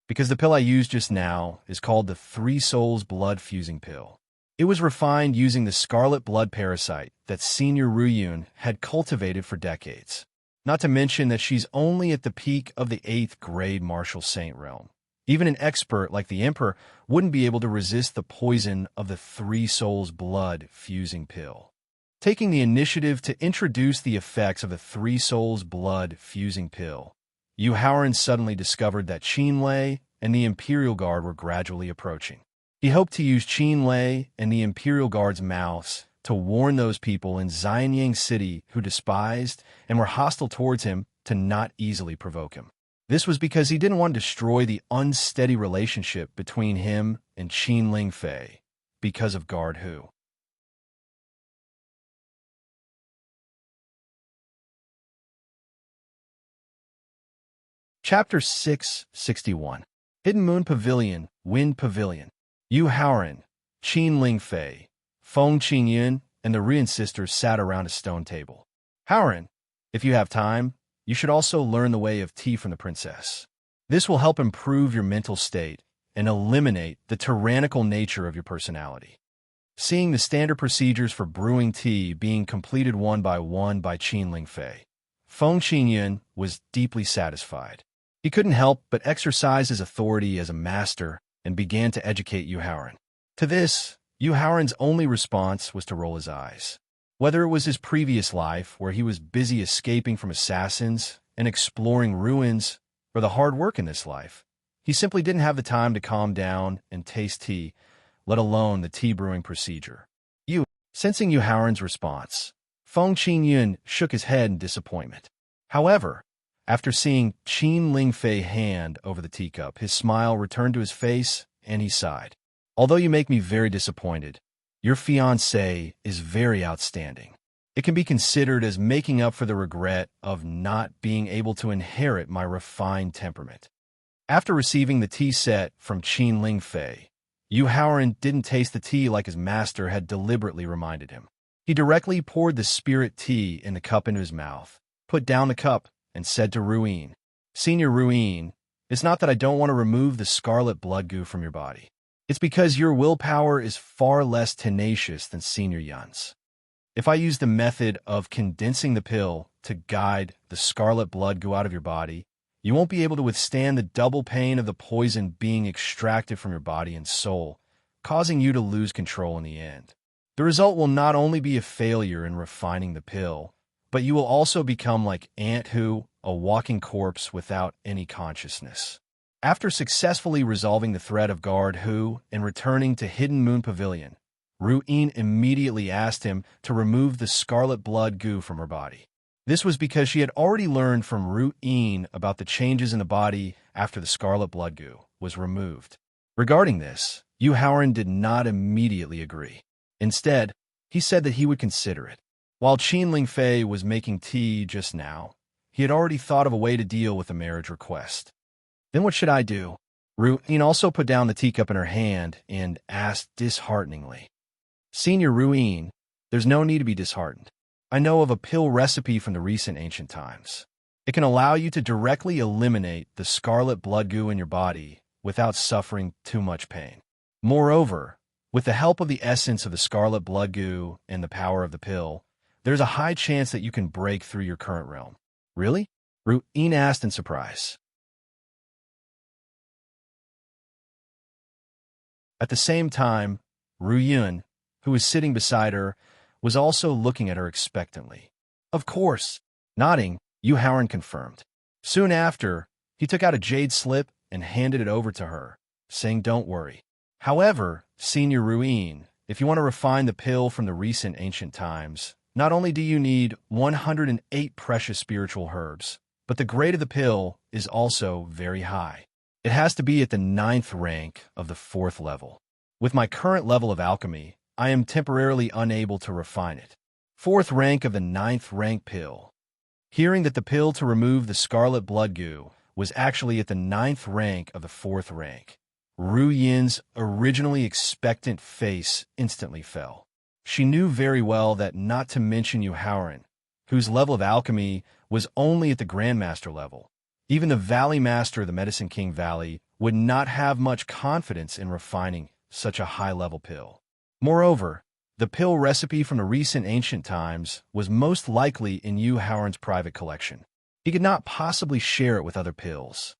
"Because the pill I used just now is called the Three Souls Blood Fusing Pill. It was refined using the scarlet blood parasite that Senior Ruyun had cultivated for decades. Not to mention that she's only at the peak of the 8th grade martial saint realm. Even an expert like the Emperor wouldn't be able to resist the poison of the Three Souls Blood Fusing Pill." Taking the initiative to introduce the effects of the Three Souls Blood Fusing Pill, Yu Haoran suddenly discovered that Qin Lei and the Imperial Guard were gradually approaching. He hoped to use Qin Lei and the Imperial Guard's mouths to warn those people in Xianyang City who despised and were hostile towards him to not easily provoke him. This was because he didn't want to destroy the unsteady relationship between him and Qin Ling Fei because of guard Hu. Chapter 661. Hidden Moon Pavilion, Wind Pavilion. Yu Haoran, Qin Ling Fei, Feng Qingyun, and the Rian sisters sat around a stone table. "Haoran, if you have time, you should also learn the way of tea from the princess. This will help improve your mental state and eliminate the tyrannical nature of your personality." Seeing the standard procedures for brewing tea being completed one by Qin Ling Fei, Feng Qingyun was deeply satisfied. He couldn't help but exercise his authority as a master and began to educate Yu Haoran. To this, Yu Haoran's only response was to roll his eyes. Whether it was his previous life, where he was busy escaping from assassins and exploring ruins, or the hard work in this life, he simply didn't have the time to calm down and taste tea, let alone the tea brewing procedure. Sensing Yu Haoran's response, Feng Qingyun shook his head in disappointment. However, after seeing Qin Ling Fei hand over the teacup, his smile returned to his face, and he sighed. "Although you make me very disappointed, your fiancé is very outstanding. It can be considered as making up for the regret of not being able to inherit my refined temperament." After receiving the tea set from Qin Ling Fei, Yu Haoran didn't taste the tea like his master had deliberately reminded him. He directly poured the spirit tea in the cup into his mouth, put down the cup, and said to Ruin, "Senior Ruin, it's not that I don't want to remove the scarlet blood goo from your body. It's because your willpower is far less tenacious than Senior Yun's. If I use the method of condensing the pill to guide the scarlet blood goo out of your body, you won't be able to withstand the double pain of the poison being extracted from your body and soul, causing you to lose control in the end. The result will not only be a failure in refining the pill, but you will also become like Aunt Hu, a walking corpse without any consciousness." After successfully resolving the threat of guard Hu and returning to Hidden Moon Pavilion, Ruin immediately asked him to remove the scarlet blood goo from her body. This was because she had already learned from Ruin about the changes in the body after the scarlet blood goo was removed. Regarding this, Yu Haoran did not immediately agree. Instead, he said that he would consider it. While Qin Ling Fei was making tea just now, he had already thought of a way to deal with the marriage request. Then what should I do? Ruin also put down the teacup in her hand and asked dishearteningly. Senior Ruin, there's no need to be disheartened. I know of a pill recipe from the recent ancient times. It can allow you to directly eliminate the scarlet blood goo in your body without suffering too much pain. Moreover, with the help of the essence of the scarlet blood goo and the power of the pill, there's a high chance that you can break through your current realm. Really? Ruin asked in surprise. At the same time, Ruin, who was sitting beside her, was also looking at her expectantly. Of course. Nodding, Yu Haoran confirmed. Soon after, he took out a jade slip and handed it over to her, saying, "Don't worry. However, Senior Ruin, if you want to refine the pill from the recent ancient times, not only do you need 108 precious spiritual herbs, but the grade of the pill is also very high. It has to be at the 9th rank of the 4th level. With my current level of alchemy, I am temporarily unable to refine it. 4th rank of the 9th rank pill." Hearing that the pill to remove the scarlet blood goo was actually at the 9th rank of the 4th rank, Ru Yin's originally expectant face instantly fell. She knew very well that not to mention Yu Haoran, whose level of alchemy was only at the Grandmaster level, even the Valley Master of the Medicine King Valley would not have much confidence in refining such a high-level pill. Moreover, the pill recipe from the recent ancient times was most likely in Yu Haoran's private collection. He could not possibly share it with other pills.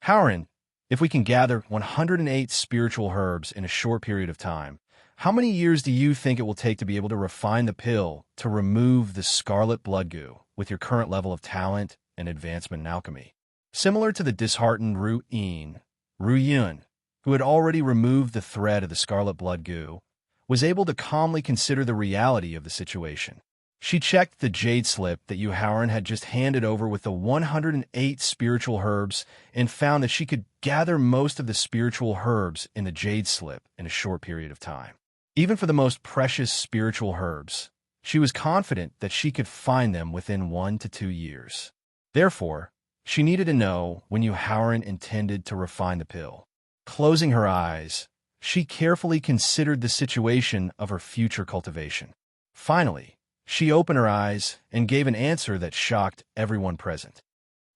Haoran, if we can gather 108 spiritual herbs in a short period of time, how many years do you think it will take to be able to refine the pill to remove the scarlet blood goo with your current level of talent and advancement in alchemy? Similar to the disheartened Ruin, who had already removed the thread of the scarlet blood goo, was able to calmly consider the reality of the situation. She checked the jade slip that Yu Haoran had just handed over with the 108 spiritual herbs and found that she could gather most of the spiritual herbs in the jade slip in a short period of time. Even for the most precious spiritual herbs, she was confident that she could find them within 1 to 2 years. Therefore, she needed to know when Yu Haoran intended to refine the pill. Closing her eyes, she carefully considered the situation of her future cultivation. Finally, she opened her eyes and gave an answer that shocked everyone present.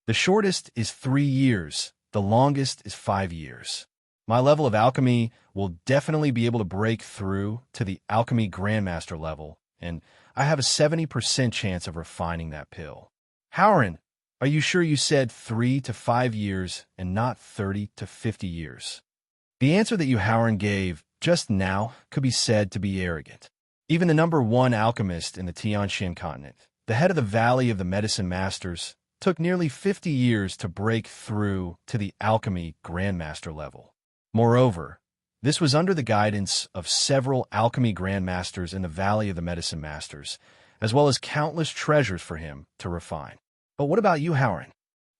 The shortest is 3 years, the longest is 5 years. My level of alchemy will definitely be able to break through to the alchemy grandmaster level, and I have a 70% chance of refining that pill. Haoran, are you sure you said 3 to 5 years and not 30 to 50 years? The answer that Yu Haoran gave just now could be said to be arrogant. Even the #1 alchemist in the Tianxian continent, the head of the Valley of the Medicine Masters, took nearly 50 years to break through to the alchemy grandmaster level. Moreover, this was under the guidance of several alchemy grandmasters in the Valley of the Medicine Masters, as well as countless treasures for him to refine. But what about Yu Haoran?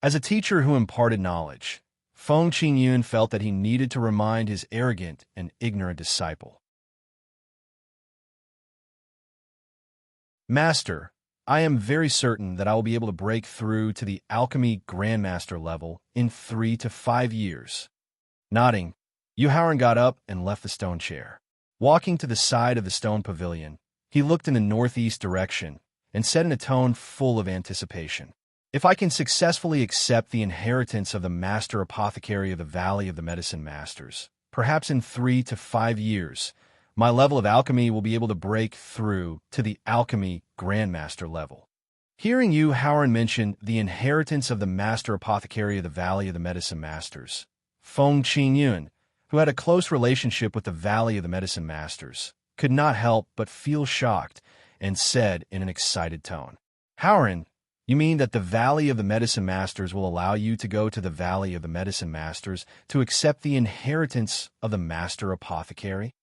As a teacher who imparted knowledge, Feng Qingyun felt that he needed to remind his arrogant and ignorant disciple. Master, I am very certain that I will be able to break through to the alchemy grandmaster level in 3 to 5 years. Nodding, Yu Haoran got up and left the stone chair. Walking to the side of the stone pavilion, he looked in the northeast direction and said in a tone full of anticipation, "If I can successfully accept the inheritance of the Master Apothecary of the Valley of the Medicine Masters, perhaps in 3 to 5 years, my level of alchemy will be able to break through to the alchemy grandmaster level." Hearing Yu Haoran mention the inheritance of the Master Apothecary of the Valley of the Medicine Masters, Feng Qingyun, who had a close relationship with the Valley of the Medicine Masters, could not help but feel shocked and said in an excited tone, "Haoran, you mean that the Valley of the Medicine Masters will allow you to go to the Valley of the Medicine Masters to accept the inheritance of the Master Apothecary?"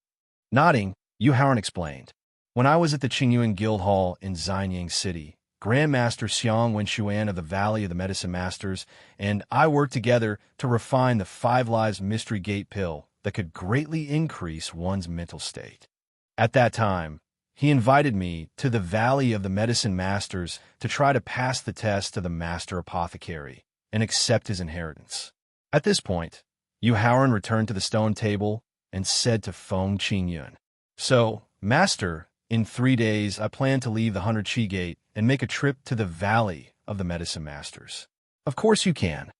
Nodding, Yu Haoran explained, "When I was at the Qingyuan Guild Hall in Xianyang City, Grandmaster Xiang Wenshuan of the Valley of the Medicine Masters and I worked together to refine the 5 Lives Mystery Gate pill that could greatly increase one's mental state. At that time, He invited me to the Valley of the Medicine Masters to try to pass the test of the Master Apothecary and accept his inheritance. At this point, Yu Haoran returned to the stone table and said to Feng Qingyun, "So, Master, in 3 days I plan to leave the 100 Qi Gate and make a trip to the Valley of the Medicine Masters." "Of course you can."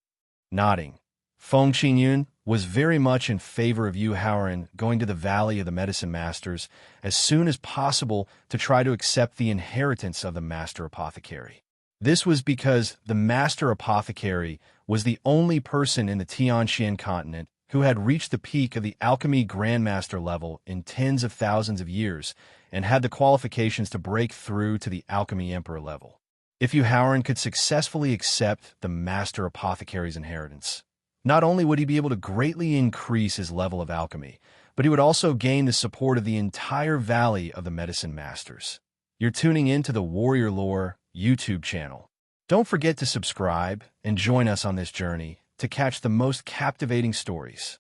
Nodding, Feng Qingyun was very much in favor of Yu Haoran going to the Valley of the Medicine Masters as soon as possible to try to accept the inheritance of the Master Apothecary. This was because the Master Apothecary was the only person in the Tianxian continent who had reached the peak of the alchemy grandmaster level in tens of thousands of years and had the qualifications to break through to the alchemy emperor level. If Yu Haoran could successfully accept the Master Apothecary's inheritance, not only would he be able to greatly increase his level of alchemy, but he would also gain the support of the entire Valley of the Medicine Masters. You're tuning in to the Warrior Lore YouTube channel. Don't forget to subscribe and join us on this journey to catch the most captivating stories.